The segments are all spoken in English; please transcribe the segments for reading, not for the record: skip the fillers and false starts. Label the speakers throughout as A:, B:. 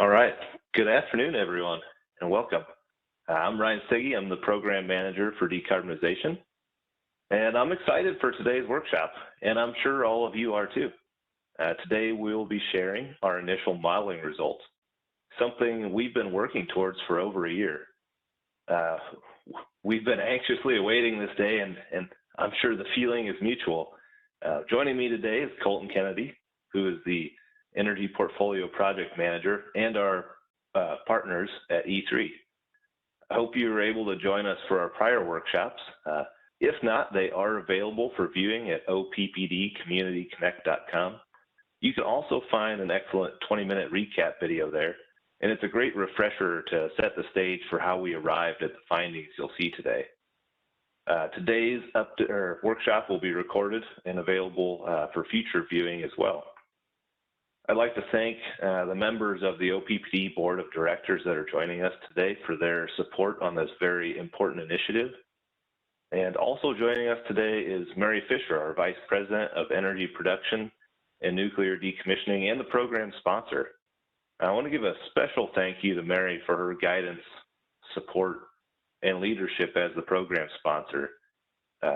A: All right. Good afternoon, everyone, and welcome. I'm Ryan Siggy. I'm the Program Manager for Decarbonization, and I'm excited for today's workshop, and I'm sure all of you are too. Today, we'll be sharing our initial modeling results, something we've been working towards for over a year. We've been anxiously awaiting this day, and I'm sure the feeling is mutual. Joining me today is Colton Kennedy, who is the Energy Portfolio Project Manager and our partners at E3. I hope you were able to join us for our prior workshops. If not, they are available for viewing at OPPDcommunityconnect.com. You can also find an excellent 20-minute recap video there, and it's a great refresher to set the stage for how we arrived at the findings you'll see today. Today's workshop will be recorded and available for future viewing as well. I'd like to thank the members of the OPPD Board of Directors that are joining us today for their support on this very important initiative. And also joining us today is Mary Fisher, our Vice President of Energy Production and Nuclear Decommissioning and the program sponsor. I want to give a special thank you to Mary for her guidance, support, and leadership as the program sponsor.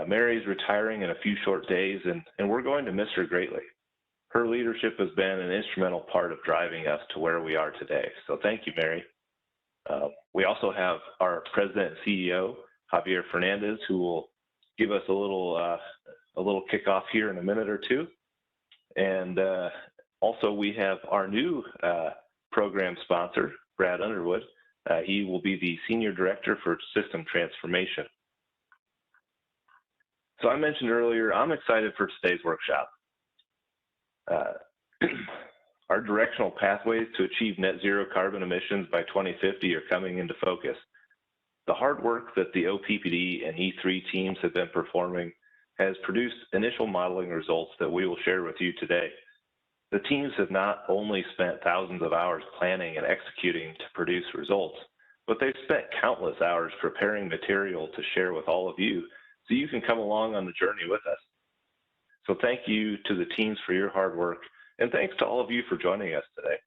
A: Mary's retiring in a few short days, and we're going to miss her greatly. Her leadership has been an instrumental part of driving us to where we are today. So thank you, Mary. We also have our President and CEO, Javier Fernandez, who will give us a little kickoff here in a minute or two. And also we have our new program sponsor, Brad Underwood. He will be the Senior Director for System Transformation. So I mentioned earlier, I'm excited for today's workshop. Our directional pathways to achieve net zero carbon emissions by 2050 are coming into focus. The hard work that the OPPD and E3 teams have been performing has produced initial modeling results that we will share with you today. The teams have not only spent thousands of hours planning and executing to produce results, but they've spent countless hours preparing material to share with all of you so you can come along on the journey with us. So thank you to the teams for your hard work, and thanks to all of you for joining us today.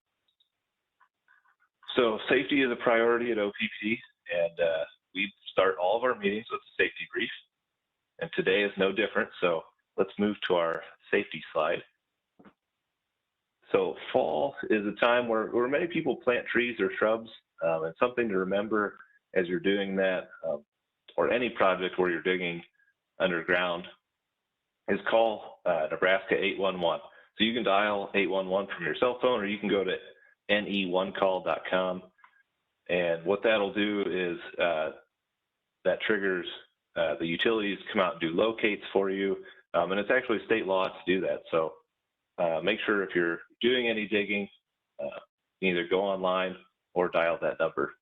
A: So safety is a priority at OPPD, and we start all of our meetings with a safety brief, and today is no different, so let's move to our safety slide. So fall is a time where many people plant trees or shrubs, and something to remember as you're doing that, or any project where you're digging underground, is call Nebraska 811. So you can dial 811 from your cell phone, or you can go to ne1call.com. And what that'll do is that triggers the utilities come out and do locates for you. And it's actually state law to do that. So make sure if you're doing any digging, either go online or dial that number.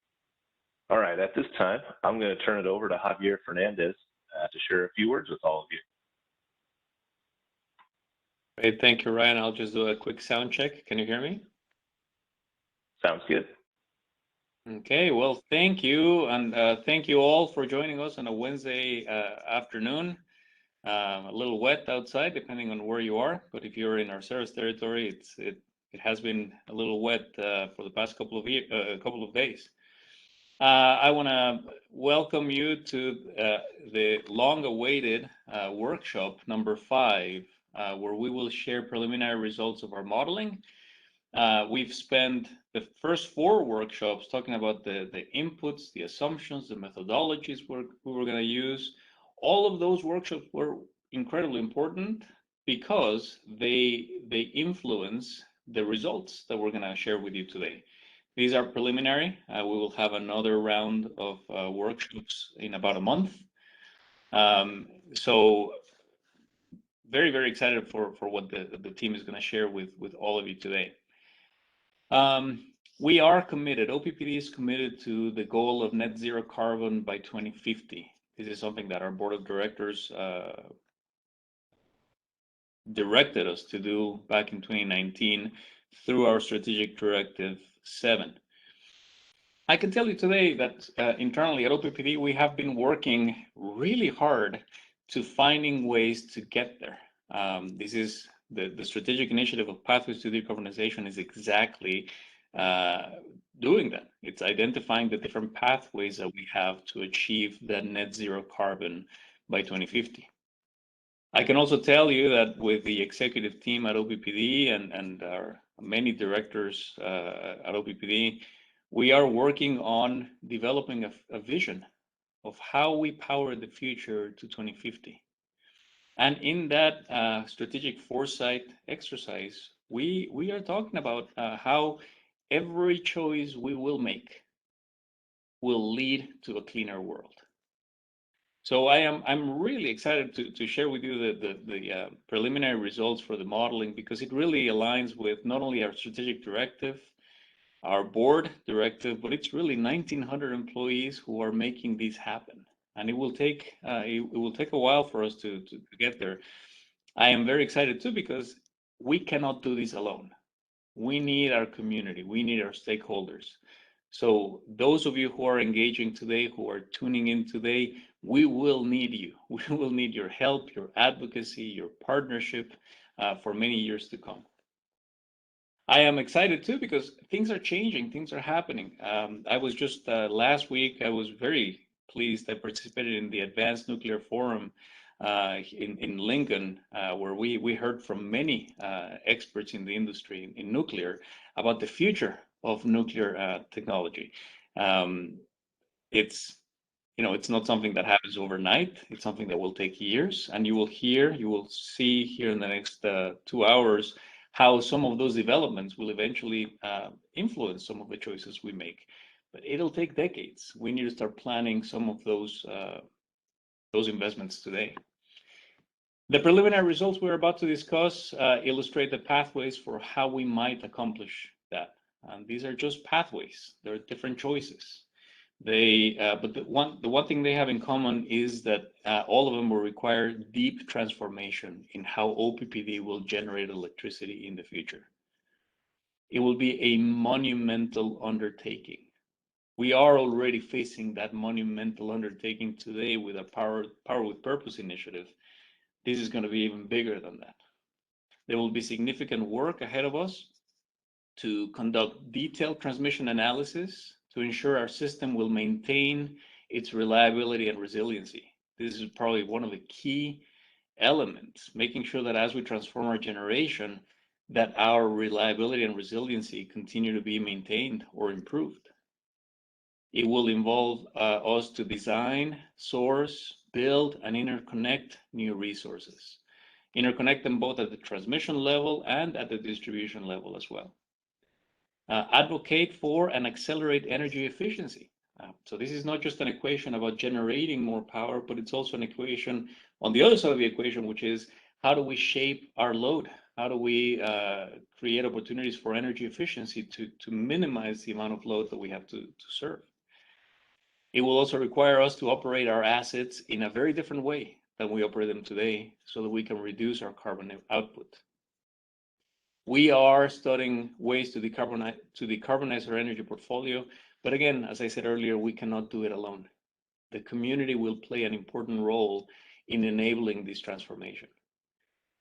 A: All right, at this time, I'm going to turn it over to Javier Fernandez to share a few words with all of you.
B: Great, thank you, Ryan. I'll just do a quick sound check. Can you hear me?
A: Sounds good.
B: Okay, well, thank you. And thank you all for joining us on a Wednesday afternoon. A little wet outside, depending on where you are. But if you're in our service territory, it has been a little wet for the past couple of days. I want to welcome you to the long-awaited workshop number 5, where we will share preliminary results of our modeling. We've spent the first 4 workshops talking about the inputs, the assumptions, the methodologies we were going to use. All of those workshops were incredibly important because they influence the results that we're going to share with you today. These are preliminary. We will have another round of workshops in about a month. So very, very excited for what the team is going to share with all of you today. We are committed, OPPD is committed to the goal of net zero carbon by 2050. This is something that our board of directors directed us to do back in 2019 through our strategic directive 7. I can tell you today that internally at OPPD, we have been working really hard to finding ways to get there. This is the strategic initiative of Pathways to Decarbonization is exactly doing that. It's identifying the different pathways that we have to achieve that net zero carbon by 2050. I can also tell you that with the executive team at OPPD and our many directors at OPPD, we are working on developing a vision of how we power the future to 2050. And in that strategic foresight exercise, we are talking about how every choice we will make will lead to a cleaner world. So I'm really excited to share with you the preliminary results for the modeling, because it really aligns with not only our strategic directive, our board directive, but it's really 1,900 employees who are making this happen. And it will take a while for us to get there. I am very excited too, because we cannot do this alone. We need our community. We need our stakeholders. So those of you who are engaging today, who are tuning in today, we will need you. We will need your help, your advocacy, your partnership for many years to come. I am excited too, because things are changing, things are happening. I was just last week, I was very pleased. I participated in the Advanced Nuclear Forum in Lincoln, where we heard from many experts in the industry in nuclear about the future of nuclear technology. It's not something that happens overnight. It's something that will take years, and you will see here in the next 2 hours how some of those developments will eventually influence some of the choices we make. But it'll take decades. We need to start planning some of those investments today. The preliminary results we're about to discuss illustrate the pathways for how we might accomplish that. And these are just pathways. There are different choices. But the one thing they have in common is that all of them will require deep transformation in how OPPD will generate electricity in the future. It will be a monumental undertaking. We are already facing that monumental undertaking today with our Power with Purpose initiative. This is going to be even bigger than that. There will be significant work ahead of us to conduct detailed transmission analysis to ensure our system will maintain its reliability and resiliency. This is probably one of the key elements, making sure that as we transform our generation, that our reliability and resiliency continue to be maintained or improved. It will involve us to design, source, build, and interconnect new resources. Interconnect them both at the transmission level and at the distribution level as well. Advocate for and accelerate energy efficiency. So this is not just an equation about generating more power, but it's also an equation on the other side of the equation, which is how do we shape our load? How do we create opportunities for energy efficiency to minimize the amount of load that we have to serve? It will also require us to operate our assets in a very different way than we operate them today, so that we can reduce our carbon output. We are studying ways to decarbonize our energy portfolio, but again, as I said earlier, we cannot do it alone. The community will play an important role in enabling this transformation.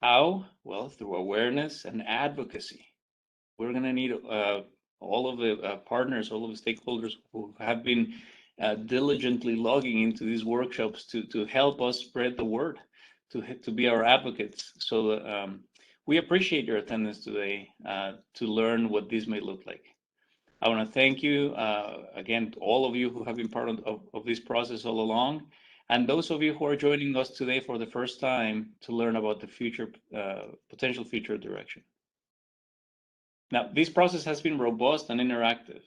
B: How? Well, through awareness and advocacy. We're going to need all of the partners, all of the stakeholders who have been diligently logging into these workshops to help us spread the word, to be our advocates. So that, we appreciate your attendance today to learn what this may look like. I want to thank you again to all of you who have been part of this process all along, and those of you who are joining us today for the first time to learn about the future potential future direction. Now, this process has been robust and interactive.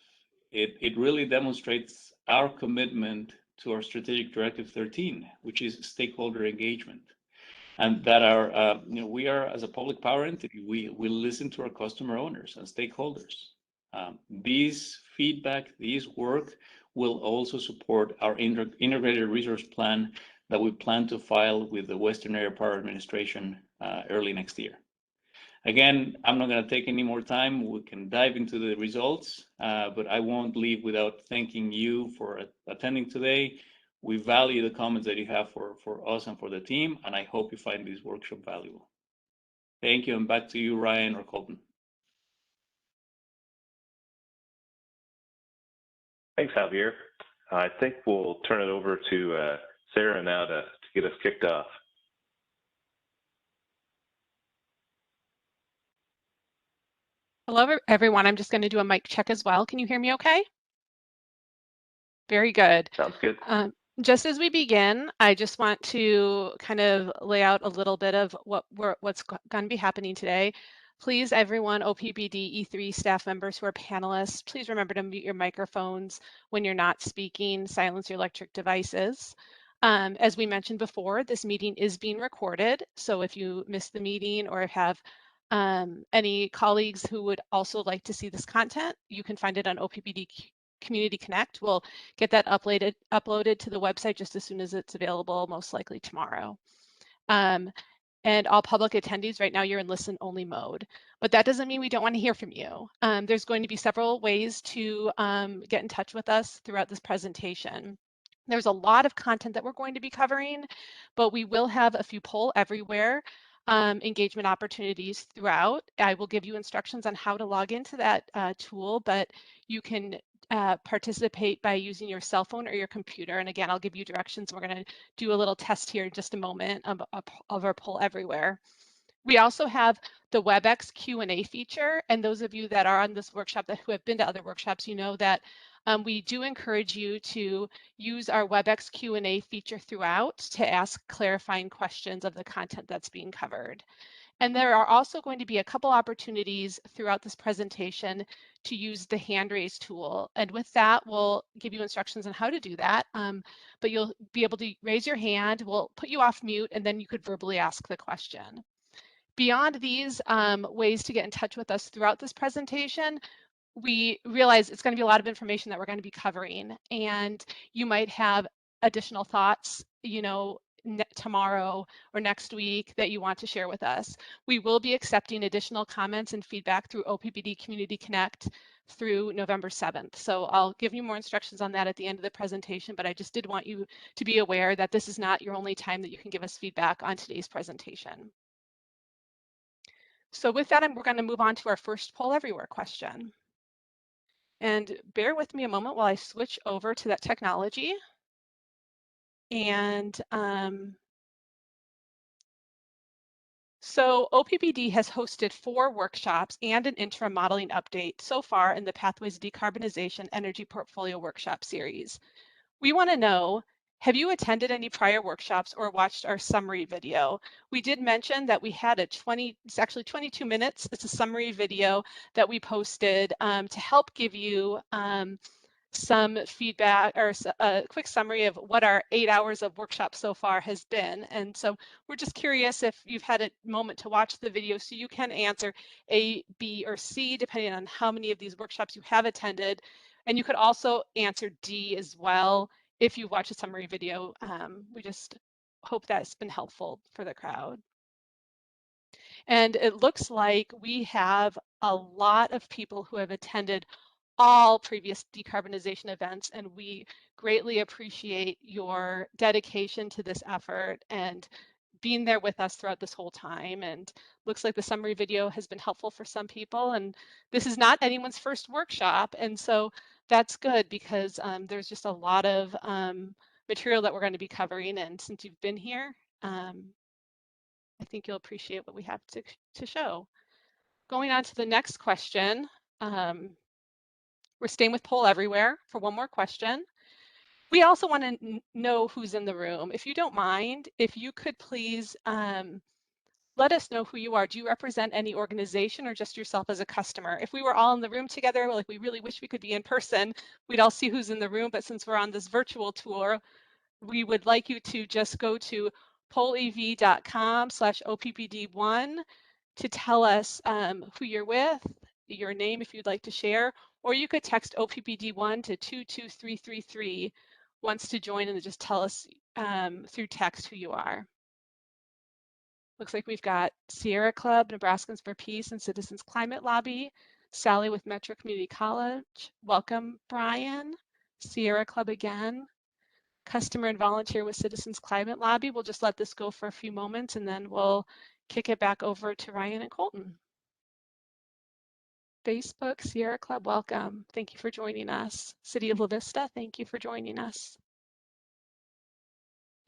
B: It really demonstrates our commitment to our Strategic Directive 13, which is stakeholder engagement. And that we are, as a public power entity, we listen to our customer owners and stakeholders. These feedback, these work will also support our integrated resource plan that we plan to file with the Western Area Power Administration early next year. Again, I'm not going to take any more time. We can dive into the results, but I won't leave without thanking you for attending today. We value the comments that you have for us and for the team, and I hope you find this workshop valuable. Thank you, and back to you, Ryan or Colton.
A: Thanks, Javier. I think we'll turn it over to Sarah now to get us kicked off.
C: Hello, everyone. I'm just going to do a mic check as well. Can you hear me okay? Very good.
A: Sounds good.
C: Just as we begin, I just want to kind of lay out a little bit of what's going to be happening today. Please, everyone, OPPD E3 staff members who are panelists, please remember to mute your microphones when you're not speaking, silence your electric devices. As we mentioned before, this meeting is being recorded. So if you missed the meeting or have any colleagues who would also like to see this content, you can find it on OPPD Community Connect. We'll get that uploaded to the website just as soon as it's available, most likely tomorrow. And all public attendees, right now you're in listen only mode, but that doesn't mean we don't want to hear from you. There's going to be several ways to get in touch with us throughout this presentation. There's a lot of content that we're going to be covering, but we will have a few poll everywhere engagement opportunities throughout. I will give you instructions on how to log into that tool, but you can participate by using your cell phone or your computer. And again, I'll give you directions. We're going to do a little test here in just a moment of our poll everywhere. We also have the Webex Q&A feature, and those of you that are on this workshop who have been to other workshops, you know that we do encourage you to use our Webex Q&A feature throughout to ask clarifying questions of the content that's being covered. And there are also going to be a couple opportunities throughout this presentation to use the hand raise tool. And with that, we'll give you instructions on how to do that. But you'll be able to raise your hand, we'll put you off mute, and then you could verbally ask the question. Beyond these ways to get in touch with us throughout this presentation, we realize it's going to be a lot of information that we're going to be covering, and you might have additional thoughts, you know, tomorrow or next week that you want to share with us. We will be accepting additional comments and feedback through OPPD Community Connect through November 7th. So I'll give you more instructions on that at the end of the presentation, but I just did want you to be aware that this is not your only time that you can give us feedback on today's presentation. So with that, we're going to move on to our first poll everywhere question. And bear with me a moment while I switch over to that technology. And so OPPD has hosted 4 workshops and an interim modeling update so far in the Pathways Decarbonization Energy Portfolio Workshop Series. We want to know, have you attended any prior workshops or watched our summary video? We did mention that we had it's actually 22 minutes. It's a summary video that we posted to help give you some feedback or a quick summary of what our 8 hours of workshop so far has been. And so we're just curious if you've had a moment to watch the video so you can answer A, B, or C, depending on how many of these workshops you have attended. And you could also answer D as well if you watch a summary video. We just hope that's been helpful for the crowd. And it looks like we have a lot of people who have attended all previous decarbonization events, and we greatly appreciate your dedication to this effort and being there with us throughout this whole time. And looks like the summary video has been helpful for some people, and this is not anyone's first workshop, and so that's good because there's just a lot of material that we're going to be covering, and since you've been here, I think you'll appreciate what we have to show. Going on to the next question. We're staying with poll everywhere for one more question. We also want to know who's in the room. If you don't mind, if you could please let us know who you are. Do you represent any organization or just yourself as a customer? If we were all in the room together, like we really wish we could be in person, we'd all see who's in the room. But since we're on this virtual tour, we would like you to just go to pollev.com/OPPD1 to tell us who you're with, your name if you'd like to share, or you could text OPPD1 to 22333 once to join and just tell us through text who you are. Looks like we've got Sierra Club, Nebraskans for Peace, and Citizens Climate Lobby, Sally with Metro Community College. Welcome, Brian. Sierra Club again. Customer and volunteer with Citizens Climate Lobby. We'll just let this go for a few moments and then we'll kick it back over to Ryan and Colton. Facebook, Sierra Club, welcome. Thank you for joining us. City of La Vista, thank you for joining us.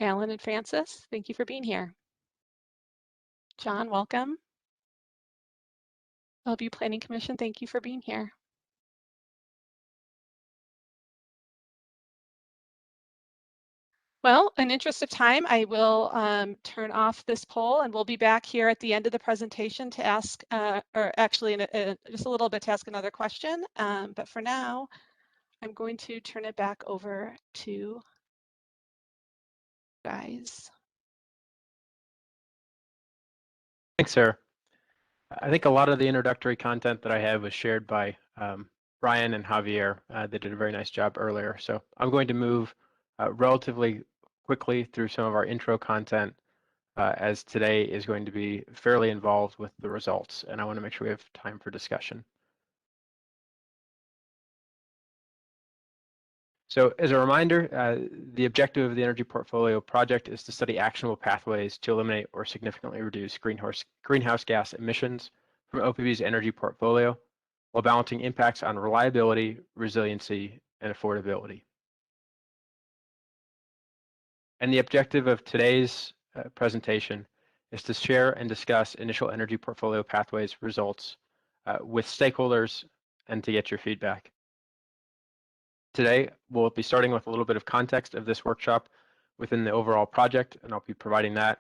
C: Alan and Francis, thank you for being here. John, welcome. Bellevue Planning Commission, thank you for being here. Well, in interest of time, I will turn off this poll, and we'll be back here at the end of the presentation to ask, or actually just a little bit to ask another question. But for now, I'm going to turn it back over to you guys.
D: Thanks, Sarah. I think a lot of the introductory content that I have was shared by Brian and Javier. They did a very nice job earlier. So I'm going to move relatively quickly through some of our intro content, as today is going to be fairly involved with the results, and I want to make sure we have time for discussion. So as a reminder, the objective of the Energy Portfolio Project is to study actionable pathways to eliminate or significantly reduce greenhouse gas emissions from OPPD's energy portfolio while balancing impacts on reliability, resiliency, and affordability. And the objective of today's presentation is to share and discuss initial energy portfolio pathways results with stakeholders and to get your feedback. Today, we'll be starting with a little bit of context of this workshop within the overall project, and I'll be providing that.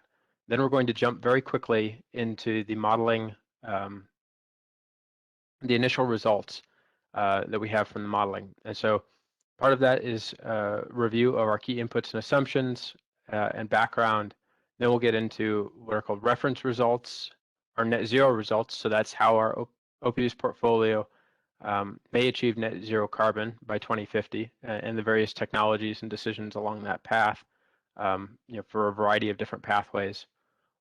D: Then we're going to jump very quickly into the modeling, the initial results that we have from the modeling. And so part of that is a review of our key inputs and assumptions and background. Then we'll get into what are called reference results, or net zero results. So that's how our OPPD's portfolio may achieve net zero carbon by 2050, and the various technologies and decisions along that path, for a variety of different pathways.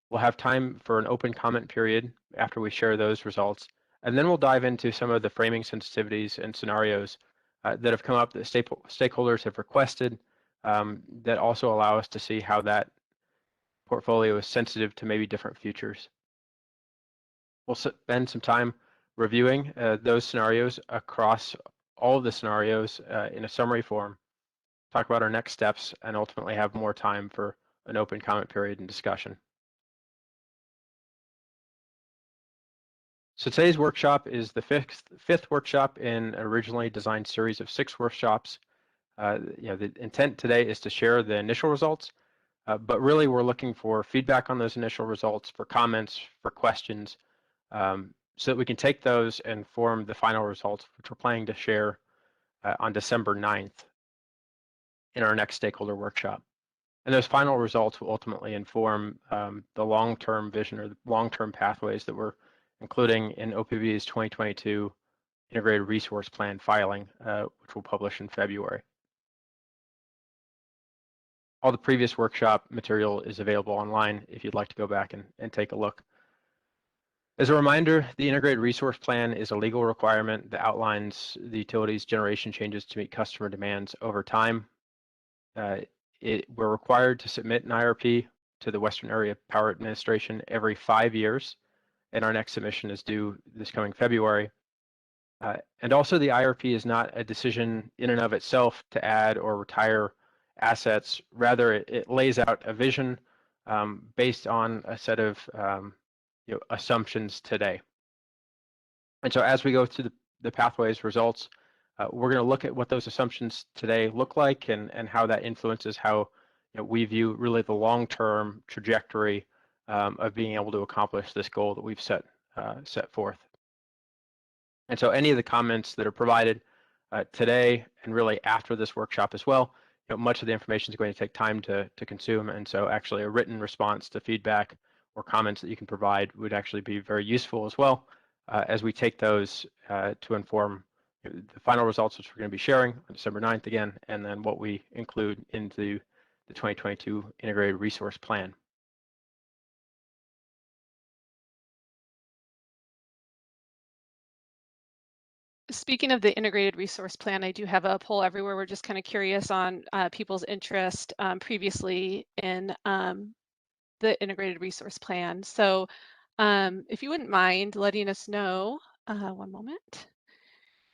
D: We'll have time for an open comment period after we share those results, and then we'll dive into some of the framing sensitivities and scenarios that have come up that stakeholders have requested, that also allow us to see how that portfolio is sensitive to maybe different futures. We'll spend some time reviewing those scenarios across all of the scenarios in a summary form, talk about our next steps, and ultimately have more time for an open comment period and discussion. So today's workshop is the fifth workshop in an originally designed series of 6 workshops. The intent today is to share the initial results, but really we're looking for feedback on those initial results, for comments, for questions, so that we can take those and form the final results, which we're planning to share on December 9th in our next stakeholder workshop. And those final results will ultimately inform the long-term vision, or the long-term pathways that we're including in OPPD's 2022 Integrated Resource Plan filing, which we'll publish in February. All the previous workshop material is available online if you'd like to go back and take a look. As a reminder, the Integrated Resource Plan is a legal requirement that outlines the utility's generation changes to meet customer demands over time. We're required to submit an IRP to the Western Area Power Administration every 5 years, and our next submission is due this coming February. And also the IRP is not a decision in and of itself to add or retire assets. Rather, it lays out a vision based on a set of assumptions today. And so as we go through the pathways results, we're going to look at what those assumptions today look like, and how that influences how we view really the long-term trajectory of being able to accomplish this goal that we've set forth. And so any of the comments that are provided today, and really after this workshop as well, much of the information is going to take time to consume, and so actually a written response to feedback or comments that you can provide would actually be very useful as well, as we take those to inform the final results, which we're going to be sharing on December 9th again, and then what we include into the 2022 Integrated Resource Plan.
C: Speaking of the Integrated Resource Plan, I do have a poll everywhere. We're just kind of curious on people's interest previously in the Integrated Resource Plan. So if you wouldn't mind letting us know One moment.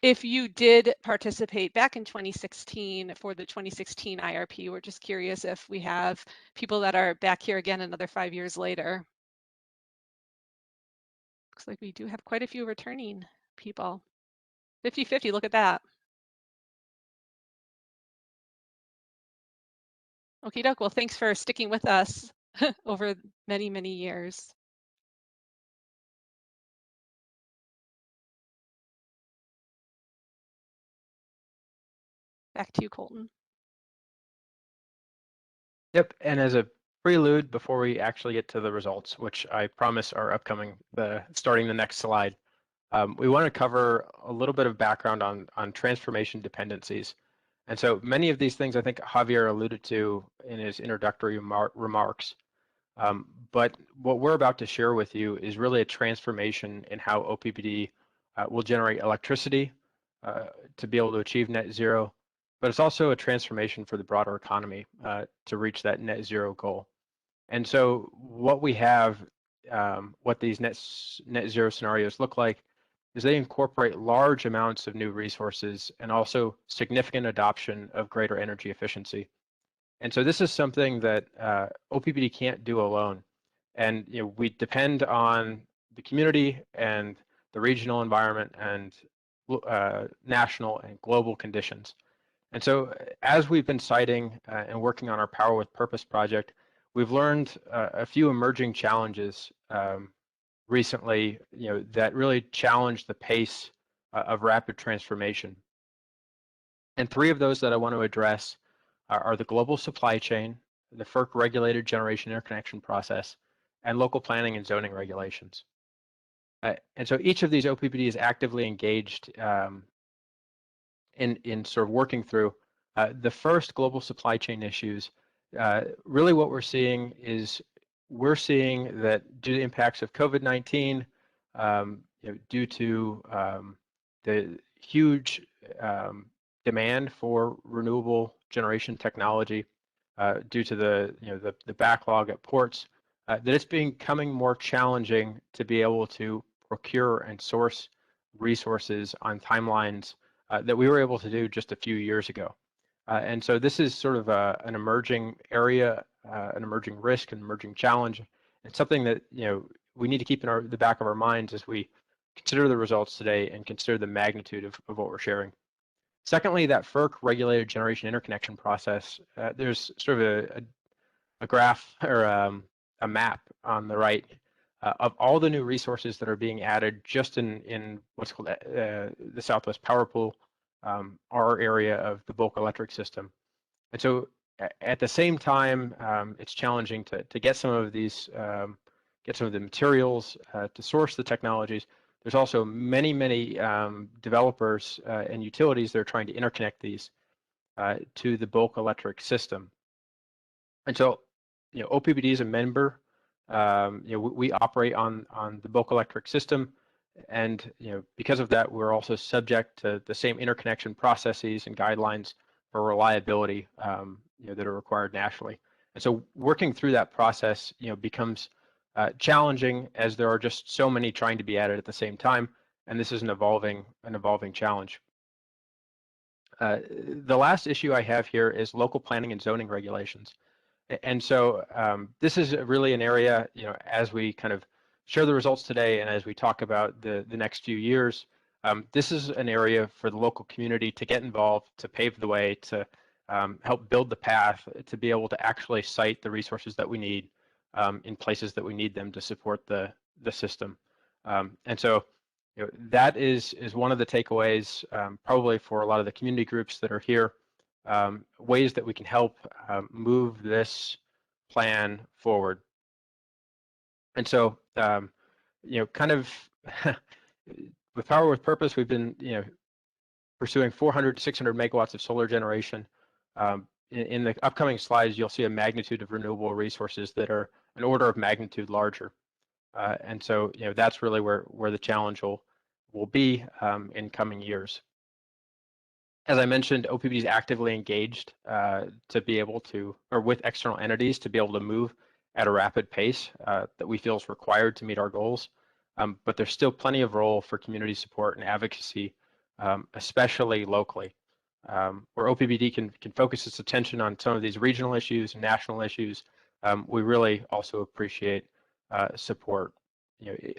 C: If you did participate back in 2016 for the 2016 IRP, we're just curious if we have people that are back here again another 5 years later. Looks like we do have quite a few returning people. 50-50, look at that. Okie doke, well, thanks for sticking with us over many, many years. Back to you, Colton.
D: Yep, and as a prelude before we actually get to the results, which I promise are upcoming, starting the next slide, we want to cover a little bit of background on transformation dependencies. And so many of these things I think Javier alluded to in his introductory remarks. But what we're about to share with you is really a transformation in how OPPD will generate electricity to be able to achieve net zero, but it's also a transformation for the broader economy to reach that net zero goal. And so what we have, what these net zero scenarios look like, is they incorporate large amounts of new resources and also significant adoption of greater energy efficiency. And so this is something that OPPD can't do alone. And we depend on the community and the regional environment and national and global conditions. And so as we've been citing and working on our Power with Purpose project, we've learned a few emerging challenges recently, that really challenge the pace of rapid transformation. And three of those that I want to address are the global supply chain, the FERC regulated generation interconnection process, and local planning and zoning regulations. And so each of these OPPD is actively engaged in sort of working through the first global supply chain issues. Really what we're seeing that due to the impacts of COVID-19, due to the huge demand for renewable generation technology, due to the backlog at ports, that it's becoming more challenging to be able to procure and source resources on timelines that we were able to do just a few years ago. And so this is sort of an emerging area, an emerging risk, an emerging challenge. It's something that we need to keep in the back of our minds as we consider the results today and consider the magnitude of what we're sharing. Secondly, that FERC regulated generation interconnection process, there's sort of a graph or a map on the right of all the new resources that are being added just in what's called the Southwest Power Pool, our area of the bulk electric system. And so at the same time, it's challenging to get some of these, get some of the materials, to source the technologies. There's also many developers and utilities that are trying to interconnect these to the bulk electric system. And so, OPPD is a member. We operate on the bulk electric system, and because of that, we're also subject to the same interconnection processes and guidelines for reliability that are required nationally. And so, working through that process, becomes challenging as there are just so many trying to be added at the same time, and this is an evolving challenge. The last issue I have here is local planning and zoning regulations. And so this is really an area, as we kind of share the results today and as we talk about the next few years, this is an area for the local community to get involved, to pave the way, to help build the path, to be able to actually site the resources that we need in places that we need them to support the system. And so that is one of the takeaways probably for a lot of the community groups that are here, ways that we can help move this plan forward. And so, kind of with Power with Purpose, we've been, pursuing 400 to 600 megawatts of solar generation. In the upcoming slides, you'll see a magnitude of renewable resources that are an order of magnitude larger. And so, that's really where the challenge will be in coming years. As I mentioned, OPPD is actively engaged to be able to, or with external entities to be able to move at a rapid pace that we feel is required to meet our goals. but there's still plenty of role for community support and advocacy, especially locally, where OPPD can focus its attention on some of these regional issues and national issues. We really also appreciate support,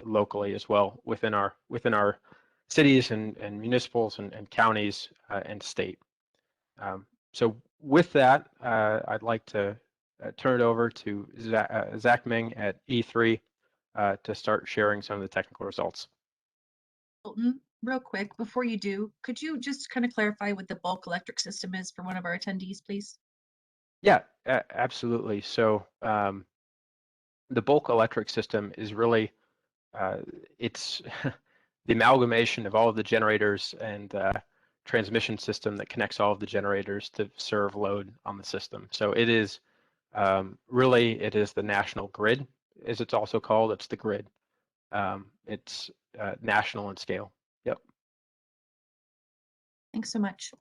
D: locally as well within our cities and municipals and counties and state. So with that, I'd like to turn it over to Zach Ming at E3 to start sharing some of the technical results.
E: Colton, real quick, before you do, could you just kind of clarify what the bulk electric system is for one of our attendees, please?
D: Yeah, absolutely. So the bulk electric system is really, it's the amalgamation of all of the generators and transmission system that connects all of the generators to serve load on the system. So it is really, it is the national grid, as it's also called. It's the grid. It's national in scale. Yep.
E: Thanks so much.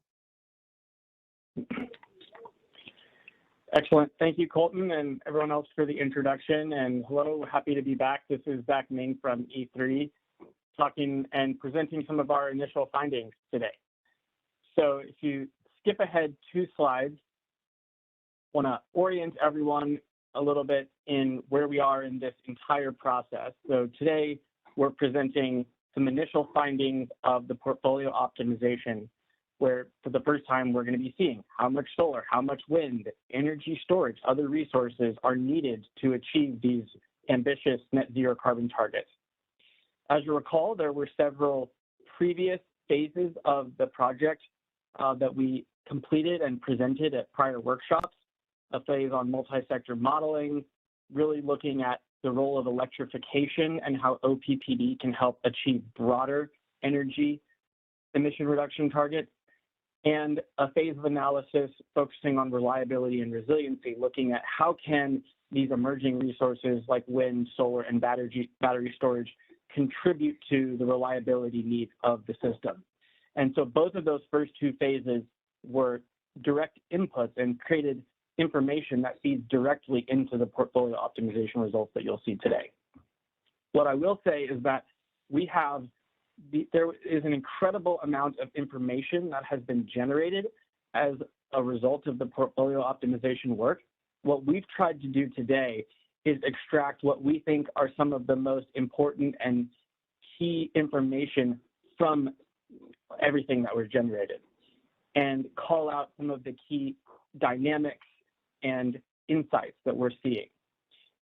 F: Excellent. Thank you, Colton, and everyone else for the introduction. And hello, happy to be back. This is Zach Ming from E3, talking and presenting some of our initial findings today. So if you skip ahead 2 slides, I want to orient everyone a little bit in where we are in this entire process. So today we're presenting some initial findings of the portfolio optimization, where for the first time we're going to be seeing how much solar, how much wind, energy storage, other resources are needed to achieve these ambitious net zero carbon targets. As you recall, there were several previous phases of the project that we completed and presented at prior workshops. A phase on multi-sector modeling, really looking at the role of electrification and how OPPD can help achieve broader energy emission reduction targets, and a phase of analysis focusing on reliability and resiliency, looking at how can these emerging resources like wind, solar, and battery storage contribute to the reliability needs of the system. And so both of those first 2 phases were direct inputs and created information that feeds directly into the portfolio optimization results that you'll see today. What I will say is that there is an incredible amount of information that has been generated as a result of the portfolio optimization work. What we've tried to do today is extract what we think are some of the most important and key information from everything that was generated, and call out some of the key dynamics and insights that we're seeing.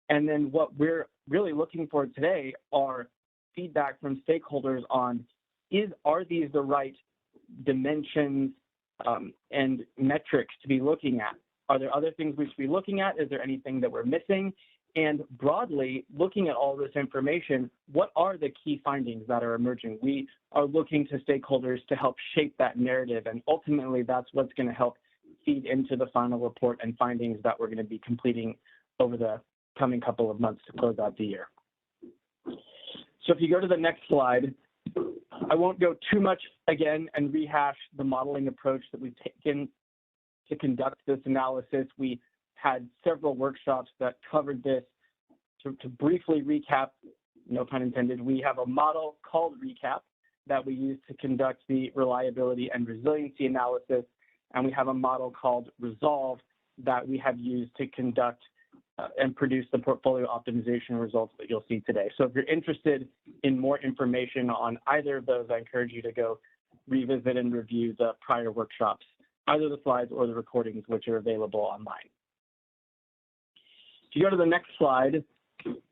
F: And then what we're really looking for today are feedback from stakeholders on are these the right dimensions and metrics to be looking at? Are there other things we should be looking at? Is there anything that we're missing? And broadly, looking at all this information, what are the key findings that are emerging? We are looking to stakeholders to help shape that narrative, and ultimately that's what's going to help feed into the final report and findings that we're going to be completing over the coming couple of months to close out the year. So if you go to the next slide, I won't go too much again and rehash the modeling approach that we've taken to conduct this analysis. We had several workshops that covered this. To briefly recap, no pun intended, we have a model called Recap that we use to conduct the reliability and resiliency analysis, and we have a model called Resolve that we have used to conduct and produce the portfolio optimization results that you'll see today. So if you're interested in more information on either of those, I encourage you to go revisit and review the prior workshops, either the slides or the recordings, which are available online. If you go to the next slide,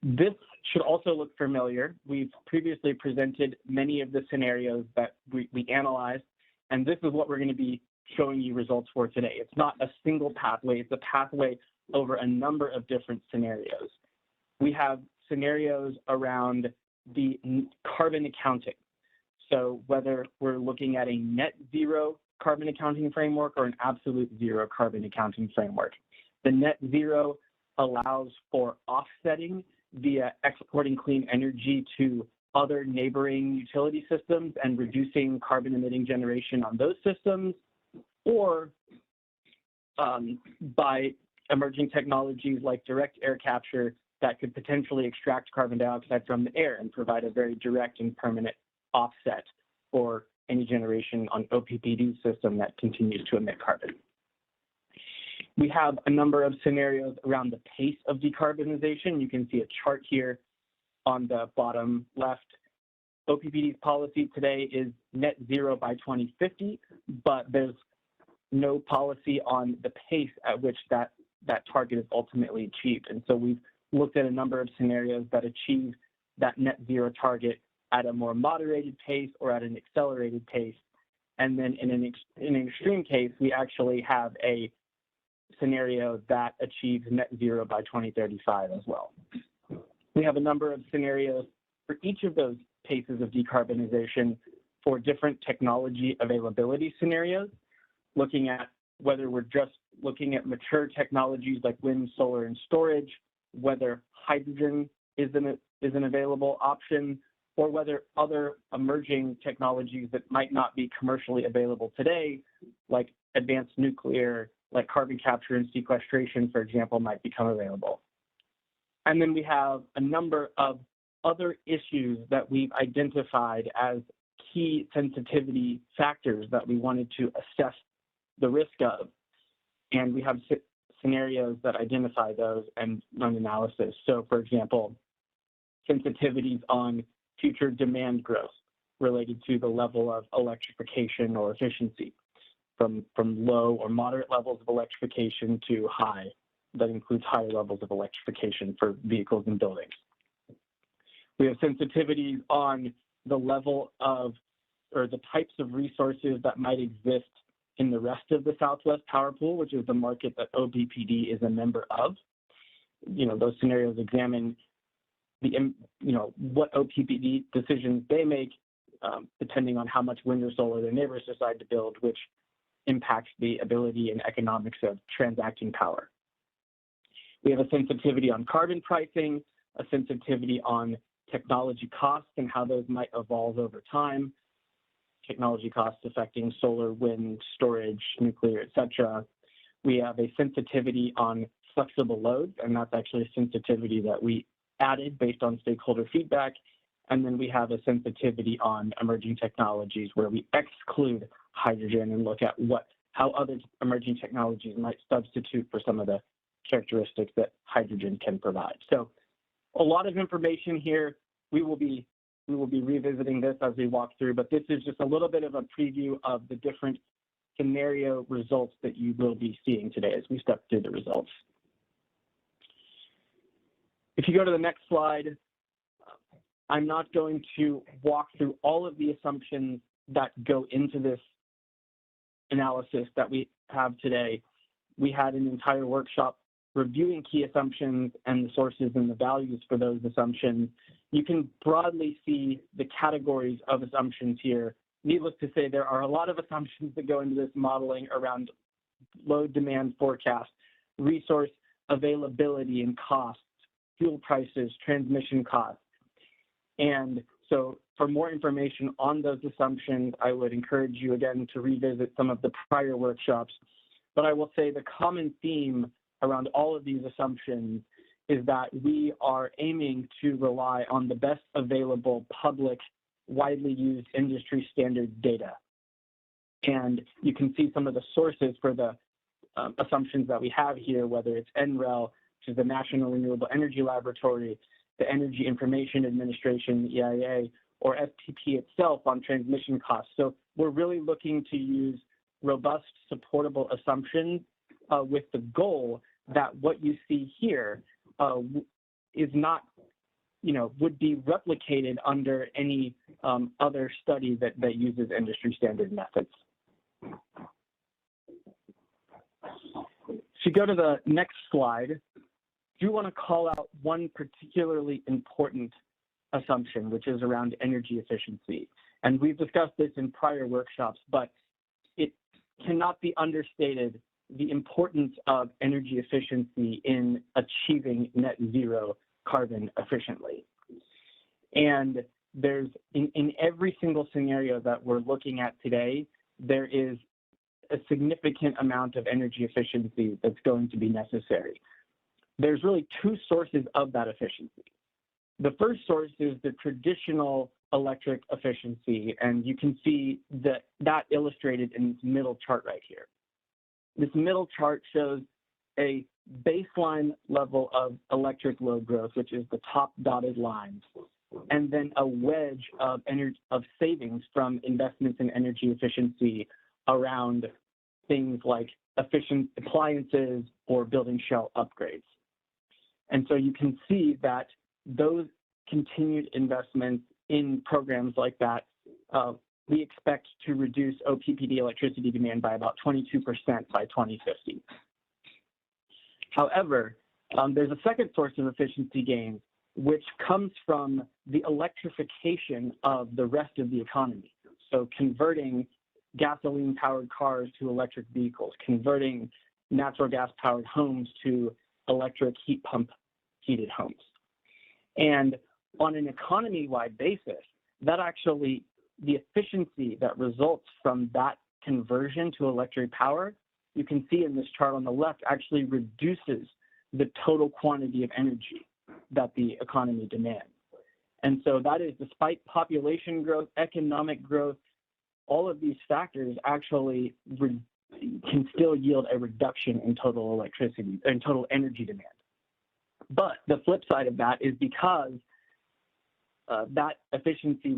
F: this should also look familiar. We've previously presented many of the scenarios that we analyzed, and this is what we're going to be showing you results for today. It's not a single pathway, it's a pathway over a number of different scenarios. We have scenarios around the carbon accounting. So whether we're looking at a net zero carbon accounting framework or an absolute zero carbon accounting framework. The net zero allows for offsetting via exporting clean energy to other neighboring utility systems and reducing carbon emitting generation on those systems, or by emerging technologies like direct air capture that could potentially extract carbon dioxide from the air and provide a very direct and permanent offset for any generation on OPPD system that continues to emit carbon. We have a number of scenarios around the pace of decarbonization. You can see a chart here on the bottom left. OPPD's policy today is net zero by 2050, but there's no policy on the pace at which that target is ultimately achieved. And so we've looked at a number of scenarios that achieve that net zero target at a more moderated pace or at an accelerated pace. And then in an extreme case, we actually have a scenario that achieves net zero by 2035 as well. We have a number of scenarios for each of those paces of decarbonization for different technology availability scenarios, looking at whether we're just looking at mature technologies like wind, solar, and storage, whether hydrogen is an available option, or whether other emerging technologies that might not be commercially available today, like advanced nuclear, like carbon capture and sequestration, for example, might become available. And then we have a number of other issues that we've identified as key sensitivity factors that we wanted to assess the risk of. And we have scenarios that identify those and run analysis. So for example, sensitivities on future demand growth related to the level of electrification or efficiency, from low or moderate levels of electrification to high. That includes higher levels of electrification for vehicles and buildings. We have sensitivities on the level of, or the types of resources that might exist in the rest of the Southwest Power Pool, which is the market that OPPD is a member of. Those scenarios examine what OPPD decisions they make, depending on how much wind or solar their neighbors decide to build, which impacts the ability and economics of transacting power. We have a sensitivity on carbon pricing, a sensitivity on technology costs and how those might evolve over time, technology costs affecting solar, wind, storage, nuclear, et cetera. We have a sensitivity on flexible loads, and that's actually a sensitivity that we added based on stakeholder feedback. And then we have a sensitivity on emerging technologies where we exclude hydrogen and look at how other emerging technologies might substitute for some of the characteristics that hydrogen can provide. So a lot of information here. We will be revisiting this as we walk through, but this is just a little bit of a preview of the different scenario results that you will be seeing today as we step through the results. If you go to the next slide, I'm not going to walk through all of the assumptions that go into this analysis that we have today. We had an entire workshop reviewing key assumptions and the sources and the values for those assumptions. You can broadly see the categories of assumptions here. Needless to say, there are a lot of assumptions that go into this modeling around load demand forecast, resource availability and costs, fuel prices, transmission costs. And so for more information on those assumptions, I would encourage you again to revisit some of the prior workshops. But I will say the common theme around all of these assumptions is that we are aiming to rely on the best available public, widely used industry standard data. And you can see some of the sources for the assumptions that we have here, whether it's NREL, which is the National Renewable Energy Laboratory, the Energy Information Administration, the EIA, or SPP itself on transmission costs. So we're really looking to use robust, supportable assumptions with the goal that what you see here is not, would be replicated under any other study that uses industry standard methods. If you go to the next slide, I do want to call out one particularly important assumption, which is around energy efficiency. And we've discussed this in prior workshops, but it cannot be understated the importance of energy efficiency in achieving net zero carbon efficiently. And there's, in every single scenario that we're looking at today, there is a significant amount of energy efficiency that's going to be necessary. there's really two sources of that efficiency. The first source is the traditional electric efficiency, and you can see that illustrated in this middle chart right here. This middle chart shows a baseline level of electric load growth, which is the top dotted lines, and then a wedge of savings from investments in energy efficiency around things like efficient appliances or building shell upgrades. And so you can see that those continued investments in programs like that, we expect to reduce OPPD electricity demand by about 22% by 2050. However, there's a second source of efficiency gains, which comes from the electrification of the rest of the economy. So converting gasoline-powered cars to electric vehicles, converting natural gas-powered homes to electric heat pump heated homes. And on an economy-wide basis, that actually, the efficiency that results from that conversion to electric power, you can see in this chart on the left, actually reduces the total quantity of energy that the economy demands. And so that is despite population growth, economic growth, all of these factors actually can still yield a reduction in total electricity and total energy demand. But the flip side of that is because that efficiency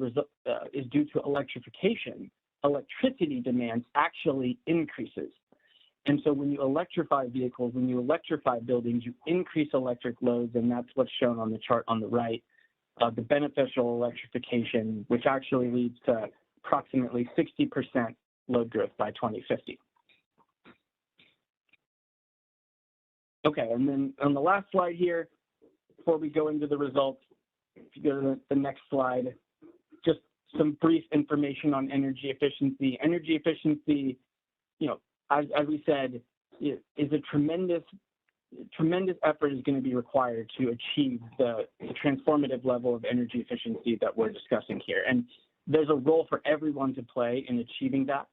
F: is due to electrification, electricity demand actually increases. And so when you electrify vehicles, when you electrify buildings, you increase electric loads, and that's what's shown on the chart on the right, the beneficial electrification, which actually leads to approximately 60% load growth by 2050. Okay, and then on the last slide here, before we go into the results, if you go to the next slide, just some brief information on energy efficiency. Energy efficiency, you know, as we said, is a tremendous effort is going to be required to achieve the transformative level of energy efficiency that we're discussing here. And there's a role for everyone to play in achieving that.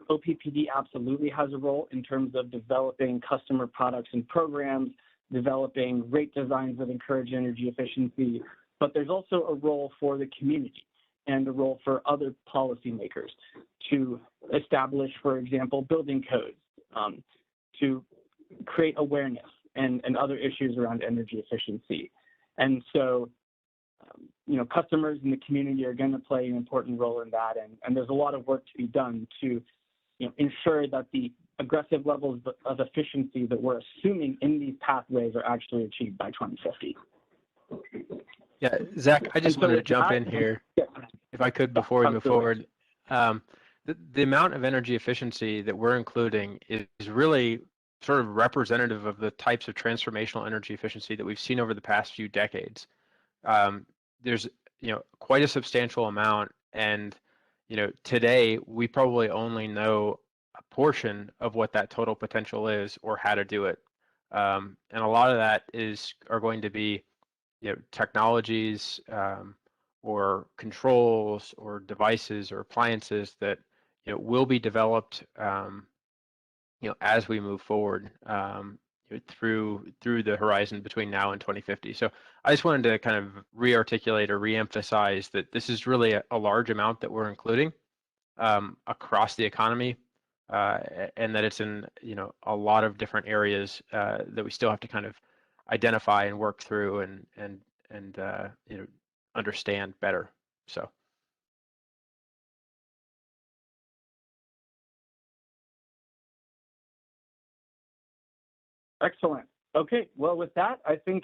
F: OPPD absolutely has a role in terms of developing customer products and programs, developing rate designs that encourage energy efficiency, but there's also a role for the community and a role for other policymakers to establish, for example, building codes, to create awareness and other issues around energy efficiency. And so, you know, customers in the community are going to play an important role in that, and there's a lot of work to be done to, you know, ensure that the aggressive levels of efficiency that we're assuming in these pathways are actually achieved by 2050.
D: Yeah, Zach, I just wanted to jump in here, if I could, before we move forward. The amount of energy efficiency that we're including is really sort of representative of the types of transformational energy efficiency that we've seen over the past few decades. There's, you know, quite a substantial amount, and, you know, today we probably only know a portion of what that total potential is or how to do it. And a lot of that are going to be, you know, technologies or controls or devices or appliances that, you know, will be developed, you know, as we move forward through the horizon between now and 2050. So I just wanted to kind of re-articulate or re-emphasize that this is really a large amount that we're including across the economy, and that it's in, you know, a lot of different areas that we still have to kind of identify and work through and you know, understand better. So.
F: Excellent. Okay, well, with that, I think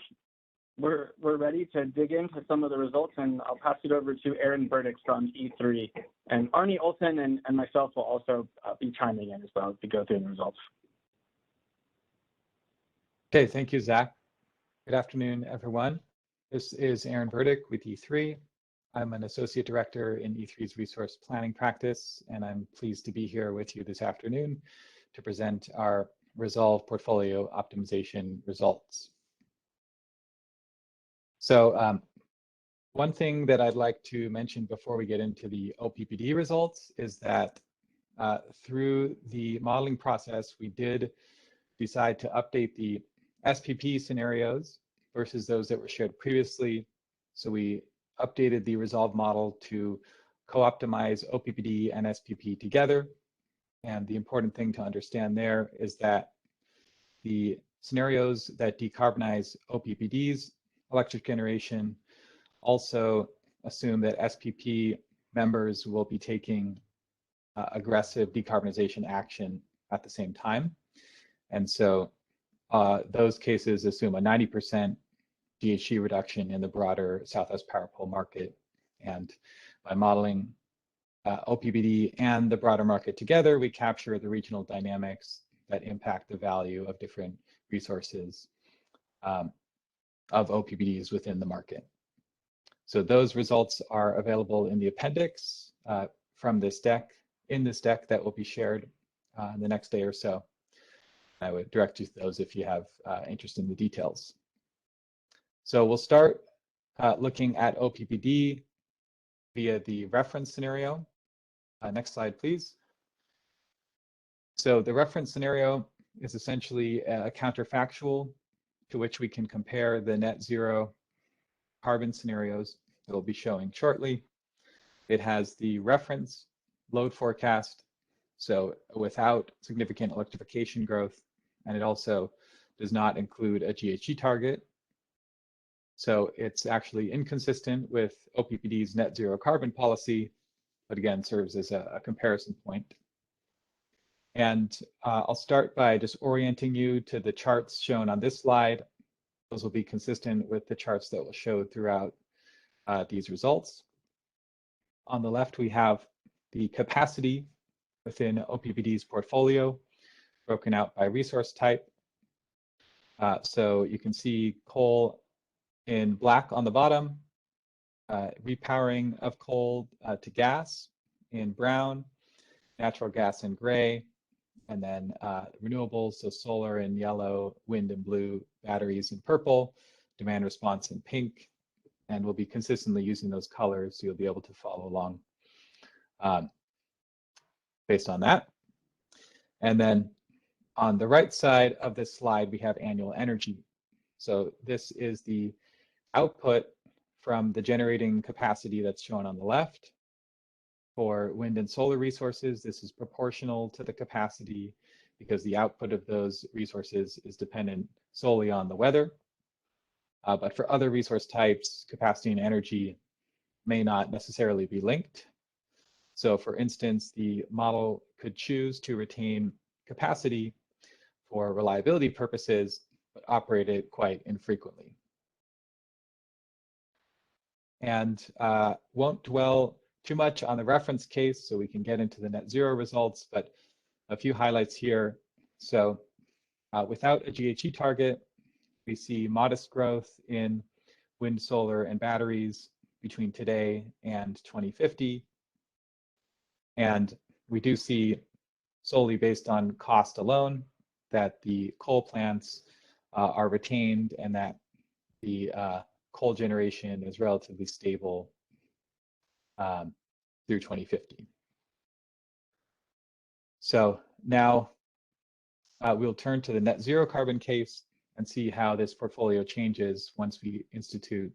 F: we're ready to dig into some of the results, and I'll pass it over to Aaron Burdick from E3. And Arnie Olson and myself will also be chiming in as well to go through the results.
G: Okay, thank you, Zach. Good afternoon, everyone. This is Aaron Burdick with E3. I'm an associate director in E3's resource planning practice, and I'm pleased to be here with you this afternoon to present our Resolve portfolio optimization results. So one thing that I'd like to mention before we get into the OPPD results is that through the modeling process, we did decide to update the SPP scenarios versus those that were shared previously. So we updated the resolve model to co-optimize OPPD and SPP together. And the important thing to understand there is that the scenarios that decarbonize OPPD's electric generation also assume that SPP members will be taking aggressive decarbonization action at the same time. And so those cases assume a 90% GHG reduction in the broader Southwest Power Pool market. And by modeling OPPD and the broader market together, we capture the regional dynamics that impact the value of different resources of OPPDs within the market. So those results are available in the appendix from this deck, that will be shared the next day or so. I would direct you to those if you have interest in the details. So we'll start looking at OPPD via the reference scenario. Next slide, please. So the reference scenario is essentially a counterfactual to which we can compare the net zero carbon scenarios that we'll be showing shortly. It has the reference load forecast, so without significant electrification growth, and it also does not include a GHG target. So it's actually inconsistent with OPPD's net zero carbon policy, but again, serves as a comparison point. And I'll start by just orienting you to the charts shown on this slide. Those will be consistent with the charts that will show throughout these results. On the left, we have the capacity within OPPD's portfolio, broken out by resource type. So you can see coal in black on the bottom, repowering of coal to gas in brown, natural gas in gray, and then renewables, so solar in yellow, wind in blue, batteries in purple, demand response in pink, and we'll be consistently using those colors so you'll be able to follow along based on that. And then on the right side of this slide, we have annual energy. So this is the output from the generating capacity that's shown on the left. For wind and solar resources, this is proportional to the capacity because the output of those resources is dependent solely on the weather. But for other resource types, capacity and energy may not necessarily be linked. So for instance, the model could choose to retain capacity for reliability purposes, but operate it quite infrequently. And won't dwell too much on the reference case so we can get into the net zero results, but a few highlights here. So without a GHG target, we see modest growth in wind, solar, and batteries between today and 2050. And we do see, solely based on cost alone, that the coal plants are retained and that the coal generation is relatively stable through 2050. So now we'll turn to the net zero carbon case and see how this portfolio changes once we institute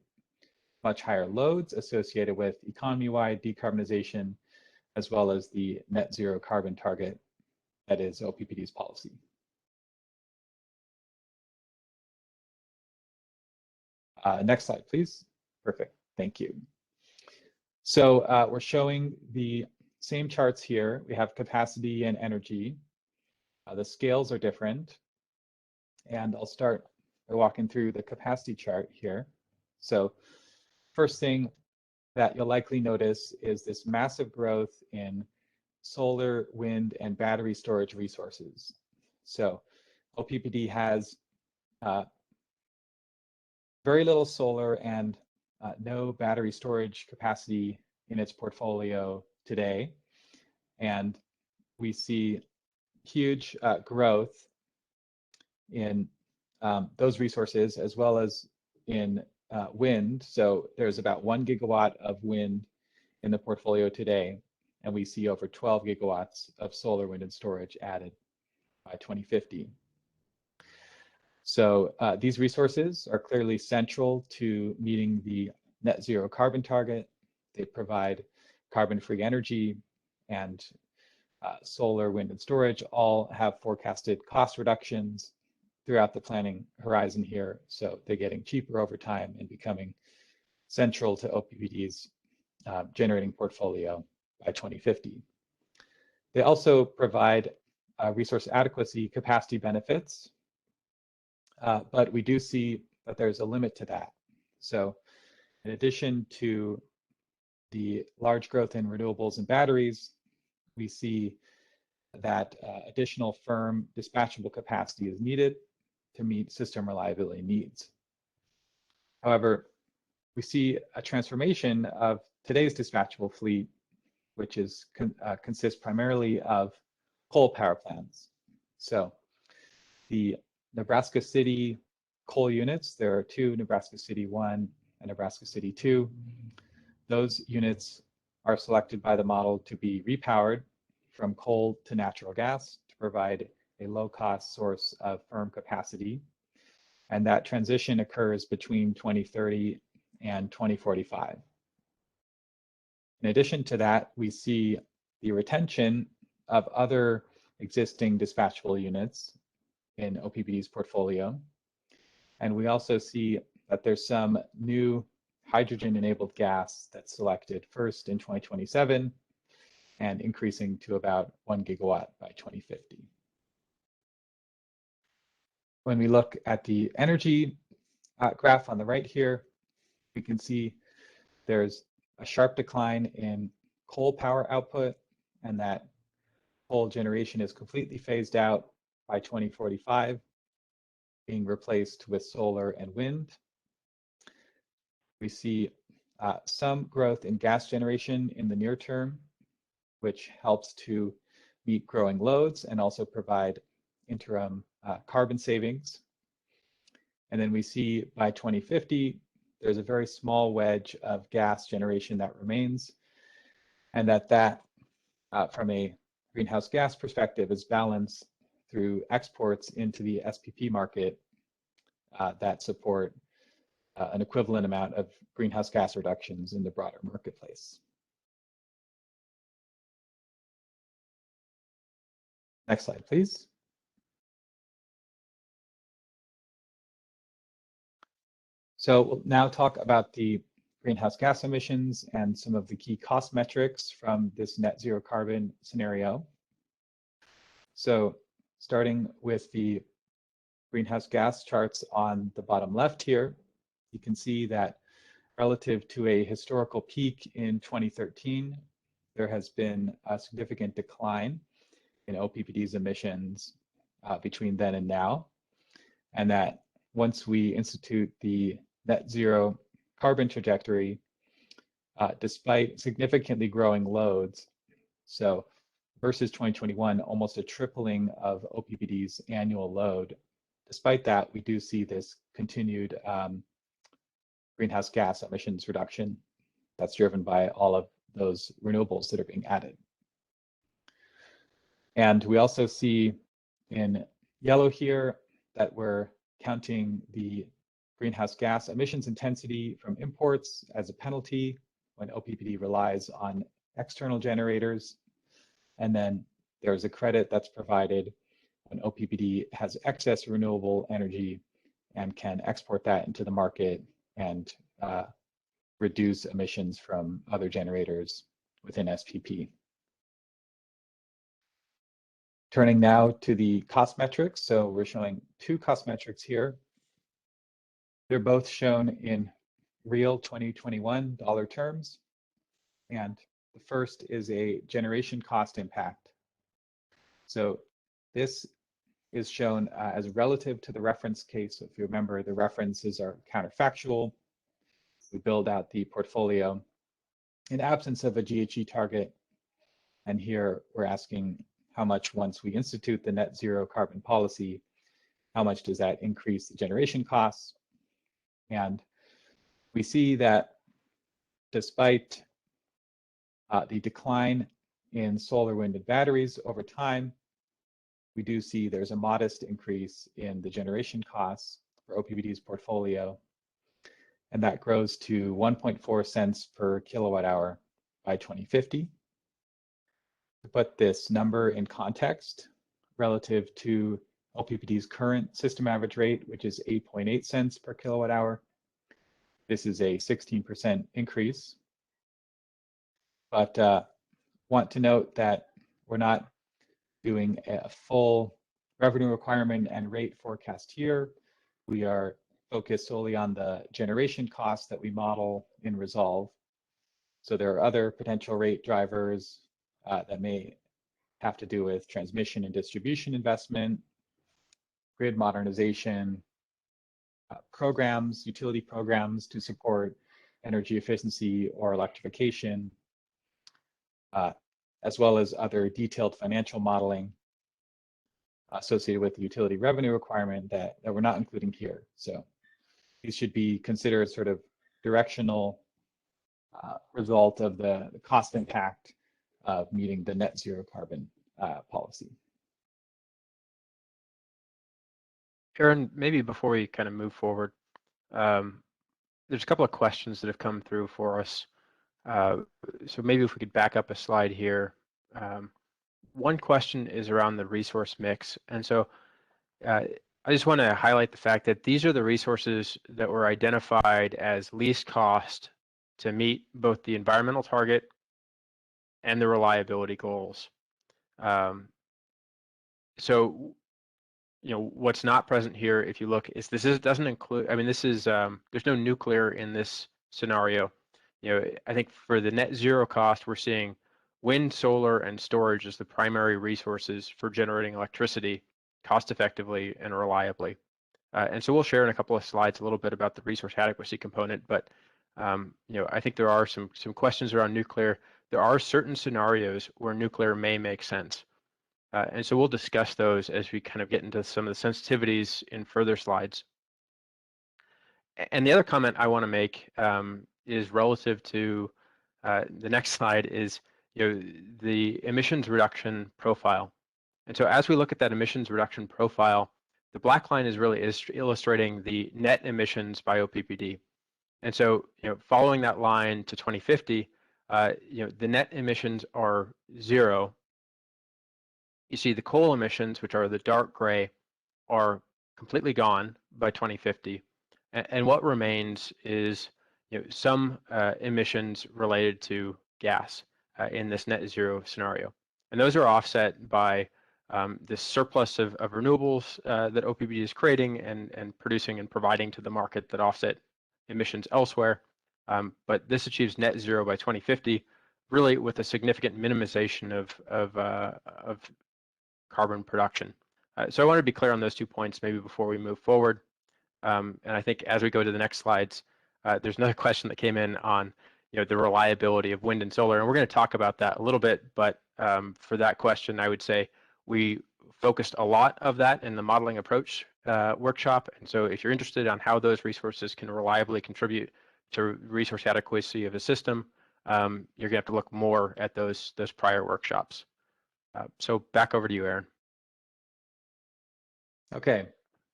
G: much higher loads associated with economy-wide decarbonization, as well as the net zero carbon target that is OPPD's policy. Next slide, please. Perfect, thank you. So we're showing the same charts here. We have capacity and energy. The scales are different. And I'll start by walking through the capacity chart here. So first thing that you'll likely notice is this massive growth in solar, wind, and battery storage resources. So OPPD has very little solar and no battery storage capacity in its portfolio today. And we see huge growth in those resources, as well as in wind. So there's about 1 gigawatt of wind in the portfolio today, and we see over 12 gigawatts of solar, wind, and storage added by 2050. So these resources are clearly central to meeting the net zero carbon target. They provide carbon-free energy, and solar, wind, and storage all have forecasted cost reductions throughout the planning horizon here. So they're getting cheaper over time and becoming central to OPPD's generating portfolio by 2050. They also provide resource adequacy capacity benefits, but we do see that there's a limit to that. So in addition to the large growth in renewables and batteries, we see that additional firm dispatchable capacity is needed to meet system reliability needs. However, we see a transformation of today's dispatchable fleet, which is consists primarily of coal power plants. So the Nebraska City coal units, there are two, Nebraska City 1 and Nebraska City 2. Those units are selected by the model to be repowered from coal to natural gas to provide a low-cost source of firm capacity. And that transition occurs between 2030 and 2045. In addition to that, we see the retention of other existing dispatchable units in OPPD's portfolio. And we also see that there's some new hydrogen-enabled gas that's selected first in 2027 and increasing to about 1 gigawatt by 2050. When we look at the energy graph on the right here, we can see there's a sharp decline in coal power output, and that coal generation is completely phased out by 2045, being replaced with solar and wind. We see some growth in gas generation in the near term, which helps to meet growing loads and also provide interim carbon savings. And then we see by 2050, there's a very small wedge of gas generation that remains, and that from a greenhouse gas perspective is balanced through exports into the SPP market that support an equivalent amount of greenhouse gas reductions in the broader marketplace. Next slide, please. So we'll now talk about the greenhouse gas emissions and some of the key cost metrics from this net zero carbon scenario. So starting with the greenhouse gas charts on the bottom left here, you can see that relative to a historical peak in 2013, there has been a significant decline in OPPD's emissions between then and now, and that once we institute the net zero carbon trajectory, despite significantly growing loads, so versus 2021, almost a tripling of OPPD's annual load, despite that, we do see this continued greenhouse gas emissions reduction that's driven by all of those renewables that are being added. And we also see in yellow here that we're counting the greenhouse gas emissions intensity from imports as a penalty when OPPD relies on external generators. And then there's a credit that's provided when OPPD has excess renewable energy and can export that into the market and reduce emissions from other generators within SPP. Turning now to the cost metrics. So we're showing two cost metrics here. They're both shown in real 2021 dollar terms. And the first is a generation cost impact. So this is shown as relative to the reference case. So if you remember, the references are counterfactual. We build out the portfolio in absence of a GHG target. And here we're asking how much, once we institute the net zero carbon policy, how much does that increase the generation costs? And we see that despite the decline in solar, wind, and batteries over time, we do see there's a modest increase in the generation costs for OPPD's portfolio, and that grows to 1.4 cents per kilowatt hour by 2050. To put this number in context relative to OPPD's current system average rate, which is 8.8 cents per kilowatt hour, this is a 16% increase. But want to note that we're not doing a full revenue requirement and rate forecast here. We are focused solely on the generation costs that we model in Resolve. So there are other potential rate drivers that may have to do with transmission and distribution investment, grid modernization, programs, utility programs to support energy efficiency or electrification, as well as other detailed financial modeling associated with the utility revenue requirement that we're not including here. So these should be considered sort of directional result of the cost impact of meeting the net zero carbon policy.
D: Aaron, maybe before we kind of move forward, there's a couple of questions that have come through for us. So maybe if we could back up a slide here. One question is around the resource mix. And so I just want to highlight the fact that these are the resources that were identified as least cost to meet both the environmental target and the reliability goals. So, you know, what's not present here, if you look, is doesn't include, I mean, this is, there's no nuclear in this scenario. You know, I think for the net zero cost, we're seeing wind, solar, and storage as the primary resources for generating electricity cost effectively and reliably. And so we'll share in a couple of slides a little bit about the resource adequacy component, but you know, I think there are some questions around nuclear. There are certain scenarios where nuclear may make sense. And so we'll discuss those as we kind of get into some of the sensitivities in further slides. And the other comment I want to make is relative to the next slide is, you know, the emissions reduction profile. And so as we look at that emissions reduction profile, the black line is really illustrating the net emissions by OPPD. And so, you know, following that line to 2050, you know, the net emissions are 0. You see the coal emissions, which are the dark gray, are completely gone by 2050. And what remains is, you know, some emissions related to gas in this net zero scenario. And those are offset by this surplus of renewables that OPPD is creating and producing and providing to the market that offset emissions elsewhere. But this achieves net zero by 2050, really with a significant minimization of carbon production. So I want to be clear on those 2 points maybe before we move forward. And I think as we go to the next slides, there's another question that came in on, you know, the reliability of wind and solar, and we're going to talk about that a little bit. But for that question, I would say we focused a lot of that in the modeling approach workshop. And so if you're interested on how those resources can reliably contribute to resource adequacy of a system, you're going to have to look more at those prior workshops. So back over to you, Aaron.
G: Okay,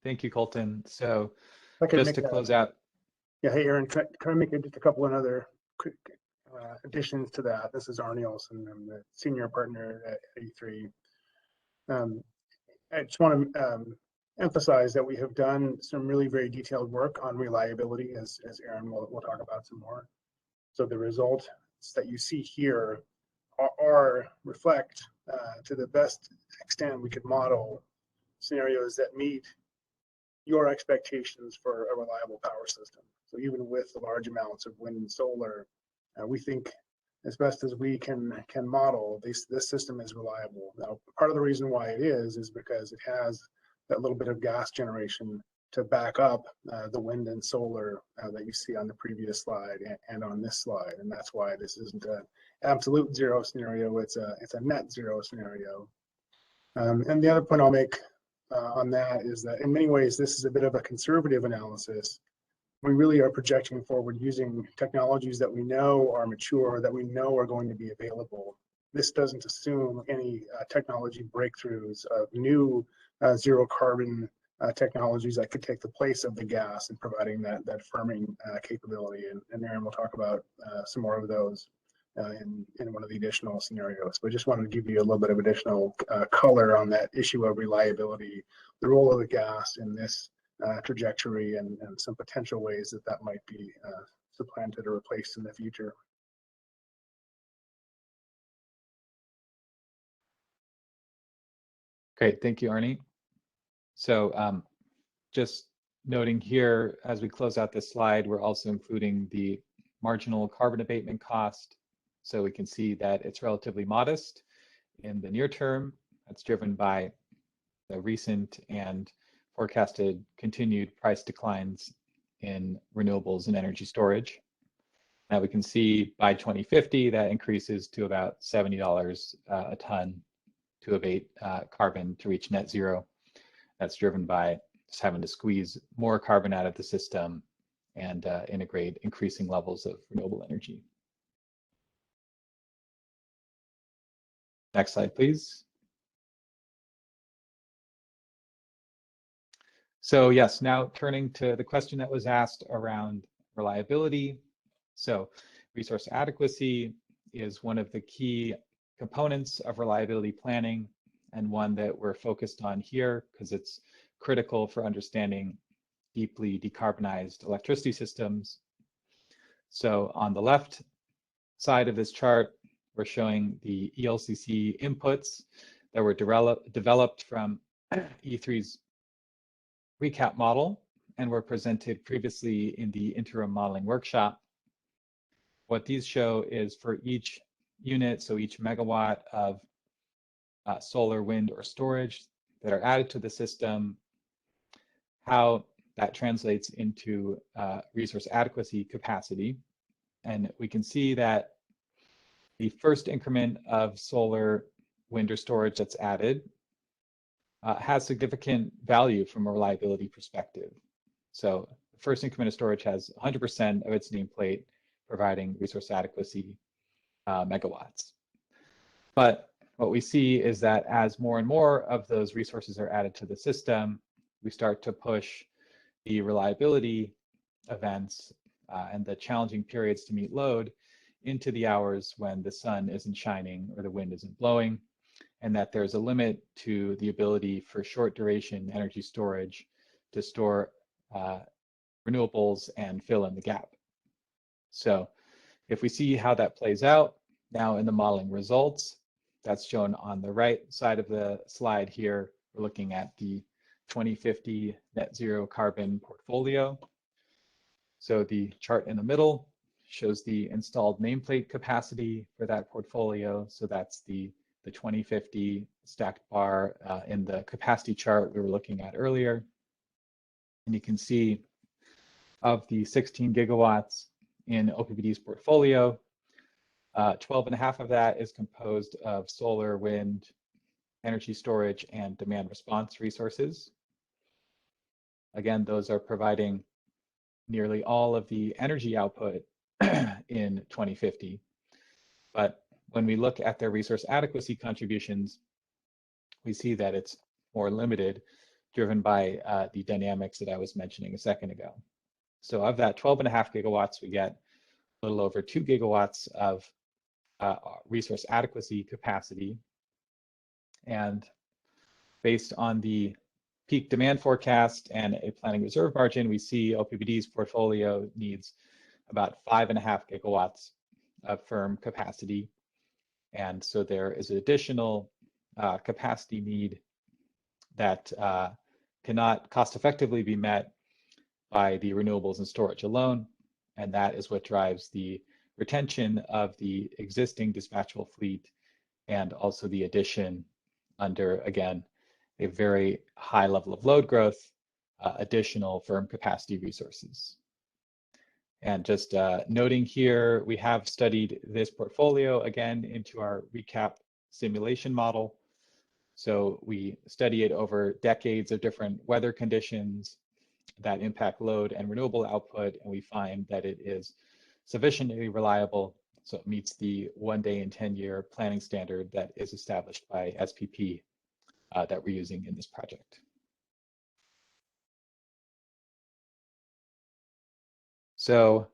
G: thank you, Colton. So just to close out.
H: Yeah, hey, Aaron, can I make just a couple of other quick additions to that? This is Arnie Olson. I'm the senior partner at E3. I just want to emphasize that we have done some really very detailed work on reliability, as Aaron will talk about some more. So the results that you see here reflect to the best extent we could model scenarios that meet your expectations for a reliable power system. So even with the large amounts of wind and solar, we think as best as we can model, this system is reliable. Now, part of the reason why it is because it has that little bit of gas generation to back up the wind and solar that you see on the previous slide and on this slide. And that's why this isn't an absolute zero scenario, it's a net zero scenario. And the other point I'll make on that is that in many ways, this is a bit of a conservative analysis. We really are projecting forward using technologies that we know are mature, that we know are going to be available. this doesn't assume any technology breakthroughs of new zero carbon technologies that could take the place of the gas and providing that firming capability. And Aaron will talk about some more of those in one of the additional scenarios. But I just wanted to give you a little bit of additional color on that issue of reliability, the role of the gas in this trajectory, and some potential ways that that might be supplanted or replaced in the future.
G: Great, thank you, Arnie. So just noting here, as we close out this slide, we're also including the marginal carbon abatement cost. So we can see that it's relatively modest in the near term. That's driven by the recent and forecasted continued price declines in renewables and energy storage. Now we can see by 2050 that increases to about $70 a ton to abate carbon to reach net zero. That's driven by just having to squeeze more carbon out of the system and integrate increasing levels of renewable energy. Next slide, please. So yes, now turning to the question that was asked around reliability. So resource adequacy is one of the key components of reliability planning, and one that we're focused on here because it's critical for understanding deeply decarbonized electricity systems. So on the left side of this chart, we're showing the ELCC inputs that were developed from E3's recap model and were presented previously in the interim modeling workshop. What these show is for each unit, so each megawatt of solar, wind, or storage that are added to the system, how that translates into resource adequacy capacity. And we can see that the first increment of solar, wind, or storage that's added has significant value from a reliability perspective. So the first increment of storage has 100% of its nameplate, providing resource adequacy megawatts. But what we see is that as more and more of those resources are added to the system, we start to push the reliability events and the challenging periods to meet load into the hours when the sun isn't shining or the wind isn't blowing, and that there's a limit to the ability for short duration energy storage to store renewables and fill in the gap. So if we see how that plays out now in the modeling results, that's shown on the right side of the slide here. We're looking at the 2050 net zero carbon portfolio. So the chart in the middle shows the installed nameplate capacity for that portfolio. So that's the 2050 stacked bar in the capacity chart we were looking at earlier. And you can see of the 16 gigawatts in OPPD's portfolio, 12.5 of that is composed of solar, wind, energy storage, and demand response resources. Again, those are providing nearly all of the energy output in 2050. But when we look at their resource adequacy contributions, we see that it's more limited, driven by the dynamics that I was mentioning a second ago. So of that 12.5 gigawatts, we get a little over 2 gigawatts of resource adequacy capacity. And based on the peak demand forecast and a planning reserve margin, we see OPPD's portfolio needs about 5.5 gigawatts of firm capacity. And so there is an additional capacity need that cannot cost effectively be met by the renewables and storage alone. And that is what drives the retention of the existing dispatchable fleet and also the addition under, again, a very high level of load growth, additional firm capacity resources. And just noting here, we have studied this portfolio again into our recap simulation model. So we study it over decades of different weather conditions that impact load and renewable output, and we find that it is sufficiently reliable So it meets the 1 day in 10-year planning standard that is established by SPP that we're using in this project. So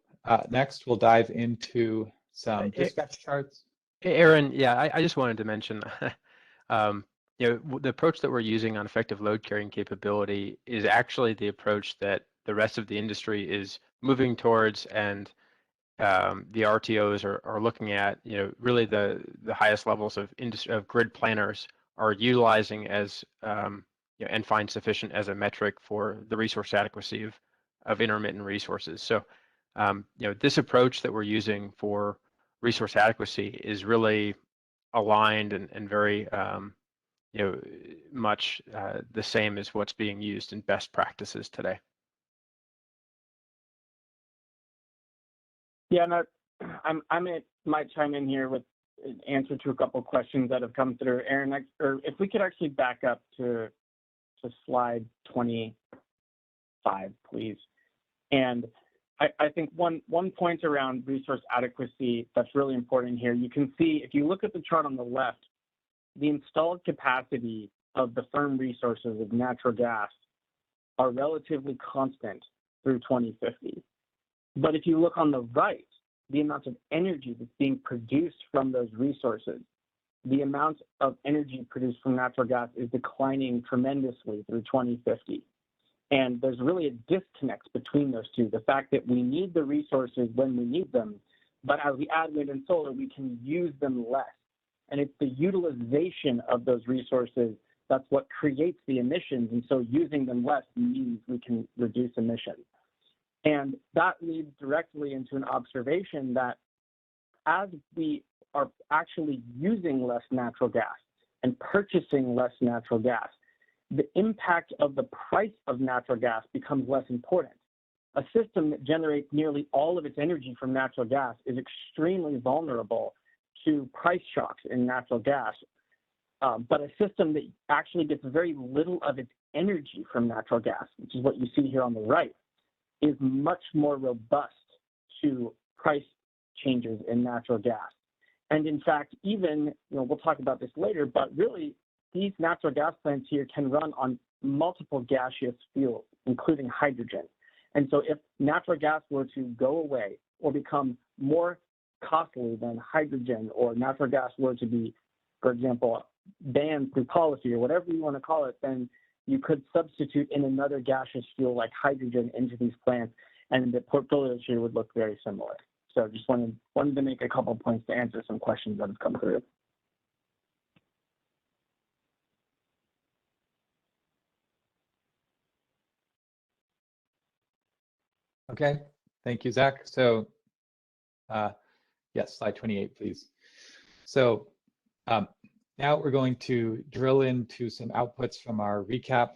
G: next we'll dive into some dispatch charts.
D: Aaron, yeah, I just wanted to mention, the approach that we're using on effective load carrying capability is actually the approach that the rest of the industry is moving towards, and the RTOs are looking at. Really the highest levels of grid planners are utilizing as and find sufficient as a metric for the resource adequacy of intermittent resources. So this approach that we're using for resource adequacy is really aligned and very much the same as what's being used in best practices today.
F: Yeah, no, I might chime in here with an answer to a couple of questions that have come through. Aaron, or if we could actually back up to slide 25, please. And I think one point around resource adequacy that's really important here. You can see, if you look at the chart on the left, the installed capacity of the firm resources of natural gas are relatively constant through 2050. But if you look on the right, the amount of energy that's being produced from those resources, the amount of energy produced from natural gas is declining tremendously through 2050. And there's really a disconnect between those two. The fact that we need the resources when we need them, but as we add wind and solar, we can use them less. And it's the utilization of those resources that's what creates the emissions. And so using them less means we can reduce emissions. And that leads directly into an observation that as we are actually using less natural gas and purchasing less natural gas, the impact of the price of natural gas becomes less important. A system that generates nearly all of its energy from natural gas is extremely vulnerable to price shocks in natural gas. But a system that actually gets very little of its energy from natural gas, which is what you see here on the right, is much more robust to price changes in natural gas. And in fact, even, we'll talk about this later, but really these natural gas plants here can run on multiple gaseous fuels, including hydrogen. And so if natural gas were to go away or become more costly than hydrogen, or natural gas were to be, for example, banned through policy or whatever you want to call it, then you could substitute in another gaseous fuel like hydrogen into these plants, and the portfolios here would look very similar. So just wanted to make a couple of points to answer some questions that have come through.
G: Okay, thank you, Zach. So yes, slide 28, please. So now we're going to drill into some outputs from our recap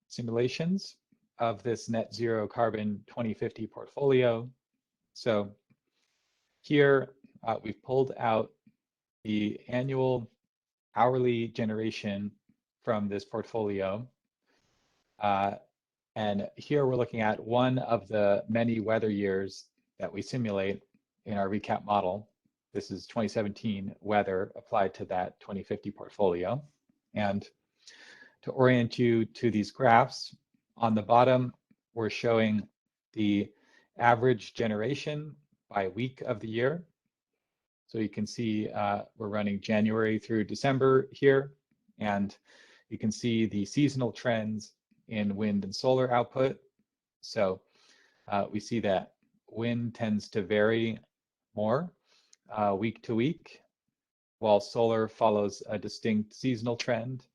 G: simulations of this net zero carbon 2050 portfolio. So here we've pulled out the annual hourly generation from this portfolio. And here we're looking at one of the many weather years that we simulate in our recap model. This is 2017 weather applied to that 2050 portfolio. And to orient you to these graphs, on the bottom, we're showing the average generation by week of the year. So you can see we're running January through December here, and you can see the seasonal trends in wind and solar output. So we see that wind tends to vary more week to week, while solar follows a distinct seasonal trend,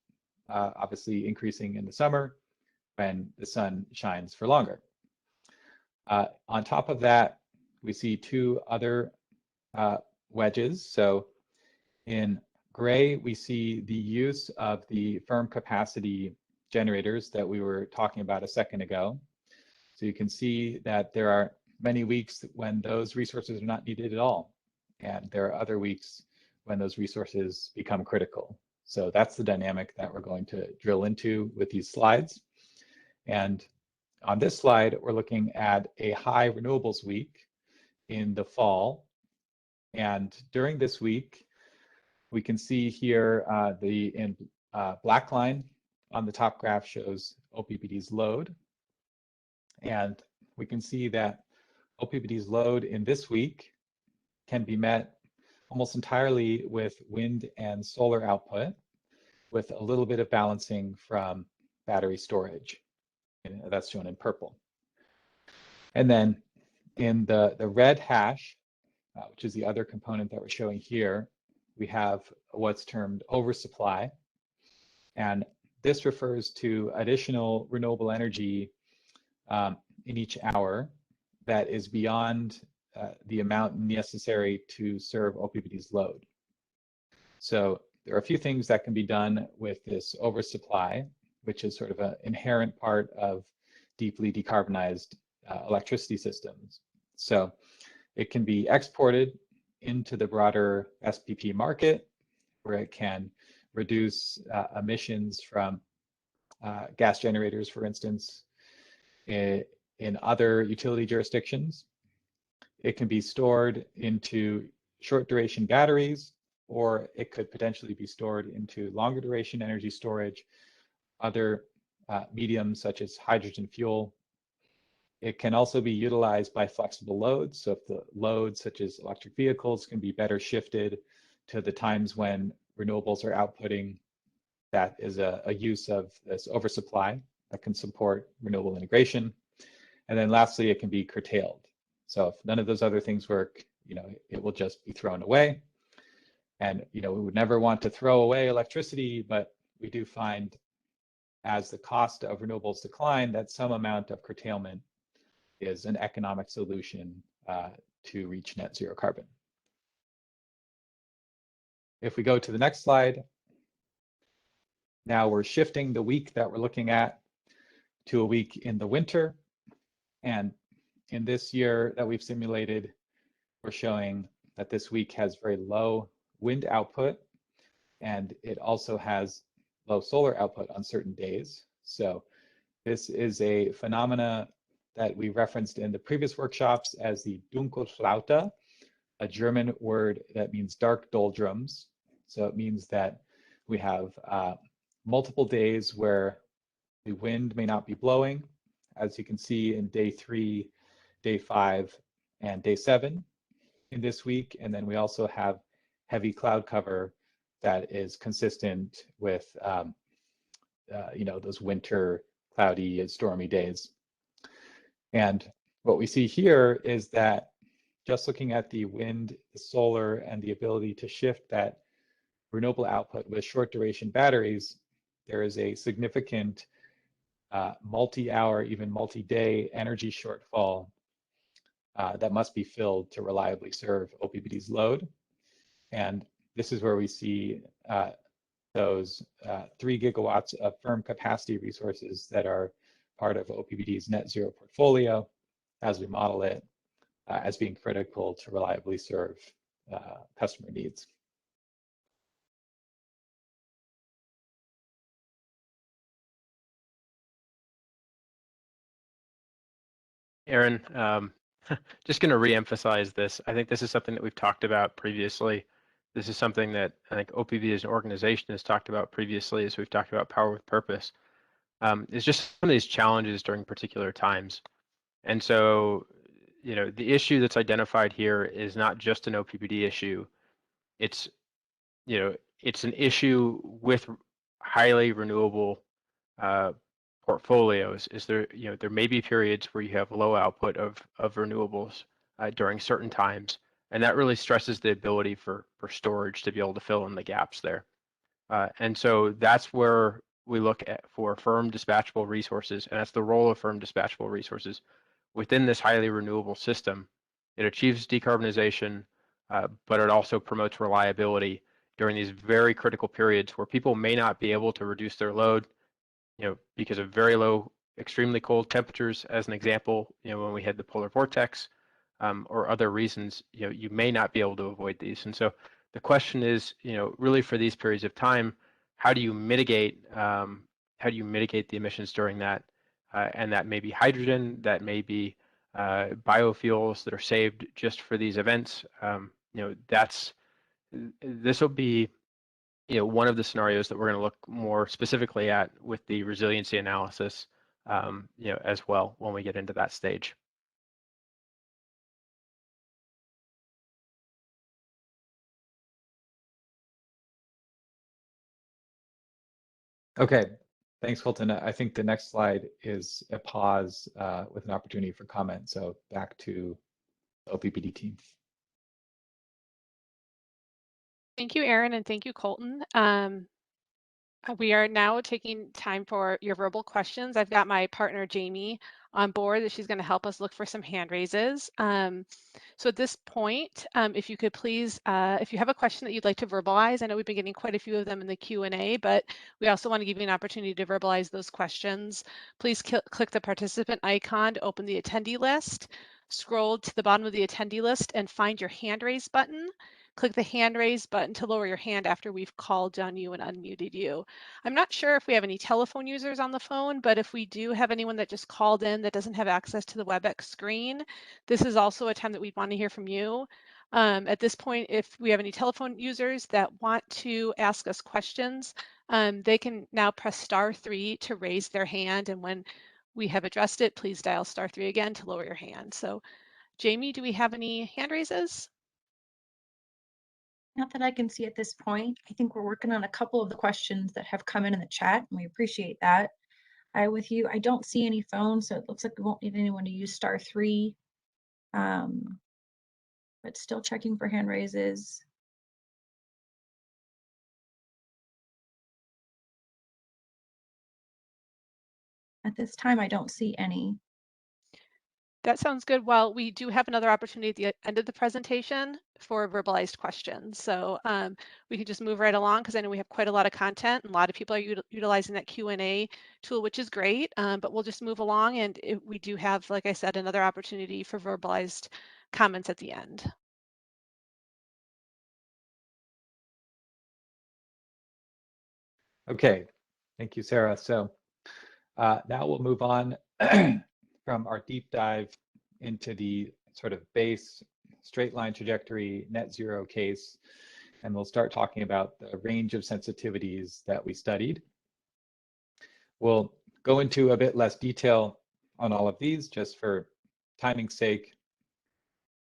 G: obviously increasing in the summer when the sun shines for longer. On top of that, we see two other wedges. So in gray, we see the use of the firm capacity generators that we were talking about a second ago. So you can see that there are many weeks when those resources are not needed at all. And there are other weeks when those resources become critical. So that's the dynamic that we're going to drill into with these slides. And on this slide, we're looking at a high renewables week in the fall. And during this week, we can see here the black line on the top graph shows OPPD's load. And we can see that OPPD's load in this week can be met almost entirely with wind and solar output, with a little bit of balancing from battery storage. And that's shown in purple. And then in the red hash, which is the other component that we're showing here, we have what's termed oversupply. And this refers to additional renewable energy in each hour that is beyond the amount necessary to serve OPPD's load. So there are a few things that can be done with this oversupply, which is sort of an inherent part of deeply decarbonized electricity systems. So it can be exported into the broader SPP market, where it can reduce emissions from gas generators, for instance, in other utility jurisdictions. It can be stored into short duration batteries, or it could potentially be stored into longer duration energy storage, other mediums such as hydrogen fuel. It can also be utilized by flexible loads. So if the loads such as electric vehicles can be better shifted to the times when renewables are outputting, that is a use of this oversupply that can support renewable integration. And then lastly, it can be curtailed. So if none of those other things work, it will just be thrown away. And we would never want to throw away electricity, but we do find as the cost of renewables decline that some amount of curtailment is an economic solution to reach net zero carbon. If we go to the next slide, now we're shifting the week that we're looking at to a week in the winter. And in this year that we've simulated, we're showing that this week has very low wind output, and it also has low solar output on certain days. So this is a phenomena that we referenced in the previous workshops as the Dunkelflaute, a German word that means dark doldrums. So it means that we have multiple days where the wind may not be blowing, as you can see in day 3, day 5, and day 7 in this week. And then we also have heavy cloud cover that is consistent with those winter cloudy and stormy days. And what we see here is that just looking at the wind, the solar, and the ability to shift that renewable output with short duration batteries, there is a significant multi-hour, even multi-day energy shortfall that must be filled to reliably serve OPPD's load. And this is where we see those 3 gigawatts of firm capacity resources that are part of OPPD's net zero portfolio as we model it as being critical to reliably serve customer needs.
D: Aaron, just going to reemphasize this. I think this is something that we've talked about previously. This is something that I think OPPD as an organization has talked about previously as we've talked about power with purpose. It's just some of these challenges during particular times. And so, the issue that's identified here is not just an OPPD issue. It's, it's an issue with highly renewable portfolios. Is there, there may be periods where you have low output of renewables during certain times, and that really stresses the ability for storage to be able to fill in the gaps there. And so that's where we look at for firm dispatchable resources, and that's the role of firm dispatchable resources within this highly renewable system. It achieves decarbonization, but it also promotes reliability during these very critical periods where people may not be able to reduce their load, because of very low, extremely cold temperatures, as an example, when we had the polar vortex, or other reasons, you may not be able to avoid these. And so the question is, really for these periods of time, how do you mitigate the emissions during that? And that may be hydrogen, that may be biofuels that are saved just for these events. this will be one of the scenarios that we're going to look more specifically at with the resiliency analysis, as well when we get into that stage.
G: Okay, thanks, Colton. I think the next slide is a pause with an opportunity for comment. So back to the OPPD team.
C: Thank you, Aaron, and thank you, Colton. We are now taking time for your verbal questions. I've got my partner, Jamie, on board that she's going to help us look for some hand raises. So at this point, if you could please, if you have a question that you'd like to verbalize, I know we've been getting quite a few of them in the Q&A, but we also want to give you an opportunity to verbalize those questions. Please click the participant icon to open the attendee list. Scroll to the bottom of the attendee list and find your hand raise button. Click the hand raise button to lower your hand after we've called on you and unmuted you. I'm not sure if we have any telephone users on the phone, but if we do have anyone that just called in that doesn't have access to the Webex screen, this is also a time that we'd want to hear from you. At this point, if we have any telephone users that want to ask us questions, they can now press *3 to raise their hand. And when we have addressed it, please dial *3 again to lower your hand. So Jamie, do we have any hand raises?
E: Not that I can see at this point. I think we're working on a couple of the questions that have come in the chat, and we appreciate that. With you, I don't see any phones, so it looks like we won't need anyone to use *3. But still checking for hand raises. At this time, I don't see any.
C: That sounds good. Well, we do have another opportunity at the end of the presentation for verbalized questions. So we can just move right along because I know we have quite a lot of content and a lot of people are utilizing that Q&A tool, which is great. But we'll just move along, and we do have, like I said, another opportunity for verbalized comments at the end.
G: Okay, thank you, Sarah. So now we'll move on from our deep dive into the sort of base straight line trajectory net zero case, and we'll start talking about the range of sensitivities that we studied. We'll go into a bit less detail on all of these just for timing's sake,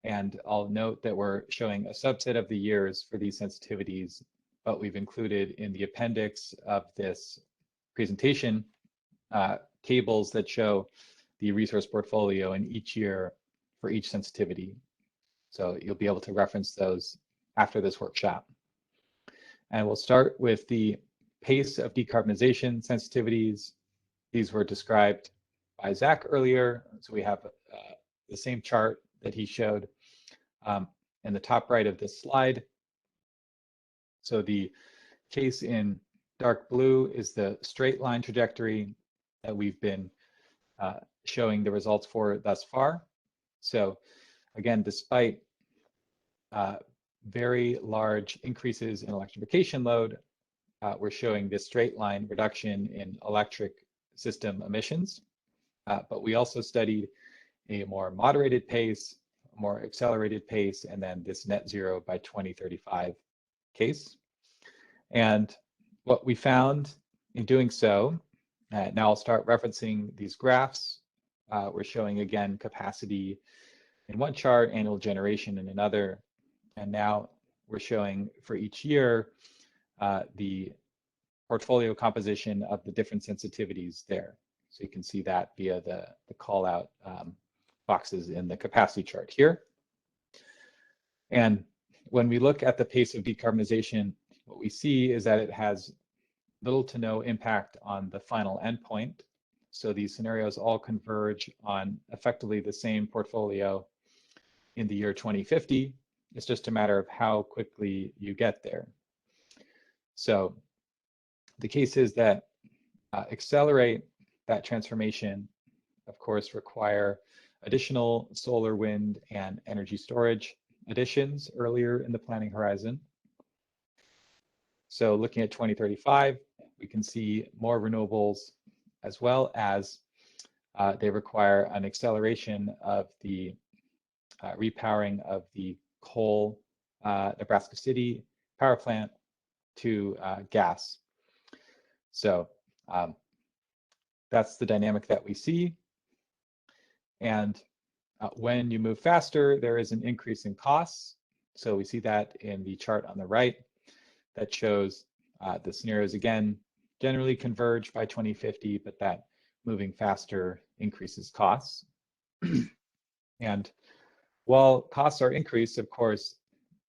G: and I'll note that we're showing a subset of the years for these sensitivities, but we've included in the appendix of this presentation tables that show the resource portfolio in each year for each sensitivity. So you'll be able to reference those after this workshop. And we'll start with the pace of decarbonization sensitivities. These were described by Zach earlier. So we have the same chart that he showed in the top right of this slide. So the case in dark blue is the straight line trajectory that we've been showing the results for thus far. So again, despite very large increases in electrification load, we're showing this straight line reduction in electric system emissions. But we also studied a more moderated pace, a more accelerated pace, and then this net zero by 2035 case. And what we found in doing so, now I'll start referencing these graphs. We're showing again capacity in one chart, annual generation in another, and now we're showing for each year the portfolio composition of the different sensitivities there. So you can see that via the call out boxes in the capacity chart here. And when we look at the pace of decarbonization, what we see is that it has little to no impact on the final endpoint. So these scenarios all converge on effectively the same portfolio in the year 2050. It's just a matter of how quickly you get there. So the cases that accelerate that transformation, of course, require additional solar, wind, and energy storage additions earlier in the planning horizon. So looking at 2035, we can see more renewables, as well as they require an acceleration of the repowering of the coal Nebraska City power plant to gas. So that's the dynamic that we see. And when you move faster, there is an increase in costs. So we see that in the chart on the right that shows the scenarios again generally converge by 2050, but that moving faster increases costs. And while costs are increased, of course,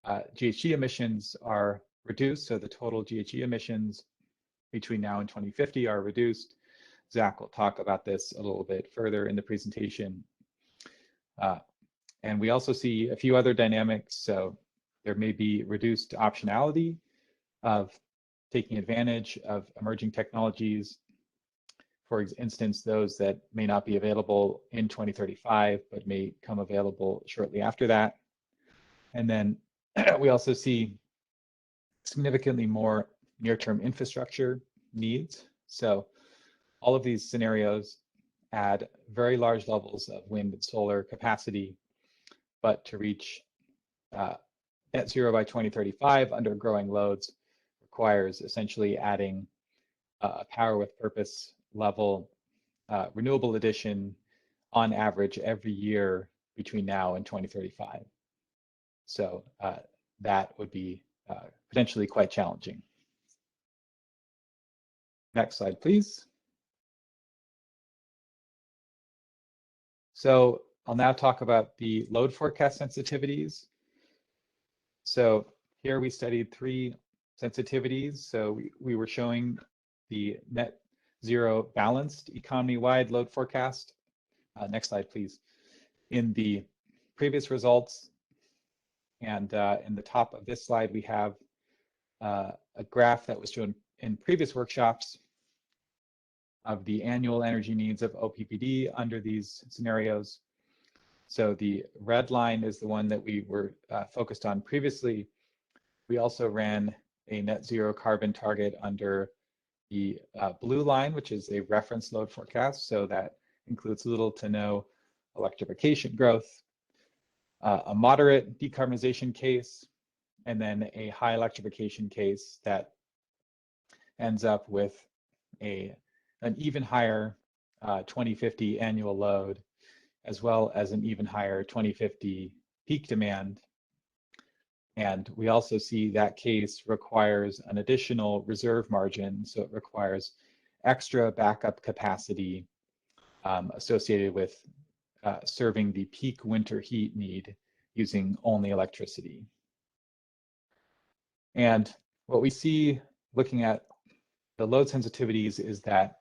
G: GHG emissions are reduced. So the total GHG emissions between now and 2050 are reduced. Zach will talk about this a little bit further in the presentation. And we also see a few other dynamics. So there may be reduced optionality of taking advantage of emerging technologies. For instance, those that may not be available in 2035, but may come available shortly after that. And then we also see significantly more near-term infrastructure needs. So all of these scenarios add very large levels of wind and solar capacity, but to reach net zero by 2035 under growing loads requires essentially adding a power with purpose level renewable addition on average every year between now and 2035. So that would be potentially quite challenging. Next slide, please. So I'll now talk about the load forecast sensitivities. So here we studied 3 sensitivities. So we were showing the net zero balanced economy-wide load forecast. Next slide, please. In the previous results, and in the top of this slide, we have a graph that was shown in previous workshops of the annual energy needs of OPPD under these scenarios. So the red line is the one that we were focused on previously. We also ran a net zero carbon target under the blue line, which is a reference load forecast. So that includes little to no electrification growth, a moderate decarbonization case, and then a high electrification case that ends up with an even higher 2050 annual load, as well as an even higher 2050 peak demand. And we also see that case requires an additional reserve margin. So it requires extra backup capacity associated with serving the peak winter heat need using only electricity. And what we see looking at the load sensitivities is that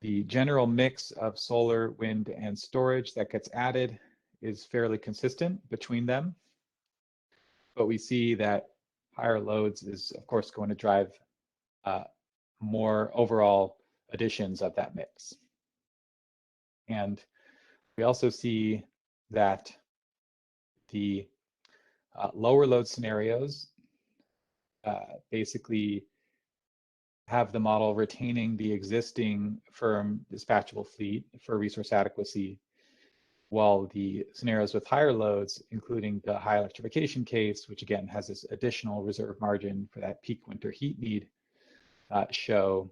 G: the general mix of solar, wind, and storage that gets added is fairly consistent between them. But we see that higher loads is, of course, going to drive more overall additions of that mix. And we also see that the lower load scenarios basically have the model retaining the existing firm dispatchable fleet for resource adequacy, while the scenarios with higher loads, including the high electrification case, which again has this additional reserve margin for that peak winter heat need, show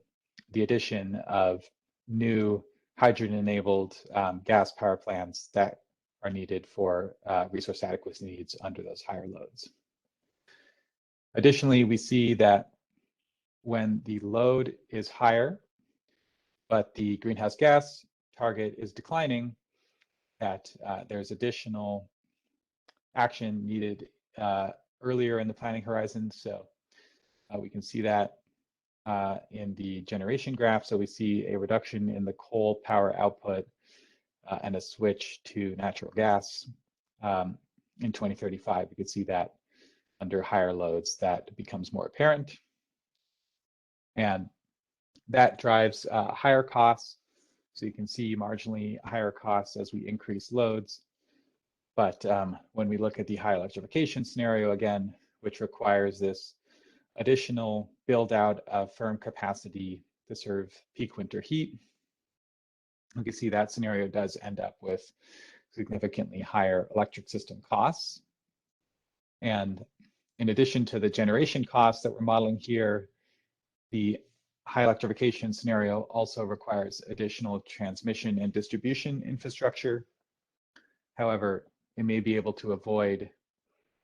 G: the addition of new hydrogen-enabled gas power plants that are needed for resource adequacy needs under those higher loads. Additionally, we see that when the load is higher, but the greenhouse gas target is declining, that there's additional action needed earlier in the planning horizon. So we can see that in the generation graph. So we see a reduction in the coal power output and a switch to natural gas in 2035. We could see that under higher loads that becomes more apparent. And that drives higher costs. So you can see marginally higher costs as we increase loads. But when we look at the high electrification scenario again, which requires this additional build out of firm capacity to serve peak winter heat, we can see that scenario does end up with significantly higher electric system costs. And in addition to the generation costs that we're modeling here, the high electrification scenario also requires additional transmission and distribution infrastructure. However, it may be able to avoid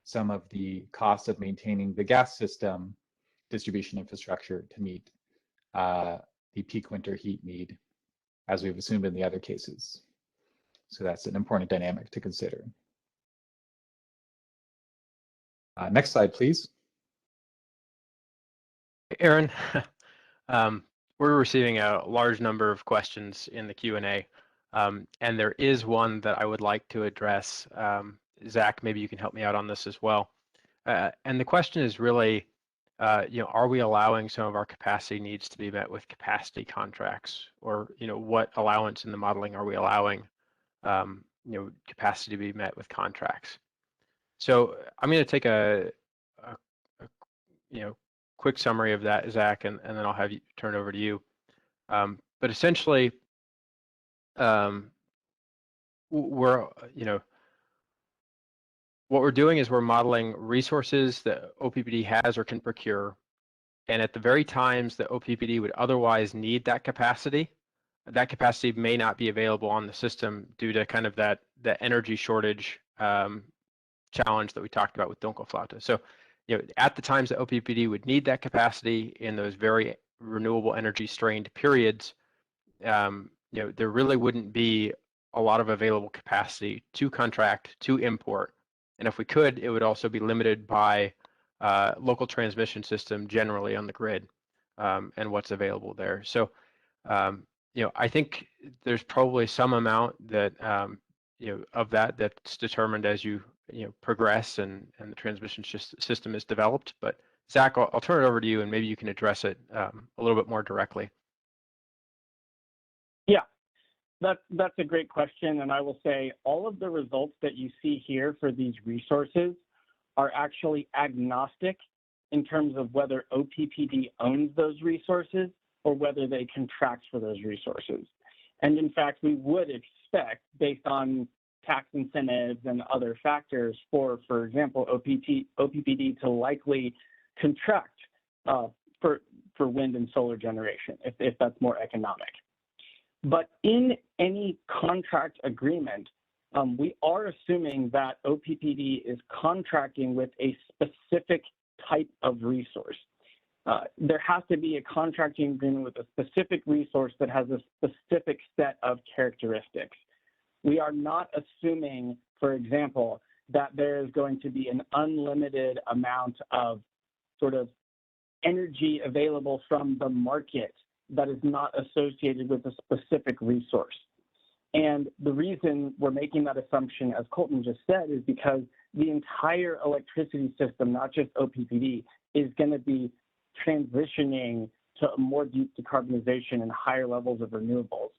G: some of the costs of maintaining the gas system distribution infrastructure to meet the peak winter heat need, as we've assumed in the other cases. So that's an important dynamic to consider. Next slide, please.
D: Aaron, we're receiving a large number of questions in the Q&A, and there is one that I would like to address. Zach, maybe you can help me out on this as well. And the question is really, are we allowing some of our capacity needs to be met with capacity contracts, or what allowance in the modeling are we allowing, capacity to be met with contracts? So I'm going to take a quick summary of that, Zach, and then I'll have you turn it over to you. But essentially, we're what we're doing is we're modeling resources that OPPD has or can procure, and at the very times that OPPD would otherwise need that capacity may not be available on the system due to kind of that energy shortage challenge that we talked about with Dunkelflaute. So, at the times that OPPD would need that capacity in those very renewable energy strained periods, there really wouldn't be a lot of available capacity to contract, to import. And if we could, it would also be limited by local transmission system generally on the grid and what's available there. So, I think there's probably some amount that, of that's determined as you progress and the transmission system is developed. But Zach, I'll turn it over to you, and maybe you can address it a little bit more directly.
F: Yeah, that's a great question, and I will say all of the results that you see here for these resources are actually agnostic in terms of whether OPPD owns those resources or whether they contract for those resources. And in fact, we would expect, based on tax incentives and other factors, for example, OPPD to likely contract for wind and solar generation if that's more economic. But in any contract agreement, we are assuming that OPPD is contracting with a specific type of resource. There has to be a contracting agreement with a specific resource that has a specific set of characteristics. We are not assuming, for example, that there is going to be an unlimited amount of sort of energy available from the market that is not associated with a specific resource. And the reason we're making that assumption, as Colton just said, is because the entire electricity system, not just OPPD, is going to be transitioning to more deep decarbonization and higher levels of renewables.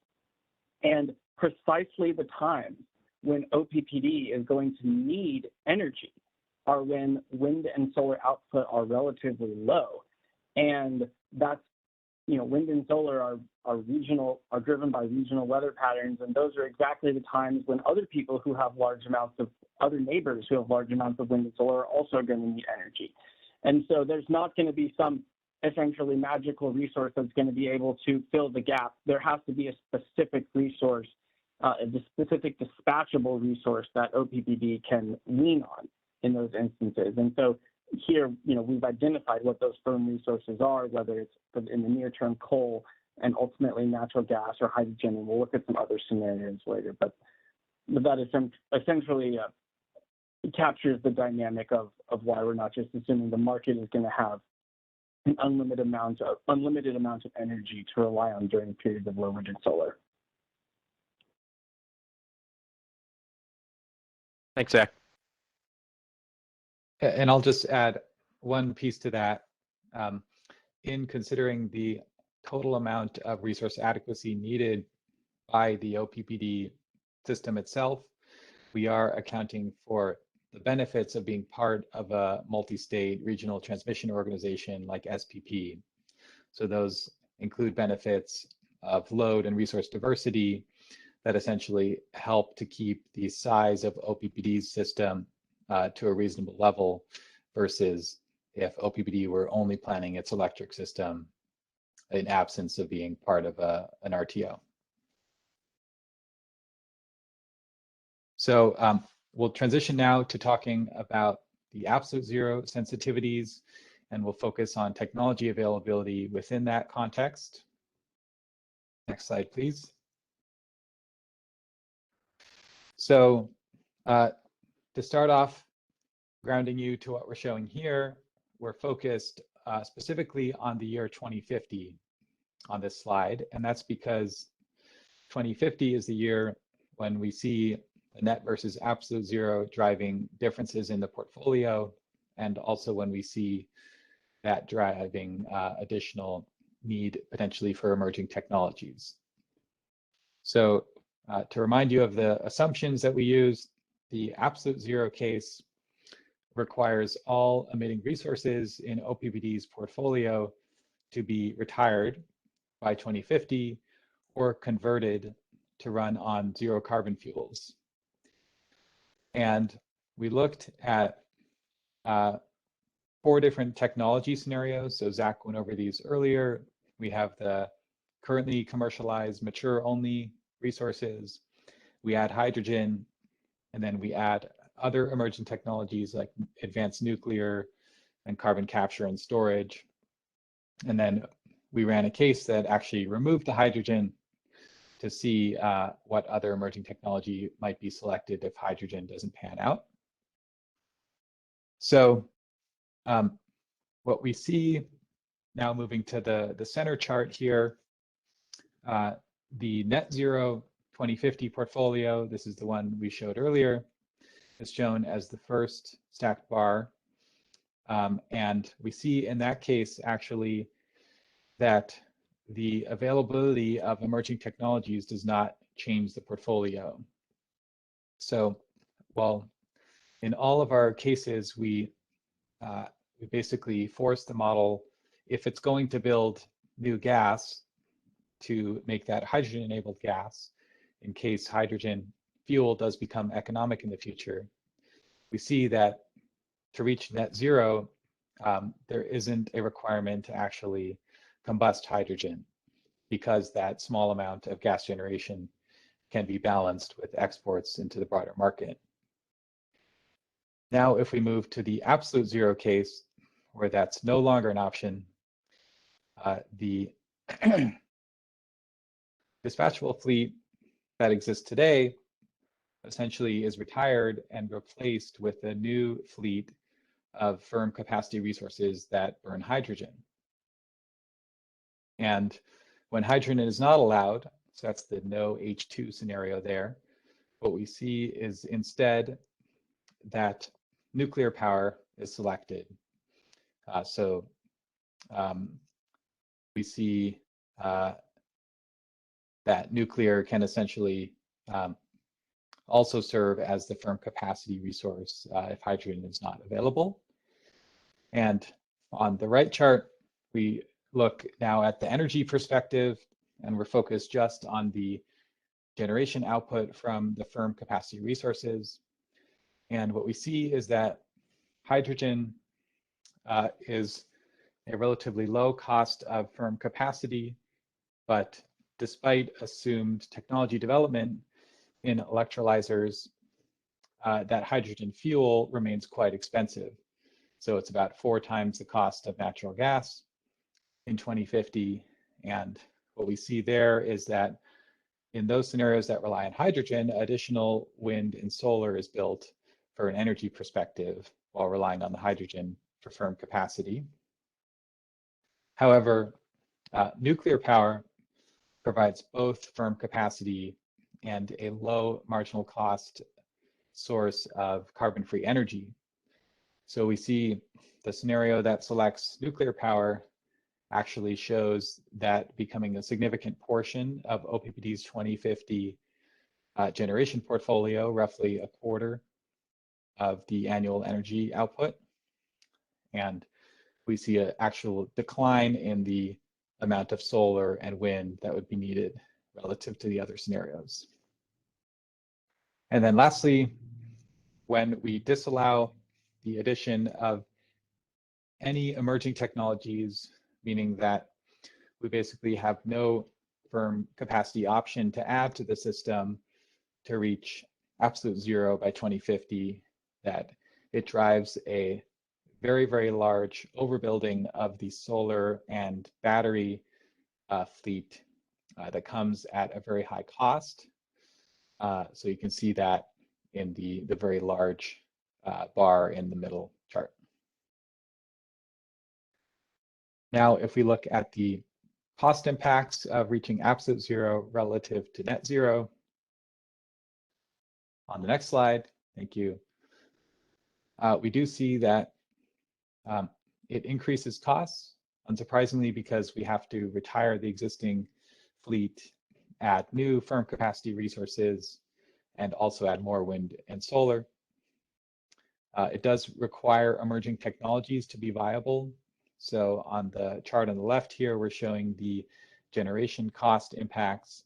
F: And precisely the times when OPPD is going to need energy are when wind and solar output are relatively low. And that's, wind and solar are driven by regional weather patterns, and those are exactly the times when other people who have other neighbors who have large amounts of wind and solar are also going to need energy. And so there's not going to be some essentially magical resource that's going to be able to fill the gap. There has to be a specific resource, a specific dispatchable resource that OPPD can lean on in those instances. And so here, we've identified what those firm resources are, whether it's in the near term coal and ultimately natural gas or hydrogen, and we'll look at some other scenarios later. But that is essentially captures the dynamic of why we're not just assuming the market is going to have an unlimited amount of energy to rely on during periods of low wind and solar.
D: Thanks, Zach.
G: And I'll just add one piece to that. In considering the total amount of resource adequacy needed by the OPPD system itself, we are accounting for the benefits of being part of a multi-state regional transmission organization like SPP. So those include benefits of load and resource diversity that essentially help to keep the size of OPPD's system to a reasonable level versus if OPPD were only planning its electric system in absence of being part of an RTO. So we'll transition now to talking about the absolute zero sensitivities, and we'll focus on technology availability within that context. Next slide, please. So to start off, grounding you to what we're showing here, we're focused specifically on the year 2050 on this slide, and that's because 2050 is the year when we see the net versus absolute zero driving differences in the portfolio, and also when we see that driving additional need potentially for emerging technologies. So to remind you of the assumptions that we use, the absolute zero case requires all emitting resources in OPPD's portfolio to be retired by 2050 or converted to run on zero carbon fuels. And we looked at 4 different technology scenarios. So Zach went over these earlier. We have the currently commercialized mature only resources. We add hydrogen, and then we add other emerging technologies like advanced nuclear and carbon capture and storage. And then we ran a case that actually removed the hydrogen to see what other emerging technology might be selected if hydrogen doesn't pan out. So what we see now, moving to the center chart here, the net zero 2050 portfolio, this is the one we showed earlier, is shown as the first stacked bar. And we see in that case actually that the availability of emerging technologies does not change the portfolio. So while in all of our cases, we basically force the model, if it's going to build new gas, to make that hydrogen-enabled gas, in case hydrogen fuel does become economic in the future. We see that to reach net zero, there isn't a requirement to actually combust hydrogen, because that small amount of gas generation can be balanced with exports into the broader market. Now, if we move to the absolute zero case, where that's no longer an option, the dispatchable fleet that exists today essentially is retired and replaced with a new fleet of firm capacity resources that burn hydrogen. And when hydrogen is not allowed, so that's the no H2 scenario there, what we see is instead that nuclear power is selected. We see that nuclear can essentially also serve as the firm capacity resource if hydrogen is not available. And on the right chart, we look now at the energy perspective, and we're focused just on the generation output from the firm capacity resources. And what we see is that hydrogen is a relatively low cost of firm capacity, but despite assumed technology development in electrolyzers, that hydrogen fuel remains quite expensive. So it's about 4 times the cost of natural gas in 2050. And what we see there is that in those scenarios that rely on hydrogen, additional wind and solar is built for an energy perspective while relying on the hydrogen for firm capacity. However, nuclear power provides both firm capacity and a low marginal cost source of carbon-free energy. So we see the scenario that selects nuclear power actually shows that becoming a significant portion of OPPD's 2050 generation portfolio, roughly a quarter of the annual energy output. And we see an actual decline in the amount of solar and wind that would be needed relative to the other scenarios. And then lastly, when we disallow the addition of any emerging technologies, meaning that we basically have no firm capacity option to add to the system to reach absolute zero by 2050, that it drives a very, very large overbuilding of the solar and battery fleet that comes at a very high cost. So you can see that in the very large bar in the middle chart. Now, if we look at the cost impacts of reaching absolute zero relative to net zero, on the next slide, thank you, we do see that it increases costs, unsurprisingly, because we have to retire the existing fleet, add new firm capacity resources, and also add more wind and solar. It does require emerging technologies to be viable. So on the chart on the left here, we're showing the generation cost impacts.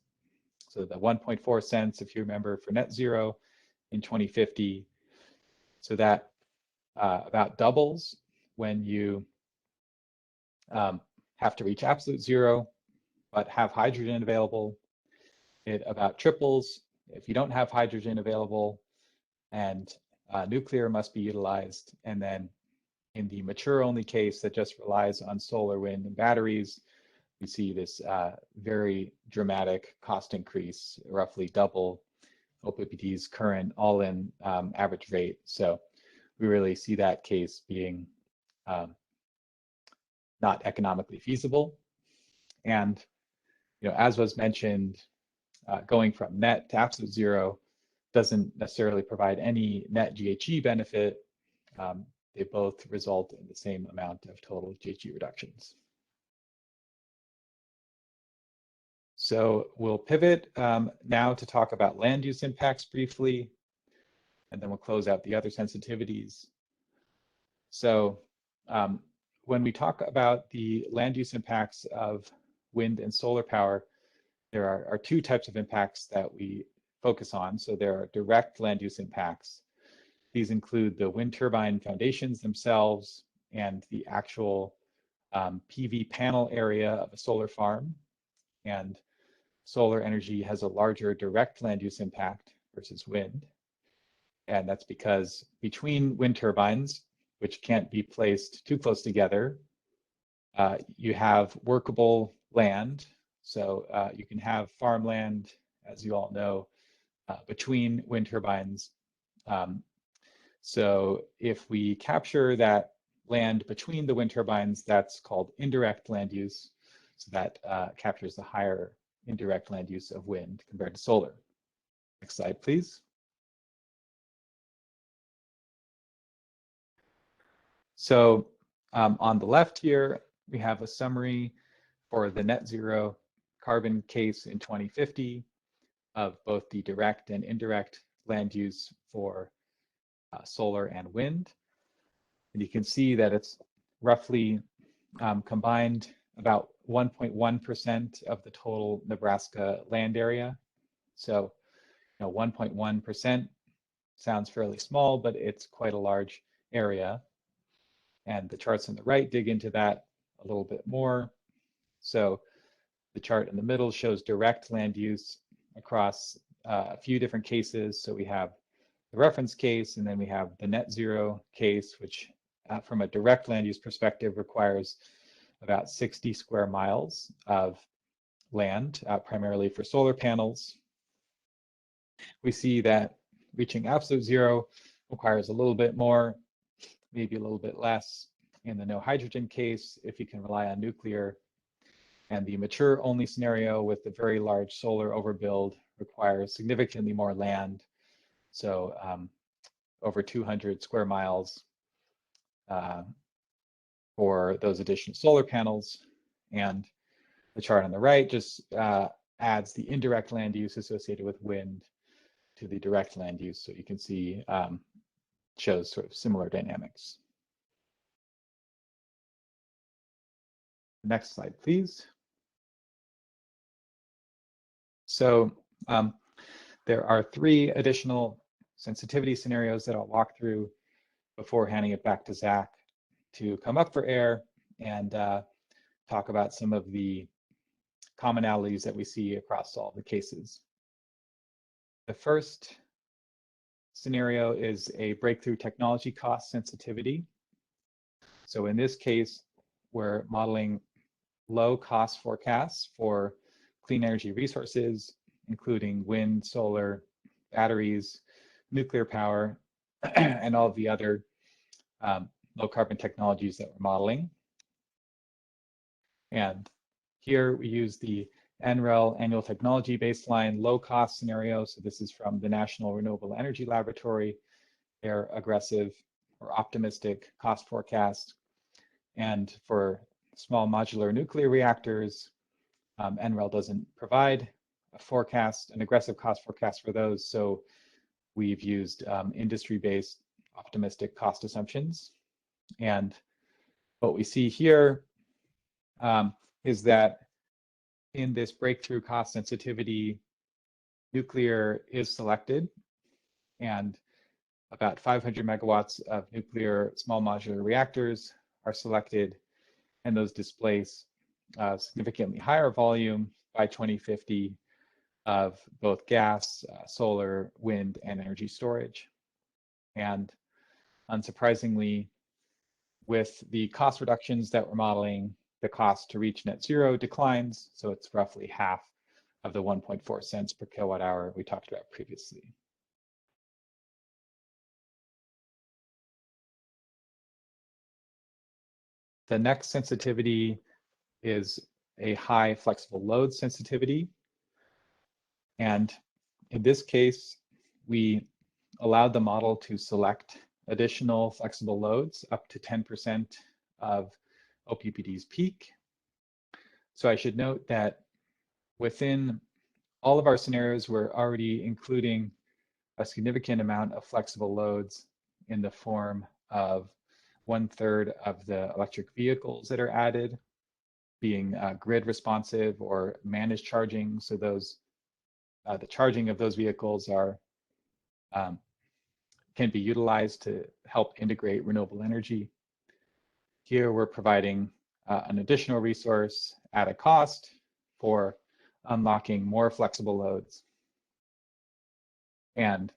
G: So the 1.4 cents, if you remember, for net zero in 2050. So that about doubles when you have to reach absolute zero, but have hydrogen available. It about triples if you don't have hydrogen available, and nuclear must be utilized. And then in the mature only case that just relies on solar, wind, and batteries, we see this very dramatic cost increase, roughly double OPPD's current all-in average rate. So we really see that case being not economically feasible. And as was mentioned, going from net to absolute zero doesn't necessarily provide any net GHG benefit. They both result in the same amount of total GHG reductions. So we'll pivot now to talk about land use impacts briefly, and then we'll close out the other sensitivities. So when we talk about the land use impacts of wind and solar power, there are two types of impacts that we focus on. So there are direct land use impacts. These include the wind turbine foundations themselves and the actual PV panel area of a solar farm. And solar energy has a larger direct land use impact versus wind. And that's because between wind turbines, which can't be placed too close together, you have workable land. So you can have farmland, as you all know, between wind turbines. So if we capture that land between the wind turbines, that's called indirect land use. So that captures the higher indirect land use of wind compared to solar. Next slide, please. So on the left here, we have a summary for the net zero carbon case in 2050 of both the direct and indirect land use for solar and wind. And you can see that it's roughly combined about 1.1% of the total Nebraska land area. So 1.1% sounds fairly small, but it's quite a large area. And the charts on the right dig into that a little bit more. So the chart in the middle shows direct land use across a few different cases. So we have the reference case, and then we have the net zero case, which from a direct land use perspective requires about 60 square miles of land, primarily for solar panels. We see that reaching absolute zero requires a little bit more, maybe a little bit less in the no hydrogen case if you can rely on nuclear. And the mature only scenario with the very large solar overbuild requires significantly more land. So over 200 square miles for those additional solar panels. And the chart on the right just adds the indirect land use associated with wind to the direct land use. So you can see shows sort of similar dynamics. Next slide, please. So there are three additional sensitivity scenarios that I'll walk through before handing it back to Zach to come up for air and talk about some of the commonalities that we see across all the cases. The first scenario is a breakthrough technology cost sensitivity. So in this case, we're modeling low cost forecasts for clean energy resources, including wind, solar, batteries, nuclear power, and all of the other low carbon technologies that we're modeling. And here we use the NREL annual technology baseline low cost scenario. So this is from the National Renewable Energy Laboratory, their aggressive or optimistic cost forecast. And for small modular nuclear reactors, NREL doesn't provide a forecast, an aggressive cost forecast for those. So we've used industry-based optimistic cost assumptions. And what we see here is that in this breakthrough cost sensitivity, nuclear is selected, and about 500 megawatts of nuclear small modular reactors are selected, and those displace significantly higher volume by 2050 of both gas, solar, wind, and energy storage. And unsurprisingly, with the cost reductions that we're modeling, the cost to reach net zero declines, so it's roughly half of the 1.4 cents per kilowatt hour we talked about previously. The next sensitivity is a high flexible load sensitivity. And in this case, we allowed the model to select additional flexible loads up to 10% of OPPD's peak. So I should note that within all of our scenarios, we're already including a significant amount of flexible loads in the form of 1/3 of the electric vehicles that are added being grid responsive or managed charging. So those the charging of those vehicles are can be utilized to help integrate renewable energy. Here we're providing an additional resource at a cost for unlocking more flexible loads. And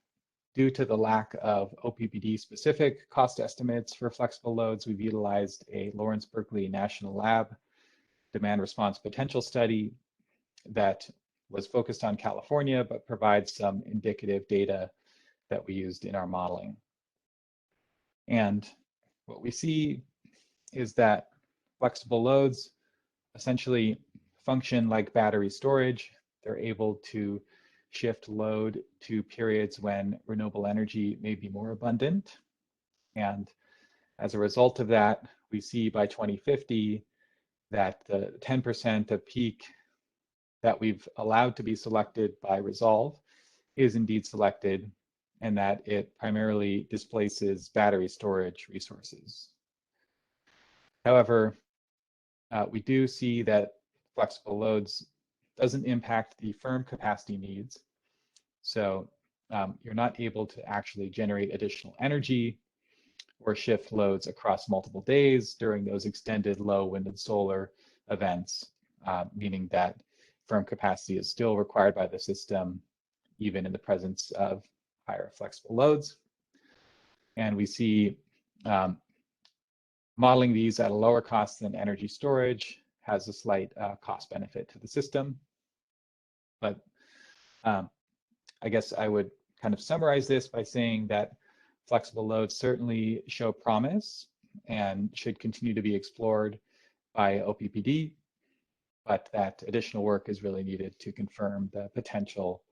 G: due to the lack of OPPD specific cost estimates for flexible loads, we've utilized a Lawrence Berkeley National Lab demand response potential study that was focused on California, but provides some indicative data that we used in our modeling. And what we see is that flexible loads essentially function like battery storage. They're able to shift load to periods when renewable energy may be more abundant. And as a result of that, we see by 2050 that the 10% of peak that we've allowed to be selected by Resolve is indeed selected, and that it primarily displaces battery storage resources. However, we do see that flexible loads doesn't impact the firm capacity needs. So you're not able to actually generate additional energy or shift loads across multiple days during those extended low wind and solar events, meaning that firm capacity is still required by the system, even in the presence of higher flexible loads. And we see modeling these at a lower cost than energy storage has a slight cost benefit to the system. But I guess I would kind of summarize this by saying that flexible loads certainly show promise and should continue to be explored by OPPD, but that additional work is really needed to confirm the potential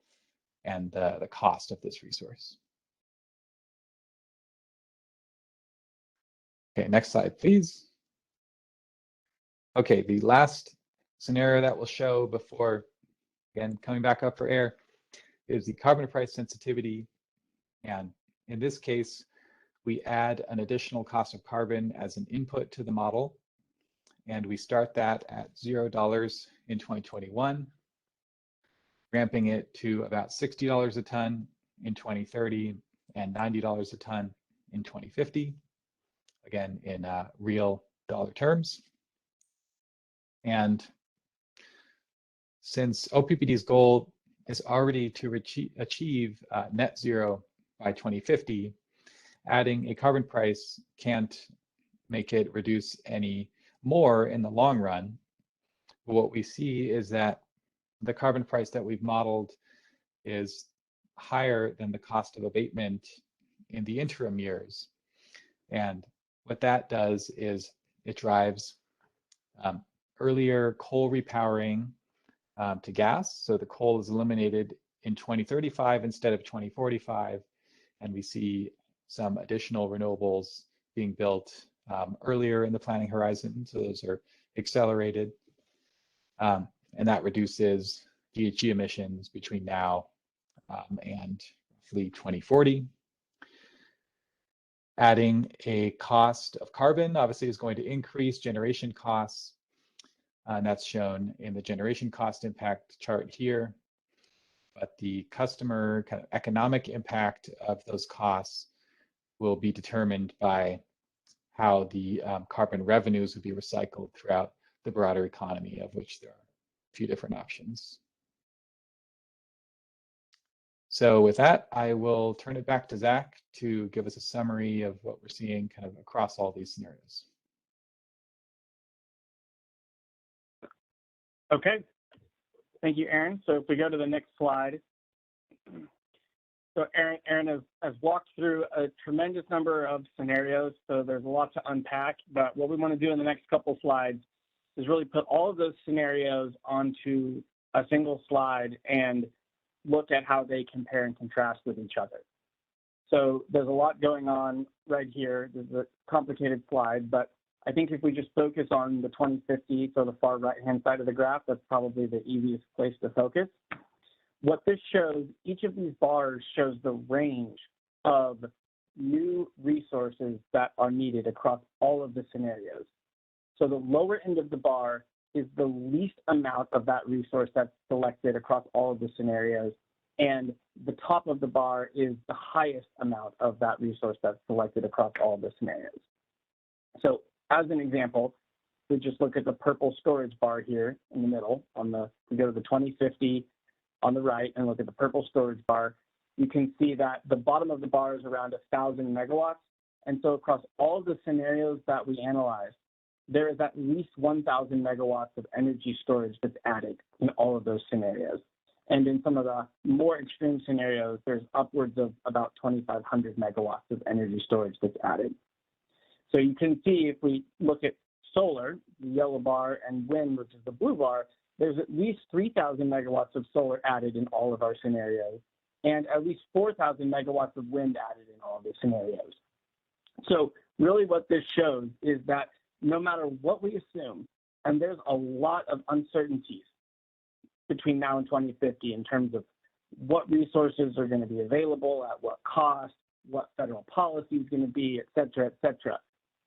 G: and the cost of this resource. Okay, next slide, please. Okay, the last scenario that we'll show before, again, coming back up for air is the carbon price sensitivity. And in this case, we add an additional cost of carbon as an input to the model. And we start that at $0 in 2021, ramping it to about $60 a ton in 2030, and $90 a ton in 2050, again in real dollar terms. And since OPPD's goal is already to achieve net zero by 2050, adding a carbon price can't make it reduce any more in the long run. But what we see is that the carbon price that we've modeled is higher than the cost of abatement in the interim years. And what that does is it drives earlier coal repowering to gas. So the coal is eliminated in 2035 instead of 2045. And we see some additional renewables being built earlier in the planning horizon. So those are accelerated. And that reduces GHG emissions between now and roughly 2040. Adding a cost of carbon obviously is going to increase generation costs. And that's shown in the generation cost impact chart here. But the customer kind of economic impact of those costs will be determined by how the carbon revenues will be recycled throughout the broader economy, of which there are a few different options. So with that, I will turn it back to Zach to give us a summary of what we're seeing kind of across all these scenarios.
F: Okay, thank you, Aaron. So if we go to the next slide. So Aaron has walked through a tremendous number of scenarios, so there's a lot to unpack, but what we want to do in the next couple slides is really put all of those scenarios onto a single slide and look at how they compare and contrast with each other. So there's a lot going on right here. This is a complicated slide, but I think if we just focus on the 2050, so the far right-hand side of the graph, that's probably the easiest place to focus. What this shows, each of these bars shows the range of new resources that are needed across all of the scenarios. So the lower end of the bar is the least amount of that resource that's selected across all of the scenarios, and the top of the bar is the highest amount of that resource that's selected across all of the scenarios. So as an example, we just look at the purple storage bar here in the middle. We go to the 2050 on the right and look at the purple storage bar. You can see that the bottom of the bar is around 1,000 megawatts. And so across all of the scenarios that we analyzed, there is at least 1,000 megawatts of energy storage that's added in all of those scenarios. And in some of the more extreme scenarios, there's upwards of about 2,500 megawatts of energy storage that's added. So you can see if we look at solar, the yellow bar, and wind, which is the blue bar, there's at least 3,000 megawatts of solar added in all of our scenarios, and at least 4,000 megawatts of wind added in all of the scenarios. So really what this shows is that no matter what we assume, and there's a lot of uncertainties between now and 2050 in terms of what resources are going to be available, at what cost, what federal policy is going to be, et cetera, et cetera.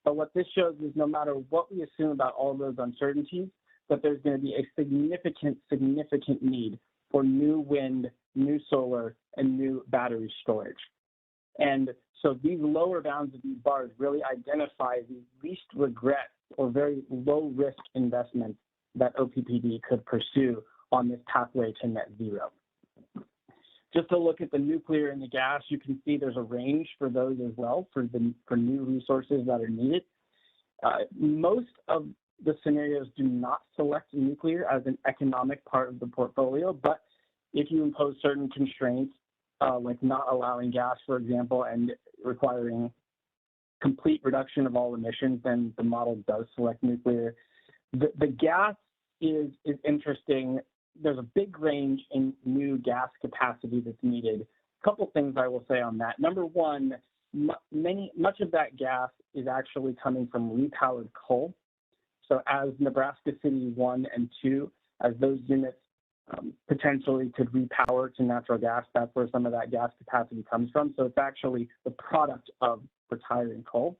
F: But what this shows is no matter what we assume about all those uncertainties, that there's going to be a significant need for new wind, new solar, and new battery storage. And so these lower bounds of these bars really identify the least regret or very low risk investments that OPPD could pursue on this pathway to net zero. Just to look at the nuclear and the gas, you can see there's a range for those as well for new resources that are needed. Most of the scenarios do not select nuclear as an economic part of the portfolio, but if you impose certain constraints, like not allowing gas, for example, and requiring complete reduction of all emissions, then the model does select nuclear. The gas is interesting. There's a big range in new gas capacity that's needed. A couple things I will say on that. Number one, much of that gas is actually coming from repowered coal. So as Nebraska City 1 and 2, as those units potentially could repower to natural gas, that's where some of that gas capacity comes from. So it's actually the product of retiring coal.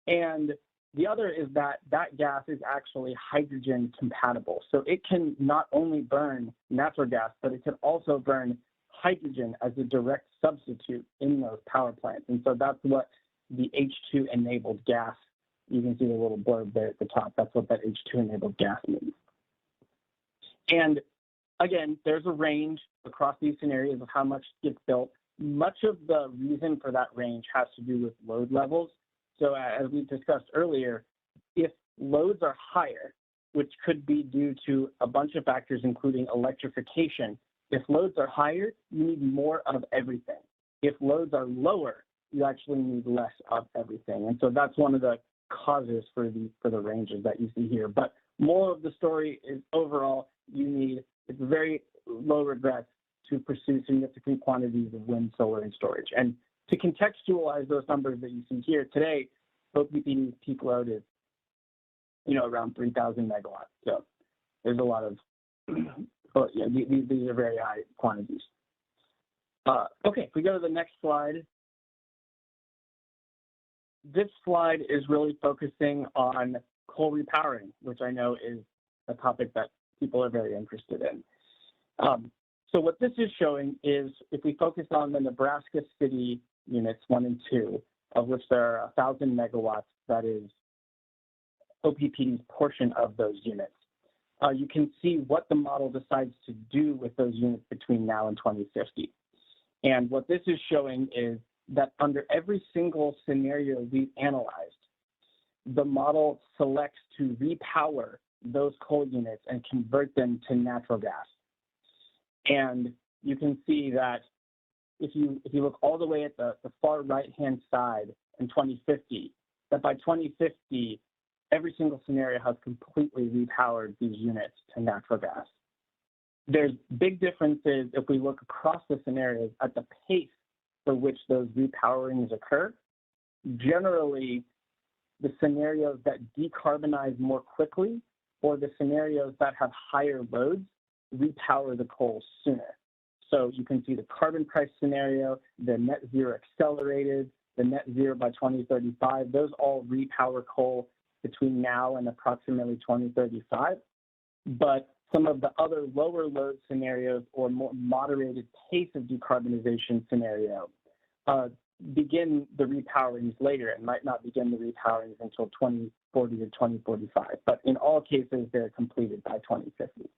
F: And the other is that gas is actually hydrogen compatible. So it can not only burn natural gas, but it can also burn hydrogen as a direct substitute in those power plants. And so that's what the H2 enabled gas, you can see the little blurb there at the top, that's what that H2 enabled gas means. And again, there's a range across these scenarios of how much gets built. Much of the reason for that range has to do with load levels. So as we discussed earlier, if loads are higher, which could be due to a bunch of factors, including electrification, if loads are higher, you need more of everything. If loads are lower, you actually need less of everything. And so that's one of the causes for the ranges that you see here. But moral of the story is overall, it's very low regrets to pursue significant quantities of wind, solar, and storage. And to contextualize those numbers that you see here today, OPPD's peak load is, around 3,000 megawatts. So there's a lot of, these are very high quantities. Okay, if we go to the next slide. This slide is really focusing on coal repowering, which I know is a topic that people are very interested in. So what this is showing is if we focus on the Nebraska city units 1 and 2, of which there are 1,000 megawatts, that is OPPD's portion of those units. You can see what the model decides to do with those units between now and 2050. And what this is showing is that under every single scenario we've analyzed, the model selects to repower those coal units and convert them to natural gas. And you can see that if you look all the way at the far right-hand side in 2050, that by 2050, every single scenario has completely repowered these units to natural gas. There's big differences if we look across the scenarios at the pace for which those repowerings occur. Generally, the scenarios that decarbonize more quickly or the scenarios that have higher loads repower the coal sooner. So you can see the carbon price scenario, the net zero accelerated, the net zero by 2035, those all repower coal between now and approximately 2035. But some of the other lower load scenarios or more moderated pace of decarbonization scenario begin the repowerings later and might not begin the repowerings until 2040 or 2045. But in all cases, they're completed by 2050.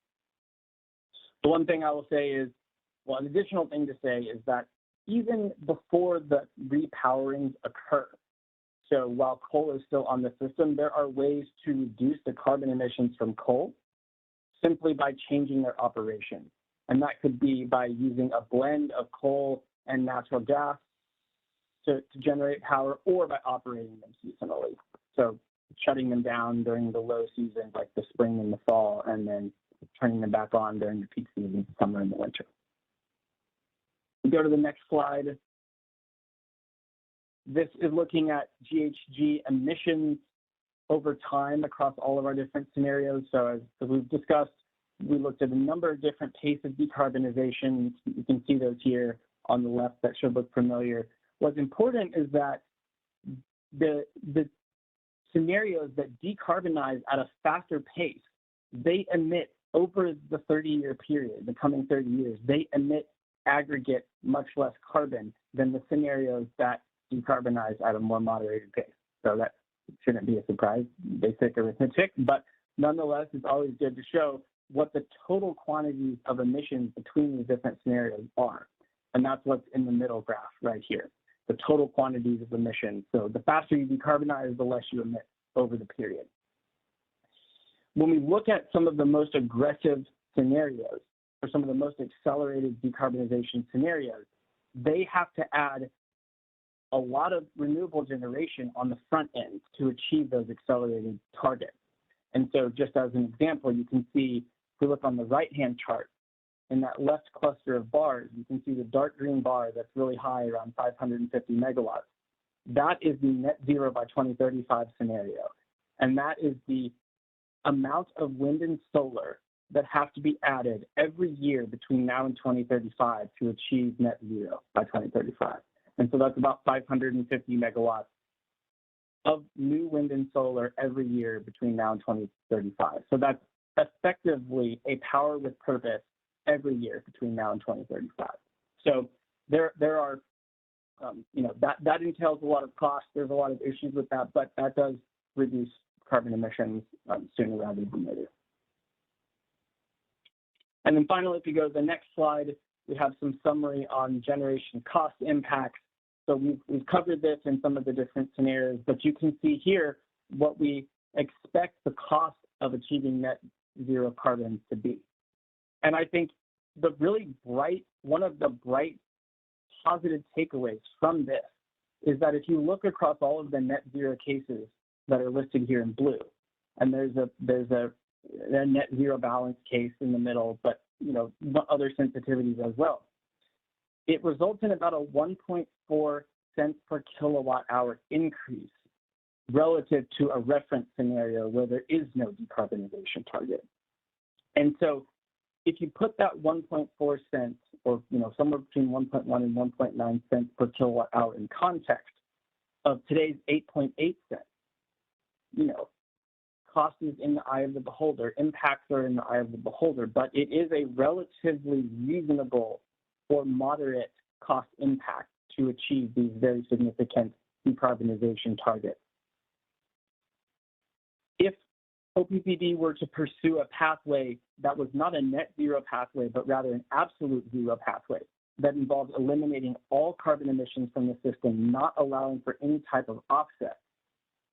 F: The one thing I will say is, well, an additional thing to say is that even before the repowerings occur, so while coal is still on the system, there are ways to reduce the carbon emissions from coal simply by changing their operation. And that could be by using a blend of coal and natural gas to generate power, or by operating them seasonally. So shutting them down during the low seasons like the spring and the fall, and then turning them back on during the peak season, summer and the winter. We go to the next slide. This is looking at GHG emissions over time across all of our different scenarios. So as we've discussed, we looked at a number of different paces of decarbonization. You can see those here on the left that should look familiar. What's important is that the scenarios that decarbonize at a faster pace, they emit over the 30-year period, the coming 30 years, they emit aggregate much less carbon than the scenarios that decarbonize at a more moderated pace. So that shouldn't be a surprise, basic arithmetic, but nonetheless, it's always good to show what the total quantities of emissions between these different scenarios are. And that's what's in the middle graph right here, the total quantities of emissions. So the faster you decarbonize, the less you emit over the period. When we look at some of the most aggressive scenarios, or some of the most accelerated decarbonization scenarios, they have to add a lot of renewable generation on the front end to achieve those accelerated targets. And so just as an example, you can see, if we look on the right-hand chart, in that left cluster of bars, you can see the dark green bar that's really high, around 550 megawatts. That is the net zero by 2035 scenario. And that is the amount of wind and solar that have to be added every year between now and 2035 to achieve net zero by 2035. And so that's about 550 megawatts of new wind and solar every year between now and 2035. So that's effectively a power with purpose every year between now and 2035. So there are, that entails a lot of costs. There's a lot of issues with that, but that does reduce carbon emissions sooner rather than later. And then finally, if you go to the next slide, we have some summary on generation cost impacts. So we've covered this in some of the different scenarios, but you can see here what we expect the cost of achieving net zero carbon to be. And I think one of the bright positive takeaways from this is that if you look across all of the net zero cases that are listed here in blue, and there's a net zero balance case in the middle, but other sensitivities as well, it results in about a 1.4 cents per kilowatt hour increase relative to a reference scenario where there is no decarbonization target. And so if you put that 1.4 cents or somewhere between 1.1 and 1.9 cents per kilowatt hour in context of today's 8.8 cents, cost is in the eye of the beholder, impacts are in the eye of the beholder, but it is a relatively reasonable or moderate cost impact to achieve these very significant decarbonization targets. If OPPD were to pursue a pathway that was not a net zero pathway, but rather an absolute zero pathway that involves eliminating all carbon emissions from the system, not allowing for any type of offset,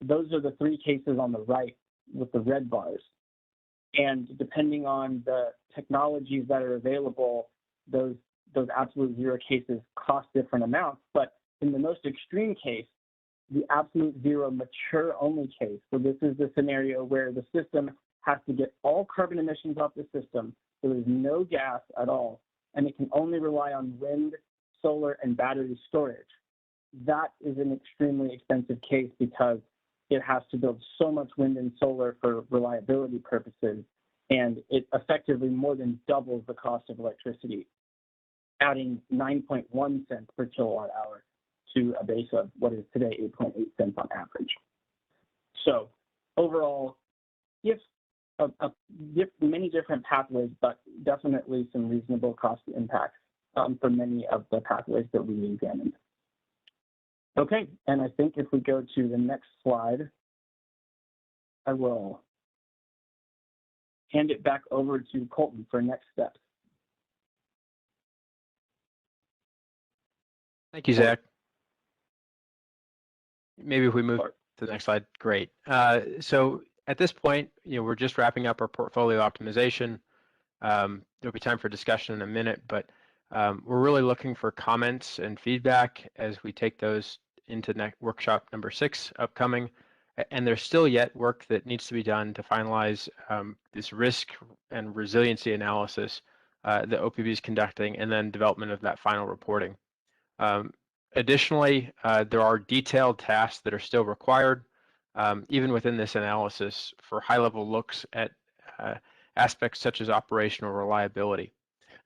F: those are the three cases on the right with the red bars. And depending on the technologies that are available, those absolute zero cases cost different amounts. But in the most extreme case, the absolute zero mature only case, so this is the scenario where the system has to get all carbon emissions off the system, so there's no gas at all, and it can only rely on wind, solar, and battery storage. That is an extremely expensive case because it has to build so much wind and solar for reliability purposes, and it effectively more than doubles the cost of electricity, adding 9.1 cents per kilowatt hour to a base of what is today 8.8 cents on average. So overall, many different pathways, but definitely some reasonable cost impacts for many of the pathways that we examined. Okay, and I think if we go to the next slide, I will hand it back over to Colton for next steps.
D: Thank you, Zach. Maybe if we move to the next slide, great. So at this point, we're just wrapping up our portfolio optimization. There'll be time for discussion in a minute, but we're really looking for comments and feedback as we take those into workshop number 6 upcoming. And there's still yet work that needs to be done to finalize this risk and resiliency analysis that OPPD is conducting, and then development of that final reporting. Additionally, there are detailed tasks that are still required, even within this analysis, for high-level looks at aspects such as operational reliability.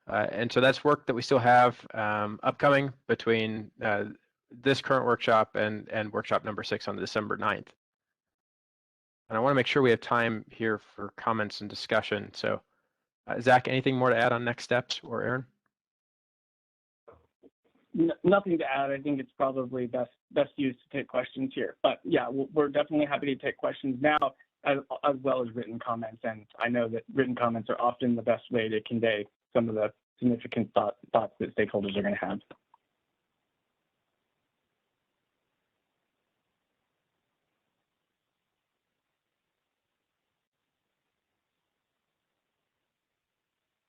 D: And so that's work that we still have upcoming between this current workshop and workshop number 6 on December 9th. And I want to make sure we have time here for comments and discussion. So, Zach, anything more to add on next steps, or Aaron?
F: Nothing to add. I think it's probably best used to take questions here. But yeah, we're definitely happy to take questions now, as well as written comments. And I know that written comments are often the best way to convey some of the significant thoughts that stakeholders are going to have.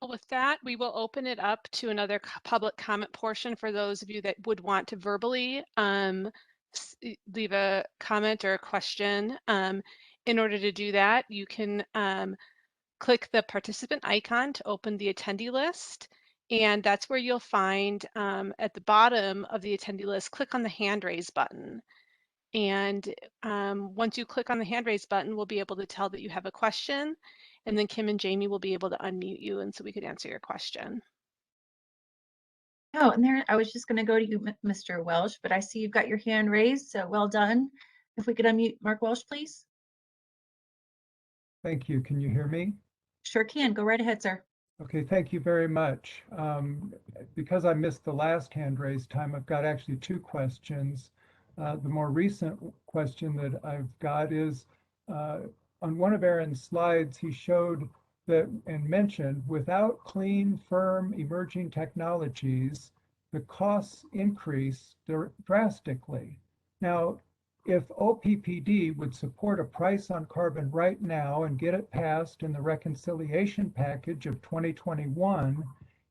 C: With that, we will open it up to another public comment portion for those of you that would want to verbally leave a comment or a question. In order to do that, you can click the participant icon to open the attendee list. And that's where you'll find at the bottom of the attendee list, click on the hand raise button. And once you click on the hand raise button, we'll be able to tell that you have a question. And then Kim and Jamie will be able to unmute you, and so we could answer your question.
E: Oh, and there, I was just going to go to you, Mr. Welsh, but I see you've got your hand raised, so well done. If we could unmute Mark Welsh, please.
I: Thank you. Can you hear me?
E: Sure can. Go right ahead, sir.
I: Okay, thank you very much. Because I missed the last hand raise time, I've got actually two questions. The more recent question that I've got is, on one of Aaron's slides, he showed that and mentioned without clean, firm, emerging technologies, the costs increase drastically. Now, if OPPD would support a price on carbon right now and get it passed in the reconciliation package of 2021,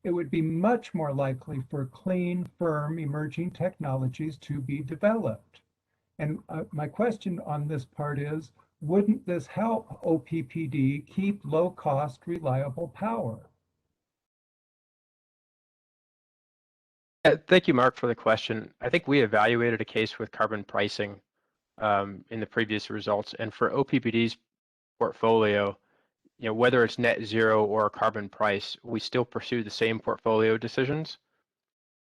I: it would be much more likely for clean, firm, emerging technologies to be developed. And my question on this part is, wouldn't this help OPPD keep low-cost, reliable power?
D: Thank you, Mark, for the question. I think we evaluated a case with carbon pricing in the previous results, and for OPPD's portfolio, whether it's net zero or a carbon price, we still pursue the same portfolio decisions,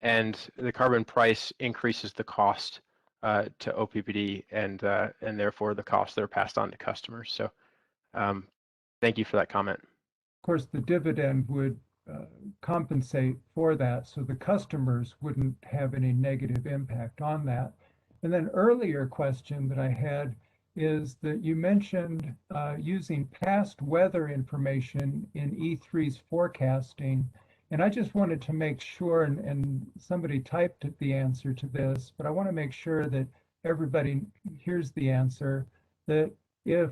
D: and the carbon price increases the cost to OPPD and therefore the costs that are passed on to customers. So thank you for that comment.
I: Of course, the dividend would compensate for that, so the customers wouldn't have any negative impact on that. And then earlier question that I had is that you mentioned using past weather information in E3's forecasting. And I just wanted to make sure, and somebody typed the answer to this, but I want to make sure that everybody hears the answer, that if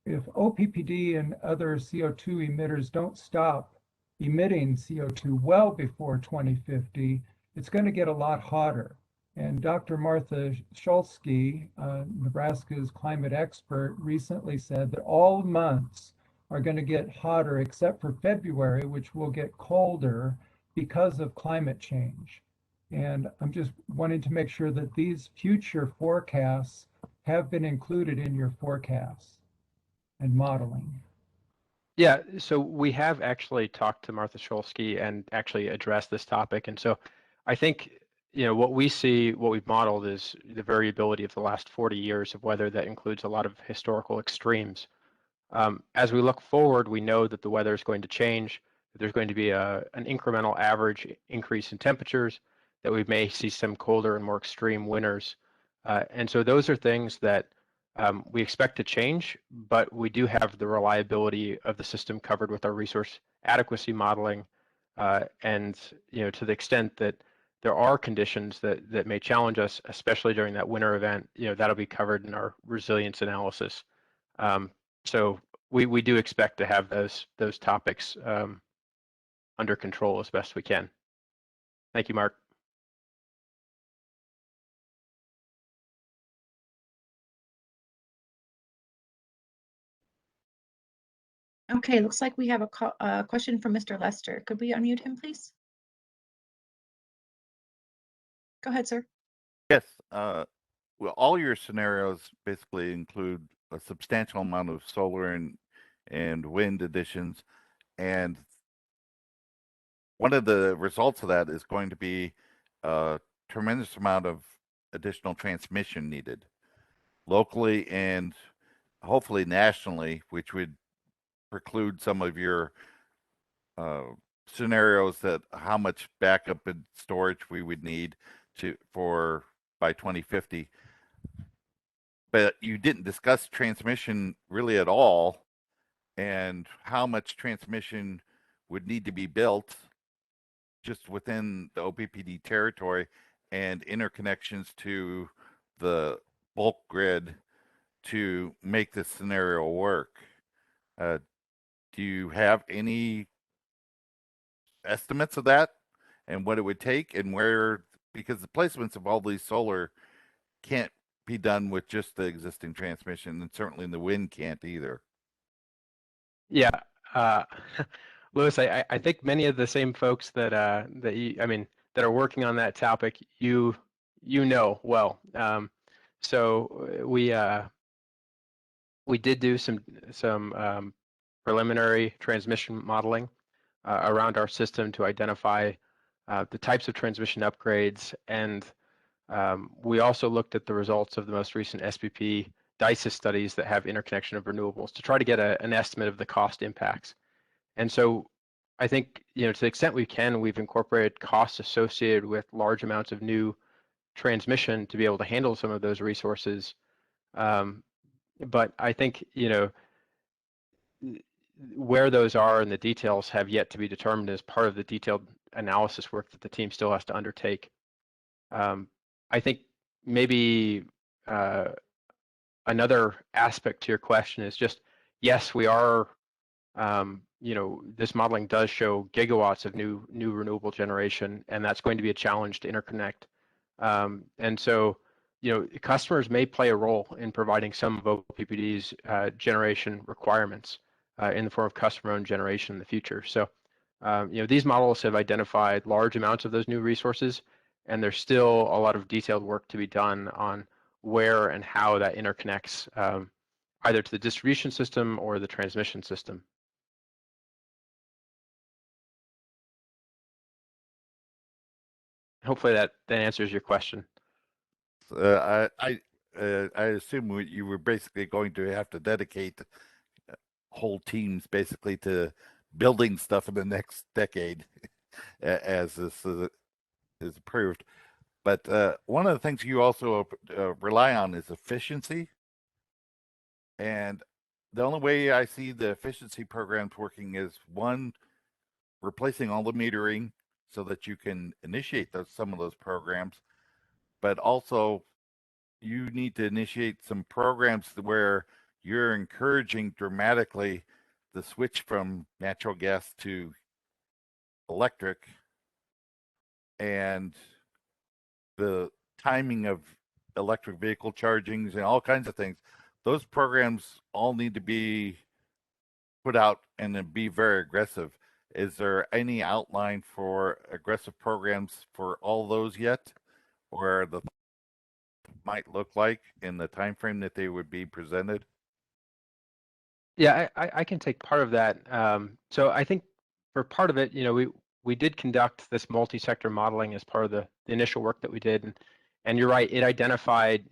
I: OPPD and other CO2 emitters don't stop emitting CO2 well before 2050, it's going to get a lot hotter. And Dr. Martha Shulsky, Nebraska's climate expert, recently said that all months are going to get hotter except for February, which will get colder because of climate change. And I'm just wanting to make sure that these future forecasts have been included in your forecasts and modeling.
D: Yeah, so we have actually talked to Martha Shulsky and actually addressed this topic. And so I think what we see, what we've modeled is the variability of the last 40 years of weather that includes a lot of historical extremes. As we look forward, we know that the weather is going to change, that there's going to be an incremental average increase in temperatures, that we may see some colder and more extreme winters. And so those are things that we expect to change, but we do have the reliability of the system covered with our resource adequacy modeling. And to the extent that there are conditions that may challenge us, especially during that winter event, that'll be covered in our resilience analysis. So we do expect to have those topics under control as best we can. Thank you, Mark.
E: Okay, looks like we have a question from Mr. Lester. Could we unmute him, please? Go ahead, sir.
J: Yes. Well, all your scenarios basically include a substantial amount of solar and wind additions, and one of the results of that is going to be a tremendous amount of additional transmission needed locally and hopefully nationally, which would preclude some of your scenarios that how much backup and storage we would need by 2050. But you didn't discuss transmission really at all, and how much transmission would need to be built just within the OPPD territory and interconnections to the bulk grid to make this scenario work. Do you have any estimates of that and what it would take and where, because the placements of all these solar can't be done with just the existing transmission, and certainly the wind can't either.
D: Yeah, Louis, I think many of the same folks that that are working on that topic, you know well. So we did do some preliminary transmission modeling around our system to identify the types of transmission upgrades, and we also looked at the results of the most recent SPP DICES studies that have interconnection of renewables to try to get an estimate of the cost impacts. And so I think, to the extent we can, we've incorporated costs associated with large amounts of new transmission to be able to handle some of those resources. But I think, where those are and the details have yet to be determined as part of the detailed analysis work that the team still has to undertake. I think maybe another aspect to your question is just, yes, we are, this modeling does show gigawatts of new renewable generation, and that's going to be a challenge to interconnect. And so, customers may play a role in providing some of OPPD's generation requirements in the form of customer-owned generation in the future. So, these models have identified large amounts of those new resources, and there's still a lot of detailed work to be done on where and how that interconnects either to the distribution system or the transmission system. Hopefully that answers your question.
J: I assume you were basically going to have to dedicate whole teams basically to building stuff in the next decade as this is approved. But one of the things you also rely on is efficiency. And the only way I see the efficiency programs working is, one, replacing all the metering so that you can initiate some of those programs, but also you need to initiate some programs where you're encouraging dramatically the switch from natural gas to electric, and the timing of electric vehicle chargings and all kinds of things. Those programs all need to be put out and then be very aggressive. Is there any outline for aggressive programs for all those yet, or the might look like in the time frame that they would be presented?
D: Yeah, I can take part of that. So I think for part of it, we did conduct this multi-sector modeling as part of the initial work that we did, and you're right, it identified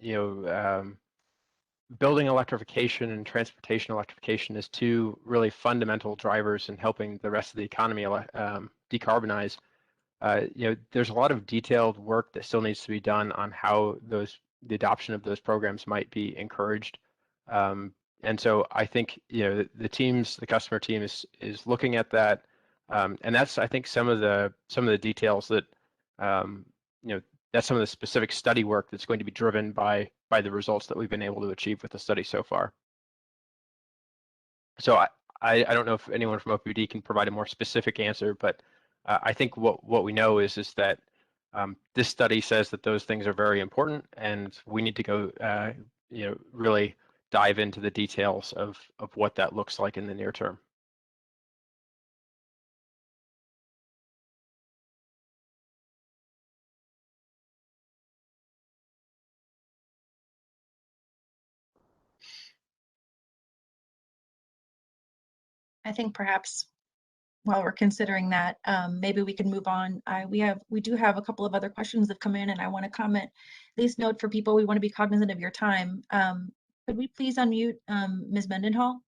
D: building electrification and transportation electrification as two really fundamental drivers in helping the rest of the economy decarbonize. There's a lot of detailed work that still needs to be done on how the adoption of those programs might be encouraged. And so I think the customer team is looking at that, and that's, I think, some of the details that that's some of the specific study work that's going to be driven by the results that we've been able to achieve with the study so far. So I don't know if anyone from OPPD can provide a more specific answer, but I think what we know is that this study says that those things are very important, and we need to go really dive into the details of what that looks like in the near term.
E: I think perhaps while we're considering that, maybe we can move on. We do have a couple of other questions that come in, and I want to comment. At least note for people, we want to be cognizant of your time. Could we please unmute Ms. Mendenhall?